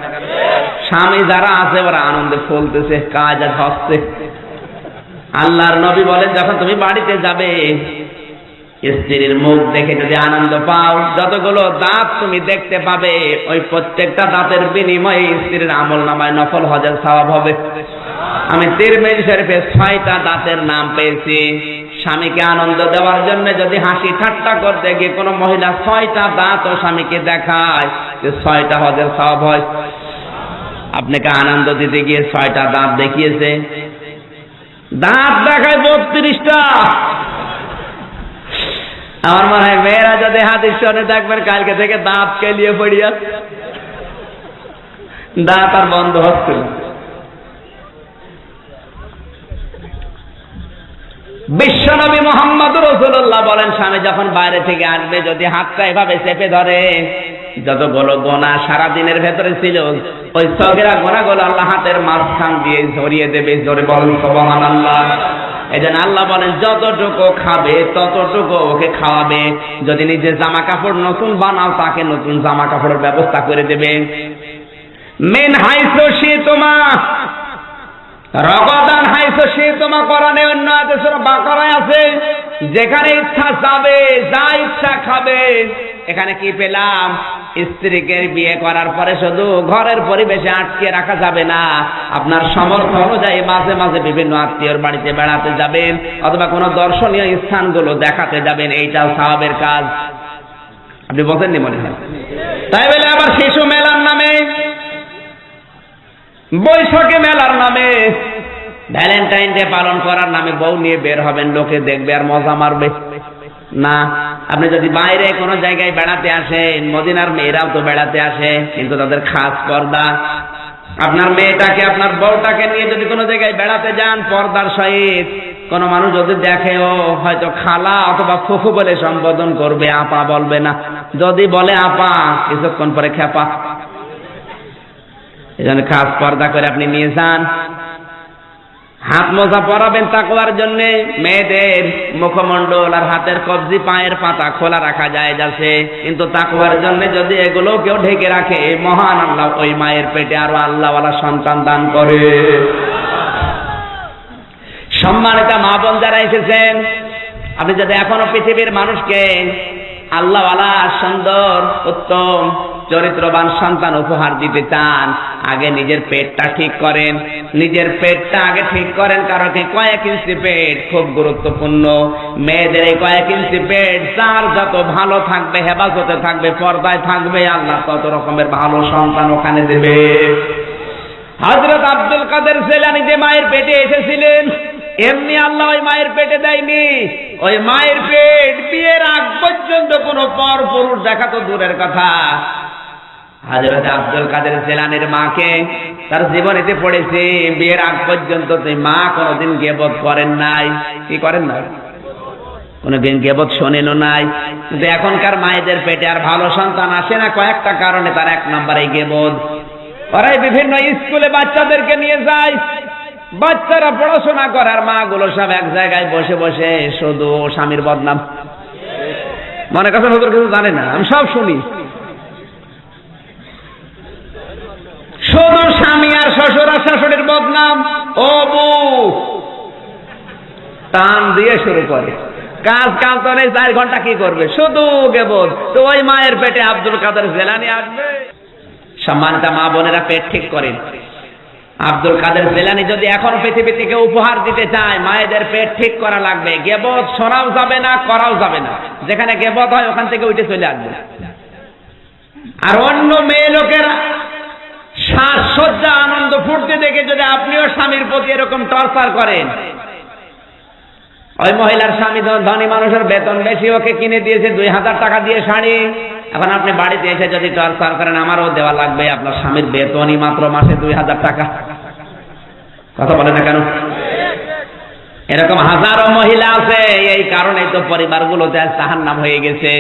স্বামী যারা আছে ওরা আনন্দে ফলতেছে, কাজ আর হচ্ছে। আল্লাহর নবী বলেন যখন তুমি বাড়িতে যাবে স্ত্রীর মুখ দেখে যদি আনন্দ পাও, যতগুলো দাঁত তুমি দেখতে পাবে ওই প্রত্যেকটা দাঁতের বিনিময়ে স্ত্রীর আমলনামায় নফল হজের সওয়াব হবে। আমি তিরমিজি শরীফে 6টা দাঁতের নাম পেয়েছি। স্বামীকে আনন্দ দেওয়ার জন্য যদি হাসি ঠাট্টা করতে গিয়ে কোনো মহিলা 6টা দাঁত ও স্বামীকে দেখায়, যে 6টা হজের সওয়াব হয়। আপনাকে আনন্দ দিতে গিয়ে 6টা দাঁত দেখিয়েছে, দাঁত দেখায় 32টা। আমার মনে হয় মেয়েরা যদি হাদিস শুনে দেখবেন কালকে থেকে দাঁত কেলিয়ে পড়িয়া দাঁত আর বন্ধ হচ্ছে। বিশ্বনবী মুহাম্মদ রাসূলুল্লাহ বলেন স্বামী যখন বাইরে থেকে আসবে যদি হাতটা এভাবে চেপে ধরে, যতগুলো গোনা সারা দিনের ভেতরে ছিল ওই সগীরা গোনাগুলো আল্লাহ হাতের মাঝখান দিয়ে ঝরিয়ে দেবে। জোরে বলেন সুবহানাল্লাহ। এজন্য আল্লাহ বলেন যতটুকু খাবে ততটুকু ওকে খাওয়াবে। যদি নিজে জামা কাপড় নতুন বানাও তাকে নতুন জামা কাপড়ের ব্যবস্থা করে দেবে। মিন হাইসু শিতুমা রগাদান হাইসু শিতুমা কোরআনে অন্য আয়াতে সূরা বাকারায় আছে, যেখানে ইচ্ছা যাবে, যা ইচ্ছা খাবে। এখানে কি পেলাম? স্ত্রীকে বিয়ে করার পরে শুধু ঘরের পরিবেশে আটকে রাখা যাবে না, আপনার সামর্থ্য অনুযায়ী মাঝে মাঝে বিভিন্ন আত্মীয়র বাড়িতে বেড়াতে যাবেন অথবা কোনো দর্শনীয় স্থানগুলো দেখাতে যাবেন, এইটাও সওয়াবের কাজ। আপনি বলেননি মনে হয়? তাই বলে আবার শিশু মেলার নামে, বৈশাখী মেলার নামে, ভ্যালেন্টাইন ডে পালন করার নামে বউ নিয়ে বের হবেন, লোকে দেখবে আর মজা মারবে না। আপনি যদি বাইরে কোনো জায়গায় বেড়াতে আসেন, মদিনার মেয়েরাও তো বেড়াতে আসে, কিন্তু তাদের খাস পর্দা। আপনার মেয়েটাকে, আপনার বউটাকে নিয়ে যদি কোনো জায়গায় বেড়াতে যান পর্দার সহিত, কোনো মানুষ যদি দেখেও হয়তো খালা অথবা ফুফু বলে সম্বোধন করবে, আপা বলবে না। যদি বলে আপা, কিছুক্ষণ পরে খেপা। এজন্য খাস পর্দা করে আপনি নিয়ে যান। হাত মোজা পরাবেন তাকওয়ার জন্য। মেয়েদের মুখমণ্ডল আর হাতের কবজি, পায়ের পাতা খোলা রাখা যায় যাচ্ছে, কিন্তু তাকওয়ার জন্য যদি এগুলো কেউ ঢেকে রাখে, মহান আল্লাহ ওই মায়ের পেটে আরো আল্লাহওয়ালা সন্তান দান করে। সম্মানিত মা বোন যারা এসেছেন, আপনি যদি এখনো পৃথিবীর মানুষকে আল্লাহওয়ালা সুন্দর উত্তম চরিত্রবান সন্তান উপহার দিতে চান, আগে নিজের পেটটা ঠিক করেন। নিজের পেটটা আগে ঠিক করেন, কারণ কয়েক ইঞ্চি পেট খুব গুরুত্বপূর্ণ। মেয়েদের এই কয়েক ইঞ্চি পেট যার যত ভালো থাকবে, হেফাজতে থাকবে, পর্দায় থাকবে, আল্লাহ তত রকমের ভালো সন্তান ওখানে দেবে। হযরত আব্দুল কাদের জিলানী যে মায়ের পেটে এসেছিলেন, এমনি আল্লাহ ওই মায়ের পেটে দেয়নি। ওই মায়ের পেট বিয়ের আগ পর্যন্ত কোনো পর পুরুষ দেখা তো দূরের কথা। হযরত আব্দুল কাদের জিলানীর মাকে তার জীবনীতে পড়েছি, বিয়ের আগ পর্যন্ত তুই মা কোনোদিন গীবত করেন নাই। কি করেন নাই? কোনোদিন গীবত শোনেনও নাই। কিন্তু এখনকার মায়েদের পেটে আর ভালো সন্তান আসে না কয়েকটা কারণে। তার এক নম্বরে গীবত। ওরাই বিভিন্ন স্কুলে বাচ্চাদেরকে নিয়ে যায়, বাচ্চারা পড়াশোনা করে, আর মা গুলো সব এক জায়গায় বসে বসে শুধু স্বামীর বদনাম। মনে করছেন হুজুর কিছু জানে না, আমি সব শুনি। শুধু স্বামী আর শ্বশুর আর শাশুড়ির বদনাম। ও বউ টান দিয়ে শুরু করে, কাজ কাম তো নেই, 4 ঘন্টা কি করবে, শুধু গীবত। তো ওই মায়ের পেটে আব্দুল কাদের জিলানী আসবে। সম্মানিত মা বোনেরা, পেট ঠিক করেন। আব্দুল কাদের জিলানী যদি এখন পৃথিবী থেকে উপহার দিতে চায়, মায়েদের পেট ঠিক করা লাগবে। গীবত শোনাও যাবে না, করাও যাবে না। যেখানে গীবত হয় ওখান থেকে উঠে চলে আসবে। আর অন্য মেয়ে লোকেরা সাজসজ্জা আনন্দ ফুর্তি দেখে যদি আপনিও স্বামীর প্রতি এরকম টর্চার করেন, ওই মহিলার স্বামী ধনী মানুষের বেতন বেশি, ওকে কিনে দিয়েছে 2000 টাকা দিয়ে শাড়ি, এখন আপনি বাড়িতে এসে যদি টর্চার করেন, আমারও দেওয়া লাগবে, আপনার স্বামীর বেতনই মাত্র মাসে 2000 টাকা। কথা বলে না কেন? এরকম হাজারো মহিলা আছে। এই কারণে তো পরিবারগুলোতে জাহান্নাম হয়ে গেছে।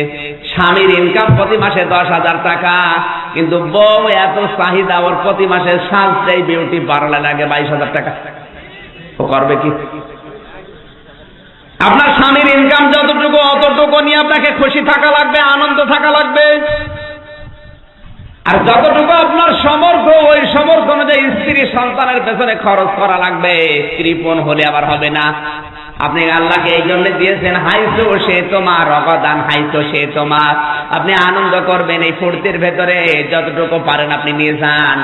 স্বামীর ইনকাম প্রতি মাসে 10,000 টাকা, কিন্তু বউ এত চাহিদা, ওর প্রতি মাসে সাজতেই বিউটি পার্লার লাগে 22,000 টাকা। ও করবে কি? আপনার স্বামীর ইনকাম যতটুকু, অতটুকু নিয়ে আপনাকে খুশি থাকা লাগবে, আনন্দ থাকা লাগবে। আর যতটুকু আপনার সামর্থ্য, ওই সামর্থ্য অনুযায়ী স্ত্রী সন্তানের পেছনে খরচ করা লাগবে। কৃপণ হলে আবার হবে না। আপনি আল্লাহকে এই জন্য দিয়েছেন হাইসো সে তোমার, রগদান হাইসো সে তোমার। আপনি আনন্দ করবেন এই ফুর্তির ভেতরে, যতটুকু পারেন আপনি নিয়ে যান।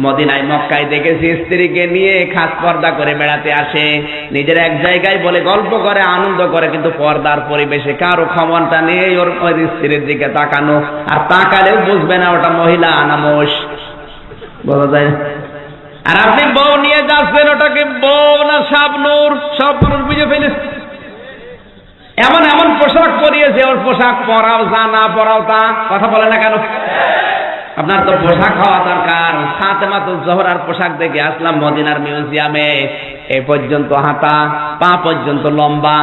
মদিনায় মক্কায় দেখেছি স্ত্রীকে নিয়ে খাস পর্দা করে বেড়াতে আসে, নিজের এক জায়গায় বলে গল্প করে, আনন্দ করে, কিন্তু পর্দার পরিবেশে কারো ক্ষমতা নেই ওর স্ত্রীর দিকে তাকানো। আর তাকালেও বুঝবে না ওটা মহিলা না মোষ, বোঝা যায়। আর আপনি বউ নিয়ে যাচ্ছেন, ওটাকে বউ না শাবনূর, সব মানুষ বুঝে ফেলেছে। এমন এমন পোশাক পরিয়েছে, ওর পোশাক পরাও যা, না পরাও তা। কথা বলে না কেন? আপনার তো পোশাক হওয়া দরকার। ফাতেমাতুজ জোহরার পোশাক দেখে আসলাম মদিনার মিউজিয়ামে, এ পর্যন্ত হাতা, পা পর্যন্ত লম্বা।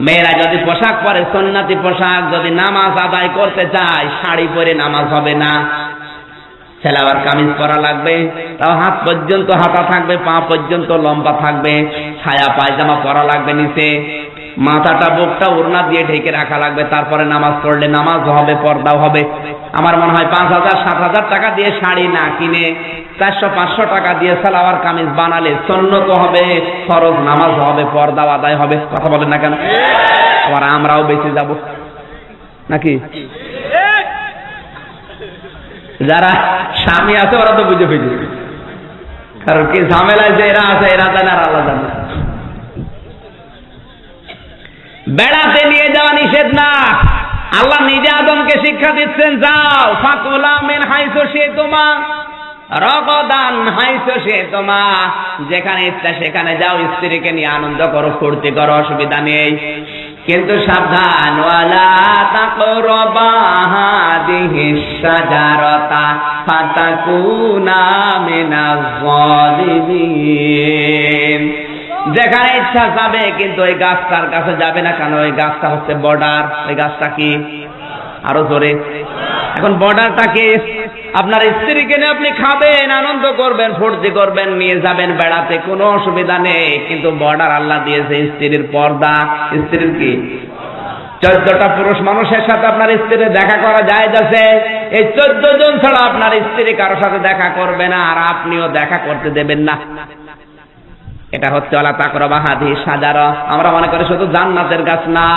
মেয়েরা যদি পোশাক পরে সুন্নতি পোশাক, যদি নামাজ আদায় করতে চায়, শাড়ি পরে নামাজ হবে না। সালোয়ার কামিজ পরা লাগবে, তাও হাত পর্যন্ত হাতা থাকবে, পা পর্যন্ত লম্বা থাকবে, ছায়া পায়জামা পরা লাগবে, নিচে মাথাটা বুকটা ওড়না দিয়ে ঢেকে রাখা লাগবে। তারপরে নামাজ পড়লে নামাজ হবে, পর্দাও হবে। আমার মনে হয় 5,000 7,000 টাকা দিয়ে শাড়ি না কিনে 400-500 টাকা দিয়ে সালোয়ার কামিজ বানালে সুন্নত হবে, ফরজ নামাজ হবে, পর্দাও আদায় হবে। কথা বলেন না কেন? আবার আমরাও বেঁচে যাব নাকি? যারা স্বামী আছে ওরা তো বুঝে ফেলবে, কারণ কি ঝামেলায় যে এরা আছে এরা জানে আর আল্লাহ জানে। বেড়াতে নিয়ে যাওয়া নিষেধ না, আল্লাহ নিজে আদমকে শিক্ষা দিচ্ছেন, যাও ফাকুলা মিন হাইসু শিতুমা রগদান হাইসু শিতুমা, যেখানে ইচ্ছা সেখানে যাও, স্ত্রীকে নিয়ে আনন্দ করো, ফুর্তি করো, অসুবিধা নেই। কিন্তু সাবধান, ওয়ালা তাকরাবা হাদিহিস শাজারাতা ফাতাকুনা মিনাজ যালিমিন। যেখানে ইচ্ছা যাবে, কিন্তু ওই গাছটার কাছে যাবে না, কারণ ওই গাছটা হচ্ছে বর্ডার। ওই গাছটা কি? আরো জোরে। এখন বর্ডারটা কি? আপনার স্ত্রীকে নিয়ে আপনি খাবেন, আনন্দ করবেন, ফুর্তি করবেন, নিয়ে যাবেন বেড়াতে, কোনো অসুবিধা নেই। কিন্তু বর্ডার আল্লাহ দিয়েছে স্ত্রীর পর্দা। স্ত্রীর কি? 14টা পুরুষ মানুষের সাথে আপনার স্ত্রীর দেখা করা জায়েজ আছে। এই 14 জন ছাড়া আপনার স্ত্রী কারোর সাথে দেখা করবে না, আর আপনিও দেখা করতে দেবেন না। এটা হচ্ছে ওয়ালা তাকরাবা হাদিহিস শাজারা। আমরা মনে করি শুধু জান্নাতের গাছ না,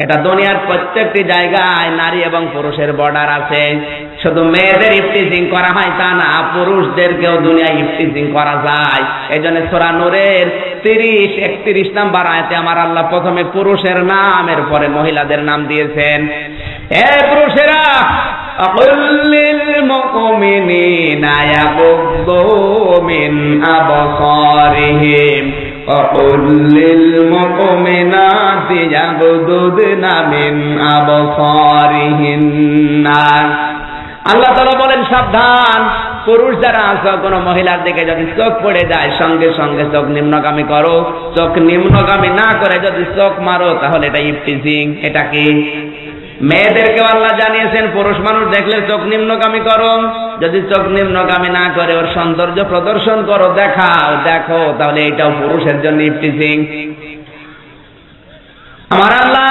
এটা দুনিয়ার প্রত্যেকটি জায়গায় নারী এবং পুরুষের বর্ডার আছে। শুধু মেয়েদের ইফতিজিং করা হয় তা না, পুরুষদেরকেও দুনিয়ায় ইফতিজিং করা যায়। এই জন্য সূরা নূরের 30-31 নম্বর আয়াতে আমার আল্লাহ প্রথমে পুরুষের নাম, এরপরে মহিলাদের নাম দিয়েছেন। হে পুরুষেরা, আকুল্লিল মুমিনিনা ইয়াগুদ্দু মিন আবসারিহিম আকুল্লিল মুমিনাতি ইয়াগুদ্দুনা মিন আবসারিহিন্না। আল্লাহ তাআলা বলেন, সাবধান, পুরুষ যারা আছো, কোনো মহিলার দিকে যদি চোখ পড়ে যায় সঙ্গে সঙ্গে চোখ নিম্নগামী করো। চোখ নিম্নগামী না করে যদি চোখ মারো তাহলে এটা ইফতিজিং। এটা কি? মেয়েদেরকে আল্লাহ জানিয়েছেন পুরুষ মানুষ দেখলে চোখ নিম্নগামী করো, যদি চোখ নিম্নগামী না করে ওর সৌন্দর্য প্রদর্শন করো, দেখাও, দেখো, তাহলে এটাও পুরুষের জন্য ইফতিজিং। আমার আল্লাহ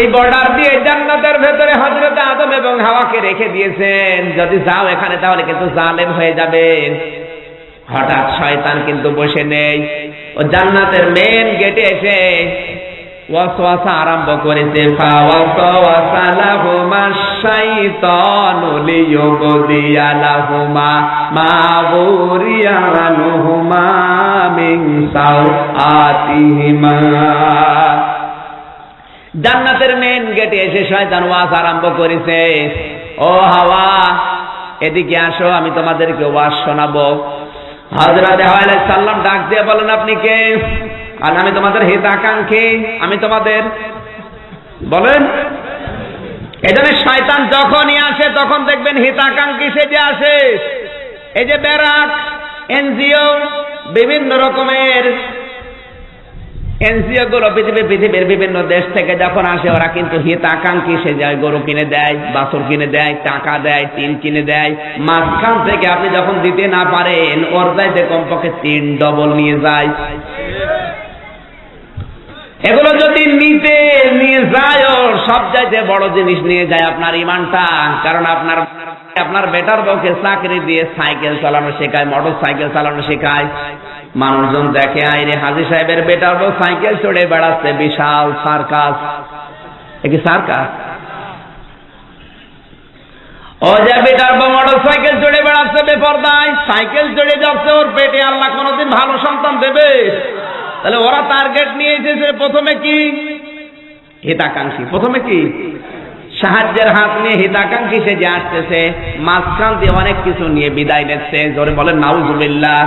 এই বর্ডার দিয়ে জান্নাতের ভেতরে হযরত আদম এবং হাওয়াকে রেখে দিয়েছেন। যদি যাও এখানে তাহলে কিন্তু জালেম হয়ে যাবে। হঠাৎ শয়তান কিন্তু বসে নেই, ও জান্নাতের মেন গেটে এসে ওয়াসওয়াসা আরম্ভ করেছে। ফাওয়াসওয়াসা লাহুমা শাইতানু লিয়ুবদিয়া লাহুমা মা বুরিয়া আনহুমা মিন সাওআতিহিমা। জান্নাতের মেন গেটে এসে শয়তান ওয়াজ আরম্ভ করেছে, ও হাওয়া এদিকে আসো, আমি তোমাদেরকে ওয়াজ শোনাবো। হযরত হাওয়া আলাইহিস সালাম ডাক দিয়ে বলেন, আপনি কে? আর আমি তোমাদের হিতাকাঙ্ক্ষী, আমি তোমাদের বলেন। এজন্য শয়তান যখনই আসে তখন দেখবেন হিতাকাঙ্ক্ষী সেজে আসে। এই যে ব্যারাক, এনজিও, বিভিন্ন রকমের এনজিও গুলো পৃথিবীর বিভিন্ন দেশ থেকে যখন আসে, ওরা কিন্তু হিতাকাঙ্ক্ষী সেজে গরু কিনে দেয়, বাছুর কিনে দেয়, টাকা দেয়, টিন কিনে দেয়। মাঝখান থেকে আপনি যখন দিতে না পারেন, ওর চাইতে কমপক্ষে 3 ডবল নিয়ে যায়। এগুলো যদি নিয়ে যায়, ওর সব চাইতে বড় জিনিস নিয়ে যায় আপনার ইমানটা। কারণ আপনার বেটার বউকে চাকরি দিয়ে সাইকেল চালানো শেখায়, মোটর সাইকেল চালানো শেখায়। মানুষজন দেখে, আইরে হাজী সাহেবের বেটার বউ সাইকেল চড়ে বেড়াচ্ছে, বিশাল সার্কাস। কি সার্কাস? ও যে বেটার বউ মোটর সাইকেল চড়ে বেড়াচ্ছে বেপরদায়, সাইকেল চড়ে যাচ্ছে, ওর পেটে আল্লাহ কোনোদিন ভালো সন্তান দেবে? তাহলে ওরা টার্গেট নিয়ে এসেছে প্রথমে কি? হিতাকাঙ্ক্ষী। প্রথমে কি? সাহায্যের হাত নিয়ে হিতাকাঙ্ক্ষী সে যে আসতেছে, মাঝখান দিয়ে অনেক কিছু নিয়ে বিদায় নিচ্ছে। জোরে বলেন নাউজুবিল্লাহ।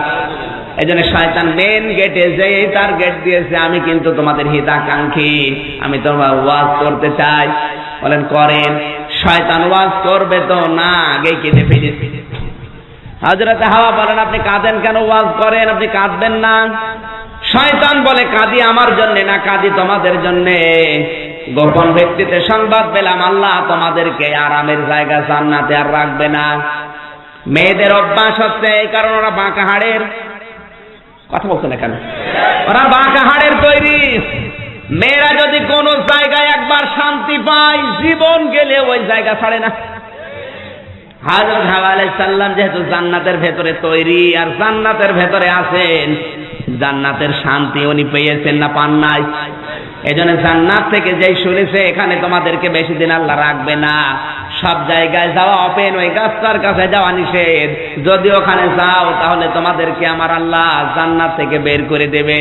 এই জন্য শয়তান মেন গেটে যে টার্গেট দিয়েছে, আমি কিন্তু তোমাদের হিতাকাঙ্ক্ষী, আমি তোমার ওয়াজ করতে চাই। বলেন করেন। শয়তান ওয়াজ করবে তো না, আগেই কেঁদে ফেলেছে। হযরত হাওয়া বলেন, আপনি কাঁদেন কেন? ওয়াজ করেন, আপনি কাঁদবেন না। শয়তান বলে, কাঁদি আমার জন্য না, কাঁদি তোমাদের জন্য। গোপন ভিত্তিতে সংবাদ পেলাম আল্লাহ তোমাদেরকে আরামের জায়গা জান্নাতে আর রাখবে না। মেয়েদের অভ্যাস হচ্ছে এই কারণ ওরা বাঁকা হাড়ের, কথা বলছো না কেন, ওরা বাঁকা হাড়ের তৈরি। মেয়েরা যদি কোন জায়গায় একবার শান্তি পায়, জীবন গেলে ওই জায়গা ছাড়ে না। হযরত হাওয়া আলাইহিস সালাম যেহেতু জান্নাতের ভেতরে তৈরি আর জান্নাতের ভেতরে আছেন, জান্নাতের শান্তি উনি পেয়েছেন না পান নাই? এজন্য জান্নাত থেকে যেই শুনেছে এখানে তোমাদেরকে বেশি দিন আল্লাহ রাখবে না, সব জায়গায় যাওয়া ওপেন, ওই গাছটার কাছে যাওয়া নিষেধ, যদি ওখানে যাও তাহলে তোমাদেরকে আমার আল্লাহ জান্নাত থেকে বের করে দেবে।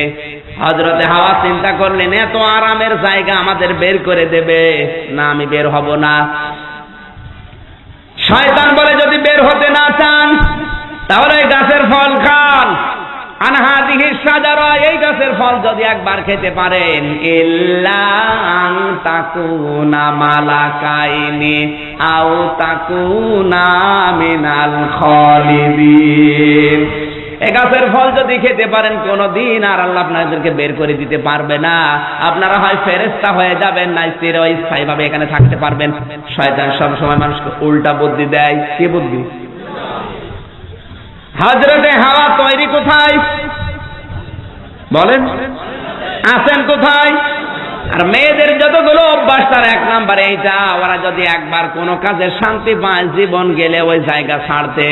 হযরতে হাওয়া চিন্তা করলেন এত আরামের জায়গা আমাদের বের করে দেবে না, আমি বের হব না। শয়তান বলে যদি বের হতে না চান তাহলে এই গাছের ফল খান। আনহাদিহি শাজারা, এই গাছের ফল যদি একবার খেতে পারেন, ইল্লা আন তাকুনা মালাকাইনি আও তাকুনা মিনাল খালিদিন, এই গাছের ফল যদি খেতে পারেন কোনদিন আর আল্লাহ আপনাদেরকে বের করে দিতে পারবে না। আপনারা হয় ফেরেশতা হয়ে যাবেন, না চিরস্থায়ী ভাবে এখানে থাকতে পারবেন। শয়তান সব সময় মানুষকে উল্টা বুদ্ধি দেয়। কি বুদ্ধি? হযরতে হাওয়া তৈরি কোথায় বলেন, আছেন কোথায়? আর মেয়েদের যতগুলো অভ্যাস তার এক নাম্বারে এইটা, ওরা যদি একবার কোনো কাজে শান্তি পায়, জীবন গেলে ওই জায়গা ছাড়তে।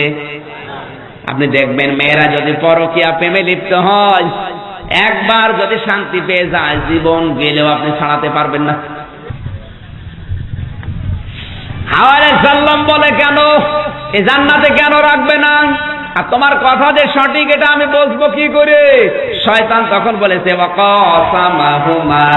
আপনি দেখবেন মেয়েরা যদি পরকীয়া প্রেমে লিপ্ত হয়, একবার যদি শান্তি পেয়ে যায়, জীবন গেলেও আপনি ছাড়াতে পারবেন না। হাওয়া আলাইহিস সালাম বলে কেন এই জান্নাতে কেন রাখবে না? আর তোমার কথা যে সঠিক এটা আমি বুঝবো কি করে? শয়তান তখন বলেছে ওয়াকাসামাহুমা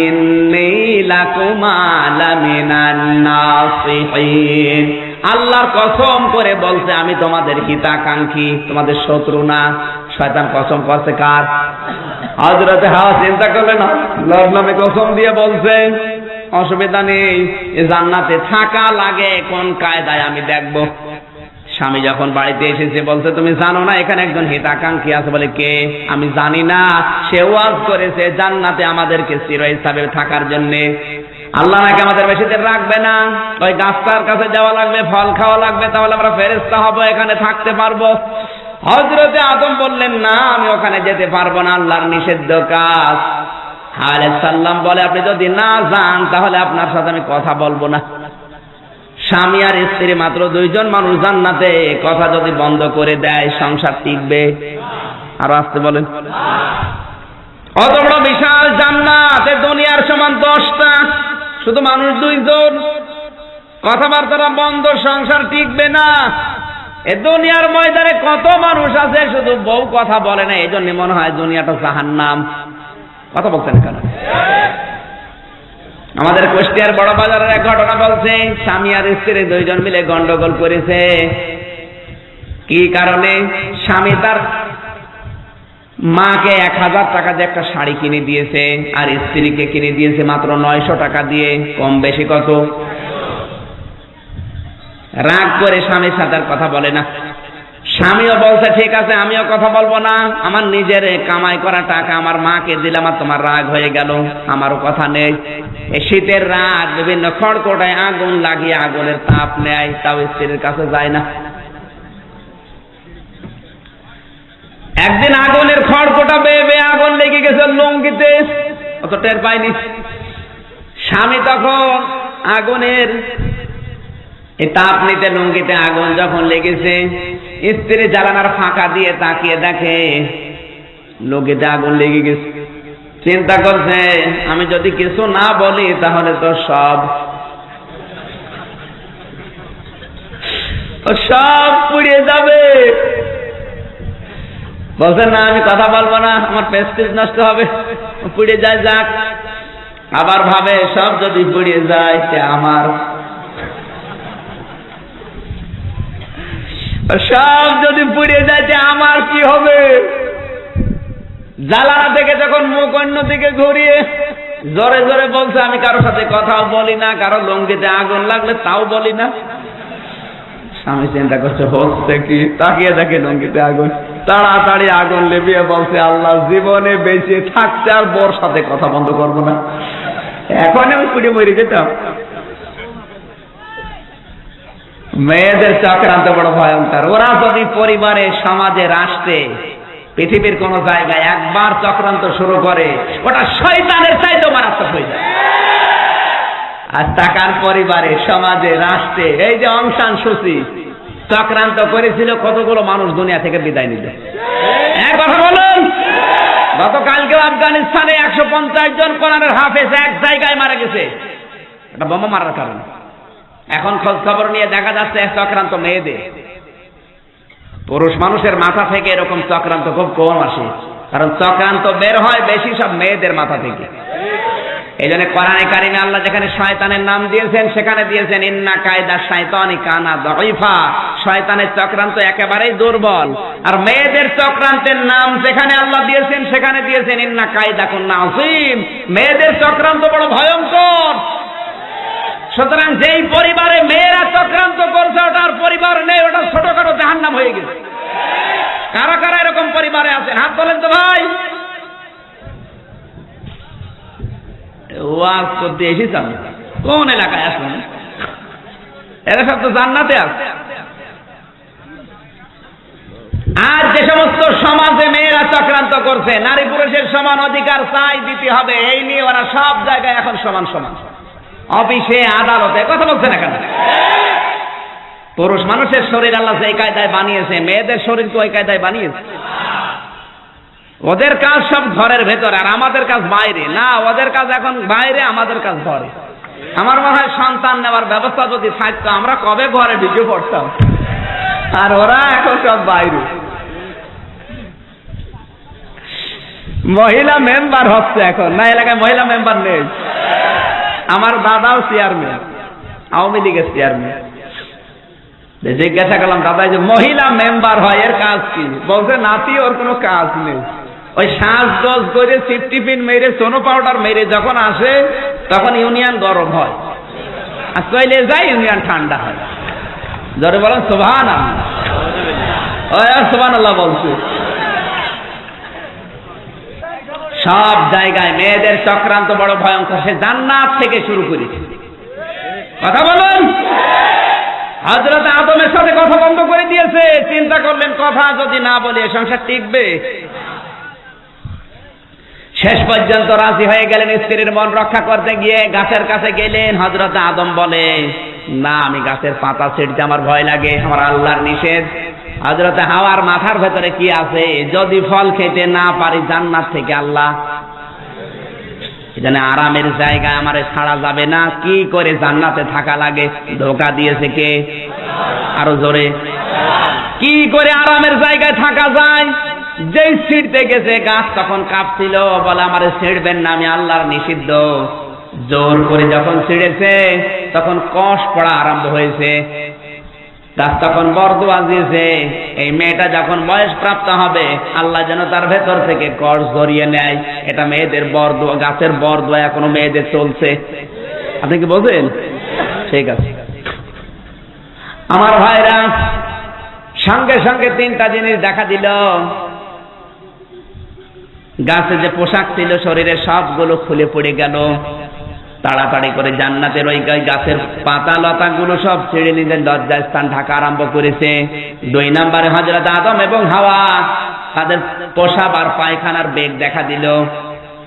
ইন্নী লাকুমা লামিনান নাসিহিন, আল্লাহর কসম করে বলছে আমি তোমাদের হিতাকাঙ্ক্ষী, তোমাদের শত্রু না। শয়তান কসম করছে কার? হযরতে হাওয়া চিন্তা করলেন আল্লাহর নামে কসম দিয়ে বলছে, অসুবিধা নেই, জান্নাতে থাকা লাগে কোন কায়দায় আমি দেখব। স্বামী যখন বাড়িতে এসেছে বলছে তুমি জানো না এখানে একজন হিতাকাঙ্ক্ষী আছে? বলে কে? আমি জানি না, সে ওয়াজ করেছে জান্নাতে আমাদেরকে চিরস্থায়ী থাকার জন্য, আল্লাহ নাকি আমাদের বেশি দিন রাখবে না, ওই গাছটার কাছে যাওয়া লাগবে, ফল খাওয়া লাগবে, তাহলে আমরা ফেরেশতা হব, এখানে থাকতে পারবো। হযরতে আদম বললেন না আমি ওখানে যেতে পারবো না, আল্লাহর নিষিদ্ধ কাজ। হাওয়া আলাইহিস সালাম বলে আপনি যদি না যান তাহলে আপনার সাথে আমি কথা বলবো না। স্বামী আর স্ত্রী মাত্র দুইজন মানুষ জান্নাতে, কথা যদি বন্ধ করে দেয় সংসার টিকবে? আর আসতে বলেন, অত বড় বিশাল জান্নাত, দুনিয়ার সমান 10টা, শুধু মানুষ দুইজন, কথাবার্তা বন্ধ, সংসার টিকবে না। এ দুনিয়ার ময়দানে কত মানুষ আছে শুধু বউ কথা বলে না, এই জন্য মনে হয় দুনিয়াটা জাহান্নাম। কথা বলছেন কেন? আমাদের কুষ্টিয়ার বড় বাজারের এক ঘটনা বলছে, স্বামী আর স্ত্রী দুইজন মিলে গন্ডগোল করেছে। কি কারণে? স্বামী তার মাকে 1000 টাকা দিয়ে একটা শাড়ি কিনে দিয়েছে, আর স্ত্রীকে কিনে দিয়েছে মাত্র 900 টাকা দিয়ে। কম বেশি কত? রাগ করে স্বামীর সাথে আর কথা বলে না। স্বামীও বলছে ঠিক আছে আমিও কথা বলবো না, আমার নিজের কামাই করা টাকা আমার মাকে দিলাম, আর তোমার রাগ হয়ে গেল, আমারও কথা নেই। এই শীতের রাত বিভিন্ন খড়কোটায় আগুন লাগিয়ে আগুনের তাপ নেয়, তাও স্ত্রীর কাছে যায় না। একদিন আগুনের খড়কোটা বেয়ে বেয়ে আগুন লেগে গেছে লুঙ্গিতে, অত টের পায়নি। স্বামী তখন আগুনের এই তাপ নিতে লুঙ্গিতে আগুন যখন লেগেছে, স্ত্রী জ্বালানার ফাঁকা দিয়ে তাকিয়ে দেখে লুঙ্গিতে আগুন লেগে গেছে। চিন্তা করছে আমি যদি কিছু না বলি তাহলে তো সব পুড়িয়ে যাবে। বলছে না আমি কথা বলবো না, আমার প্রেস্টিজ নষ্ট হবে, পুড়িয়ে যায় যাক। আবার ভাবে সব যদি পুড়িয়ে যায় আমার, সব যদি পুড়িয়ে যায় আমার কি হবে? জ্বালানা থেকে যখন মুখ অন্যদিকে ঘুরিয়ে জোরে জোরে বলছে আমি কারোর সাথে কথাও বলি না, কারো লুঙ্গিতে আগুন লাগলে তাও বলি না। স্বামী চিন্তা করছে হচ্ছে কি, তাকিয়ে দেখে লুঙ্গিতে আগুন, তাড়াতাড়ি আগুন লেবিয়ে বলছে আল্লাহ জীবনে বেঁচে থাকতে আর বর সাথে কথা বন্ধ করবো না, এখন আমি পুড়ে মরে যেতাম। মেয়েদের চক্রান্ত বড় ভয়ঙ্কর। ওরা যদি পরিবারে, সমাজে, রাষ্ট্রে, পৃথিবীর কোন জায়গায় একবার চক্রান্ত শুরু করে, ওটা শয়তানের চাইতেও মারাত্মক হয়ে যায়। আর তাকান পরিবারে, সমাজে, রাষ্ট্রে, এই যে অং সান সুচি চক্রান্ত করেছিল, কতগুলো মানুষ দুনিয়া থেকে বিদায় নিল। এক কথা বলুন, গতকালকে আফগানিস্তানে 150 জন কোরআনের হাফেজ এক জায়গায় মারা গেছে, এটা বোমা মারার কারণে। এখন খোঁজ খবর নিয়ে দেখা যাচ্ছে এক চক্রান্ত মেয়েদের। পুরুষ মানুষের মাথা থেকে এরকম চক্রান্ত খুব কম আসে, কারণ চক্রান্ত বের হয় বেশি সব মেয়েদের মাথা থেকে। এই জন্য কোরআনে কারিমে আল্লাহ যেখানে শয়তানের নাম দিয়েছেন, সেখানে দিয়েছেন ইন্না কায়দা শাইতানি কানা দাঈফা, শয়তানের চক্রান্ত একেবারেই দুর্বল। আর মেয়েদের চক্রান্তের নাম যেখানে আল্লাহ দিয়েছেন, সেখানে দিয়েছেন ইন্না কায়দা কুন্না আযীম, মেয়েদের চক্রান্ত বড় ভয়ঙ্কর। সুতরাং যেই পরিবারে মেয়েরা চক্রান্ত করছে, ওটার পরিবার নেই, ওটা ছোটখাটো জাহান্নাম হয়ে গেছে। কারা কারা এরকম পরিবারে আছেন হাত তোলেন তো ভাই। ওয়াজ করতে এসেছেন কোন এলাকায় আসেন? এরা সব তো জান্নাতে আছে। আর যে সমস্ত সমাজে মেয়েরা চক্রান্ত করছে, নারী পুরুষের সমান অধিকার চাই, দিতে হবে, এই নিয়ে ওরা সব জায়গায় এখন সমান সমান, অফিসে, আদালতে কথা বলছে না কেন? পুরুষ মানুষের শরীর আল্লাহ এই কায়দায় বানিয়েছে, মেয়েদের শরীর তো ওই কায়দায় বানিয়েছে। ওদের কাজ সব ঘরের ভেতরে, আর আমাদের কাজ বাইরে। না, ওদের কাজ এখন বাইরে, আমাদের কাজ ঘরে। আমার মনে হয় সন্তান নেওয়ার ব্যবস্থা যদি থাকতো, আমরা কবে ঘরে ঢুকে পড়তাম, আর ওরা এখন সব বাইরে। মহিলা মেম্বার হচ্ছে এখন, না এলাকায় মহিলা মেম্বার নেই। আমার দাদাও চেয়ারম্যান, আওয়ামী লীগের চেয়ারম্যান। জিজ্ঞাসা করলাম, দাদা যে মহিলা মেম্বার হয় এর কাজ কি? বলছে নাতি ওর কোনো কাজ নেই, ওই সাজগোজ করে সিপটিপিন মেরে, সোনো পাউডার মেরে যখন আসে তখন ইউনিয়ন গরম হয়, আর চলে যায় ইউনিয়ন ঠান্ডা হয়। জোরে বলেন সুবহানাল্লাহ। ওই সুবহানাল্লাহ বলছে। সব জায়গায় মেয়েদের চক্রান্ত বড় ভয়ঙ্কর, সে জান্নাত থেকে শুরু করেছে। কথা বলুন। হযরত আদমের সাথে কথা বন্ধ করে দিয়েছে, চিন্তা করলেন কথা যদি না বলে সংসার টিকবে। শেষ পর্যন্ত রাজি হয়ে গেলেন, স্ত্রীর মন রক্ষা করতে গিয়ে গাছের কাছে গেলেন। হযরত আদম বলে, না আমি গাছের পাতা ছিঁড়তে আমার ভয় লাগে, আমার আল্লাহর নিষেধ। হযরত হাওয়ার মাথার ভেতরে কি আছে, যদি ফল খেতে না পারি জান্নাত থেকে আল্লাহ এখানে আরামের জায়গায় আমারে ছাড়া যাবে না, কি করে জান্নাতে থাকা লাগে ধোঁকা দিয়েছে কে? আরো জোরে। কি করে আরামের জায়গায় থাকা যায়? যেই ছিঁড়তে গেছে গাছ তখন কাঁপছিল, বলে আমারে ছিঁড়বেন না, আমি আল্লাহর নিষিদ্ধ। জোর করে যখন ছিঁড়েছে তখন কষ পড়া আরম্ভ হয়েছে। গাছ তখন বরদোয়া দিয়েছে, এই মেয়েটা যখন বয়স প্রাপ্ত হবে আল্লাহ যেন তার ভেতর থেকে কষ ধরিয়ে নেয়। এটা মেয়েদের বরদোয়া, গাছের বরদোয়া এখনো মেয়েদের চলছে। আপনি কি বলছেন? ঠিক আছে আমার ভাইরা, সঙ্গে সঙ্গে তিনটা জিনিস দেখা দিল। গাছে যে পোশাক ছিল শরীরের সবগুলো খুলে পড়ে গেল। তাড়াতাড়ি করে জান্নাতের ওই গাছের পাতা লতা গুলো সব ছেড়ে নিলেন, লজ্জার স্থান ঢাকা আরম্ভ করেছে। 2 নম্বরে হযরত আদম এবং হাওয়া, তাদের পোশাক আর পায়খানার বেগ দেখা দিল।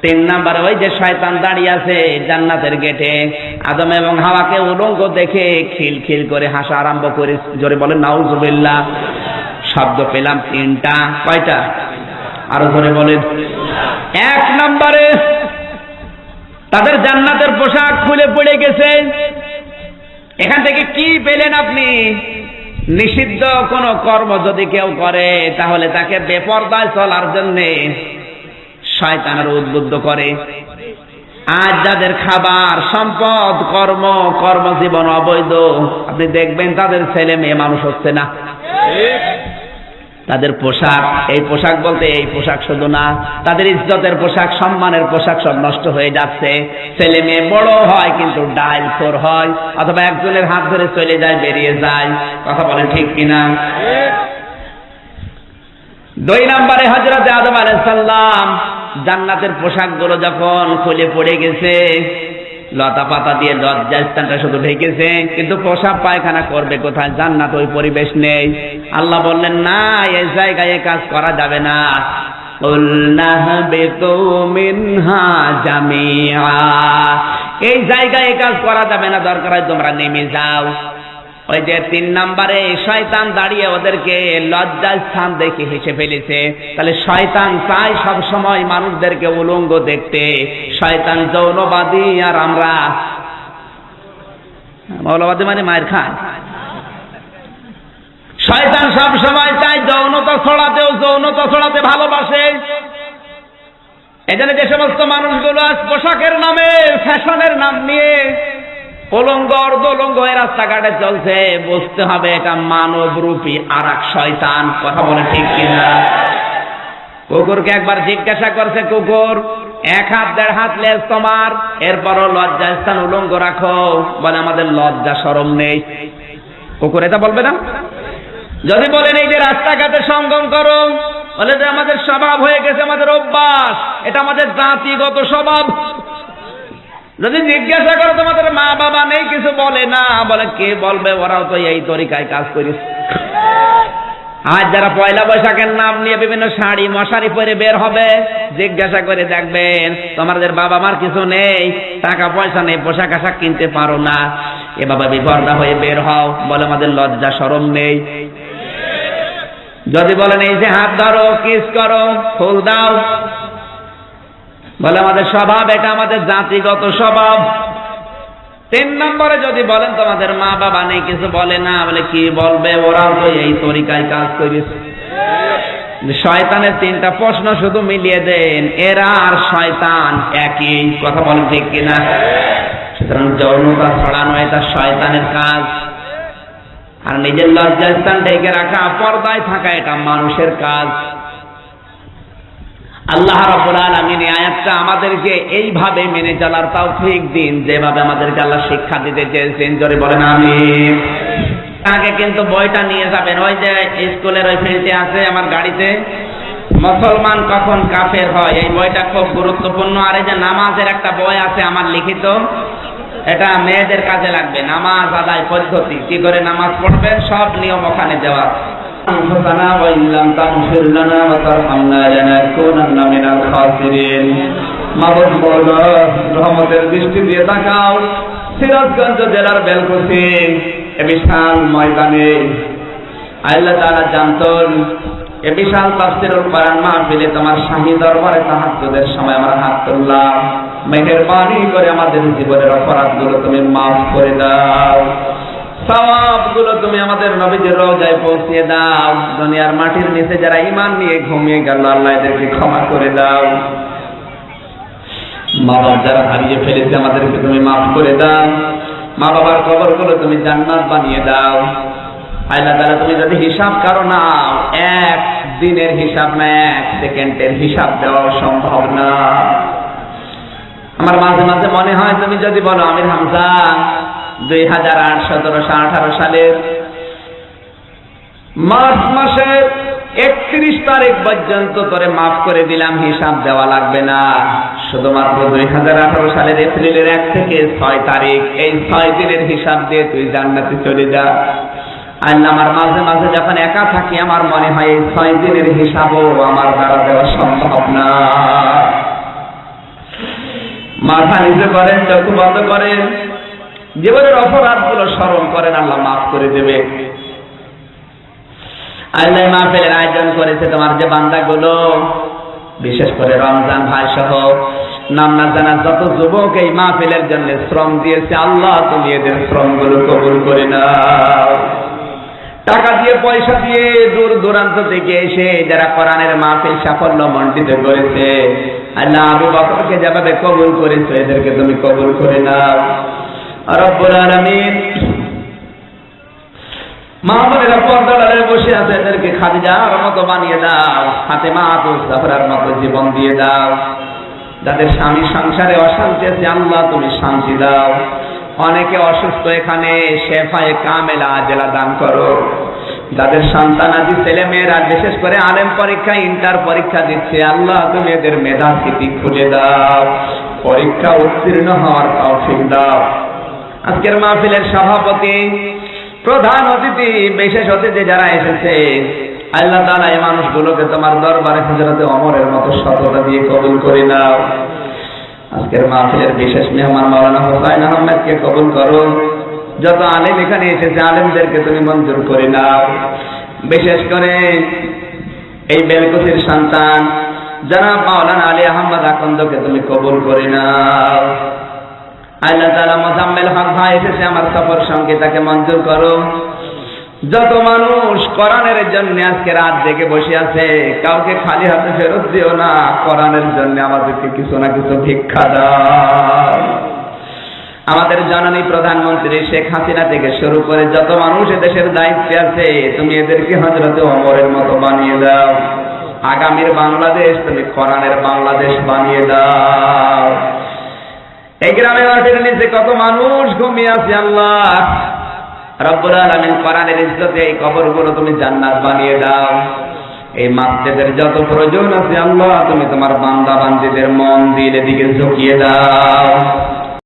3 নম্বরে ওই যে শয়তান দাঁড়িয়ে আছে জান্নাতের গেটে, আদম এবং হাওয়াকে উলঙ্গ দেখে খিলখিল করে হাসা আরম্ভ করে। জোরে বলেন নাউজুবিল্লাহ। শব্দ পেলাম 3টা। কয়টা? আরো জোরে বলেন। 1 নম্বরে তাদের জান্নাতের পোশাক খুলে পড়ে গেছে। এখান থেকে কি পেলেন আপনি? নিষিদ্ধ কোন কর্ম যদি কেউ করে তাহলে তাকে বেপরদায় চলার জন্য শয়তানের উদ্বুদ্ধ করে। আজ যাদের খাবার, সম্পদ, কর্মজীবন অবৈধ, আপনি দেখবেন তাদের ছেলে মেয়ে মানুষ হচ্ছে না। তাদের পোশাক, এই পোশাক বলতে এই পোশাক শুধু না, তাদের ইজ্জতের পোশাক, সম্মানের পোশাক সব নষ্ট হয়ে যাচ্ছে। ছেলে মেয়ে বড় হয় কিন্তু ডাইল খোর হয়, অথবা একজনের হাত ধরে চলে যায়, বেরিয়ে যায়। কথা বলেন ঠিক কিনা? 2 নম্বরে হযরত আদম আলাইহিস সালাম, জান্নাতের পোশাকগুলো যখন খুলে পড়ে গেছে, লতা পাতা দিয়ে লজ্জাস্থানটা শুধু ঢেকেছে, কিন্তু প্রসাব পায়খানা করবে কোথায়? জান্নাত ওই পরিবেশ নেই। আল্লাহ বললেন না, এই জায়গায় কাজ করা যাবে না। এই জায়গায় কাজ করা যাবে না, দরকার হয় তোমরা নেমে যাও। ওই যে 3 নম্বরে শয়তান দাঁড়িয়ে ওদেরকে লজ্জাস্থান দেখে হেসে ফেলেছে। তাহলে শয়তান চায় সব সময় মানুষদেরকে উলঙ্গ দেখতে। শয়তান যৌনবাদী, আর আমরা মৌলবাদী মানে মায়ের খান। শয়তান সব সময় চায় যৌনতা ছড়াতে ভালোবাসে। এজন্য যে সমস্ত মানুষগুলো আজ পোশাকের নামে, ফ্যাশনের নাম নিয়ে উলঙ্গ অর্ধউলঙ্গ রাস্তাঘাটে চলছে, বুঝতে হবে এটা মানবরূপী আর এক শয়তান। কথা বলে ঠিক কিনা? কুকুরকে একবার জিজ্ঞাসা করছে, কুকুর 1 হাত 1.5 হাত লেজ তোমার, এরপরও লজ্জাস্থান উলঙ্গ রাখো। বলে আমাদের লজ্জা শরম নেই। কুকুর এটা বলবে না? যদি বলেন এই যে রাস্তাঘাটে সঙ্গম করো, বলে যে আমাদের স্বভাব হয়ে গেছে, আমাদের অভ্যাস, এটা আমাদের জাতিগত স্বভাব। যদি জিজ্ঞাসা করো তোমাদের মা বাবা নেই, কিছু বলে না। বলে কে বলবে, ওরাও তো এই তরিকায় কাজ করিস। আজ যারা পয়লা বৈশাখের নাম নিয়ে বিভিন্ন শাড়ি মশারি পরে বের হবে, জিজ্ঞাসা করে দেখবেন তোমাদের বাবা মার কিছু নেই, টাকা পয়সা নেই, পোশাক আশাক কিনতে পারো না, এভাবে বিপর্দা হয়ে বের হও। বলে আমাদের লজ্জা শরম নেই। যদি বলেন এই যে হাত ধরো, কিস করো, ফুল দাও, বলে আমাদের স্বভাব, এটা আমাদের জাতিগত স্বভাব। 3 নম্বরে যদি বলেন তোমাদের মা বাবা নেই, কিছু বলে না, বলে কি বলবে, ওরাও তো এই তরিকায় কাজ করিস। শয়তানের 3টা প্রশ্ন শুধু মিলিয়ে দেন, এরা আর শয়তান একই। কথা বলেন ঠিক কিনা? সুতরাং যৌনতা ছড়ানো এটা শয়তানের কাজ, আর নিজের লজ্জাস্থান ঢেকে রাখা, পর্দায় থাকা, এটা মানুষের কাজ। আল্লাহ রাব্বুল আলামিন এই আয়াতটা আমাদেরকে এইভাবে মেনে চলার তৌফিক দিন, যেভাবে আমাদেরকে আল্লাহ শিক্ষা দিতে চেয়েছেন। জোরে বলেন আমিন। আগে কিন্তু বইটা নিয়ে যাবেন, ওই যে স্কুলের ওই ফিল্ডে আছে আমার গাড়িতে, মুসলমান কখন কাফের হয়, এই বইটা খুব গুরুত্বপূর্ণ। আর এই যে নামাজের একটা বই আছে আমার লিখিত, এটা মেয়েদের কাজে লাগবে। নামাজ আদায় পদ্ধতি, কি করে নামাজ পড়বেন, সব নিয়ম ওখানে দেওয়া। রহমতের দৃষ্টি দিয়ে তাকাও, সিরাজগঞ্জ জেলার বেলকুচি এ বিশাল ময়দানে আল্লাহ তাআলা জানতেন, এ বিশাল তাফসীরুল কোরআন মাহফিলে তোমার শাহী দরবারে তাহাজ্জুদের সময় আমরা হাত তুললাম। মেহেরবানি করে আমাদের জীবনের অপরাধগুলো তুমি মাফ করে দাও, সওয়াবগুলো তুমি আমাদের নবীজির রওজায় পৌঁছিয়ে দাও। দুনিয়ার মাটির নিচে যারা ঈমান নিয়ে ঘুমিয়ে গেল, আল্লাহ এদেরকে ক্ষমা করে দাও। মা বাবা যারা হারিয়ে ফেলেছে, আমাদেরকে তুমি মাফ করে দাও। মা বাবার কবরগুলো তুমি জান্নাত বানিয়ে দাও। আল্লাহ তাআলা তুমি যদি হিসাব করো না, 1 দিনের হিসাব না, 1 সেকেন্ডের হিসাব দেওয়া সম্ভব না। আমার মাঝে মাঝে মনে হয় তুমি যদি বলো আমির হামজা 2018 সালের মার্চ মাসের 31 তারিখ পর্যন্ত তোরে মাফ করে দিলাম, হিসাব দেওয়া লাগবে না। শুধুমাত্র 2018 সালের এপ্রিলের 1 থেকে 6 তারিখ, এই 6 দিনের হিসাব দিয়ে তুই জান্নাতে চলে যা। আল্লাহ আমার মাঝে মাঝে যখন একা থাকি, আমার মনে হয় এই 6 দিনের হিসাবও আমার দ্বারা দেওয়া সম্ভব না। মাথা নিচে করেন, চোখ বন্ধ করেন, জীবনের অপরাধগুলো স্মরণ করেন, আল্লাহ মাফ করে দেবে। আল্লাহ মাহফিলের আয়োজন করেছে তোমার যে বান্দাগুলো, বিশেষ করে রমজান ভাই সহ নাম না জানা যত যুবক এই মাহফিলের জন্য শ্রম দিয়েছে, আল্লাহ তুমি এদের শ্রমগুলো কবুল করে নাও। টাকা দিয়ে, পয়সা দিয়ে, দূর দূরান্ত থেকে এসে যারা কোরআনের মাহফিল সাফল্য মণ্ডিত করেছে, আল্লাহ আবু বকরকে যেভাবে কবুল করেছে, এদেরকে তুমি কবুল করে নাও রব্বুল আলামিন। মা বোনেরা পর্দায় বসে আছে, এদেরকে খাদিজার মতো বানিয়ে দাও, ফাতেমা জাহরার মতো জীবন দিয়ে দাও। যাদের স্বামী সংসারে অশান্তি আছে, আল্লাহ তুমি শান্তি দাও। অনেকে অসুস্থ, এখানে শেফায়ে কামেলা আজেলা দান করো। যাদের সন্তানাদি ছেলে মেয়েরা বিশেষ করে আলেম পরীক্ষা, ইন্টার পরীক্ষা দিচ্ছে, আল্লাহ তুমি এদের মেধা স্মৃতি খুঁজে দাও। পরীক্ষা উত্তীর্ণ হওয়ার তৌফিক দাও। আজকের মাহফিলের সভাপতি, প্রধান অতিথি, বিশেষ অতিথি যারা এসেছে, আল্লাহ তাআলা এই মানুষগুলোকে তোমার দরবারে হযরতে ওমরের মতো সততা দিয়ে কবুল করে নাও। আজকের মাহফিলের বিশেষ মেহমান মাওলানা হোসাইন আহমেদকে কবুল করো। যত আলেম এখানে এসেছে আলেমদেরকে তুমি মঞ্জুর করে নাও। বিশেষ করে এই বেলকুচির সন্তান জনাব মাওলানা আলী আহমদ আকন্দকে তুমি কবুল করে নাও। আল্লাহ তাআলা মোজাম্মেল হক ভাই এসেছে আমার সফর সঙ্গে, তাকে মঞ্জুর করো। যত মানুষ কোরআনের জন্য আজকে রাত জেগে বসে আছে, কাউকে খালি হাতে ফেরত দিও না। কোরআনের জন্য আমাদেরকে কিছু না কিছু ভিক্ষা দাও। আমাদের জননী প্রধানমন্ত্রী শেখ হাসিনা থেকে শুরু করে যত মানুষ দেশের দায়িত্বে আছে, তুমি এদেরকে হযরতে ওমরের মতো বানিয়ে দাও। আগামীর বাংলাদেশ তুমি কোরআনের বাংলাদেশ বানিয়ে দাও। এই গ্রামে মাটির নিচে কত মানুষ ঘুমিয়ে আছে, আল্লাহ রব্বুল আলামিন কোরআনের ইজ্জতে এই কবরগুলো তুমি জান্নাত বানিয়ে দাও। এই মাসজিদের যত প্রয়োজন আছে আল্লাহ তুমি তোমার বান্দা বান্দীদের মন দিল এদিকে ঝুঁকিয়ে দাও।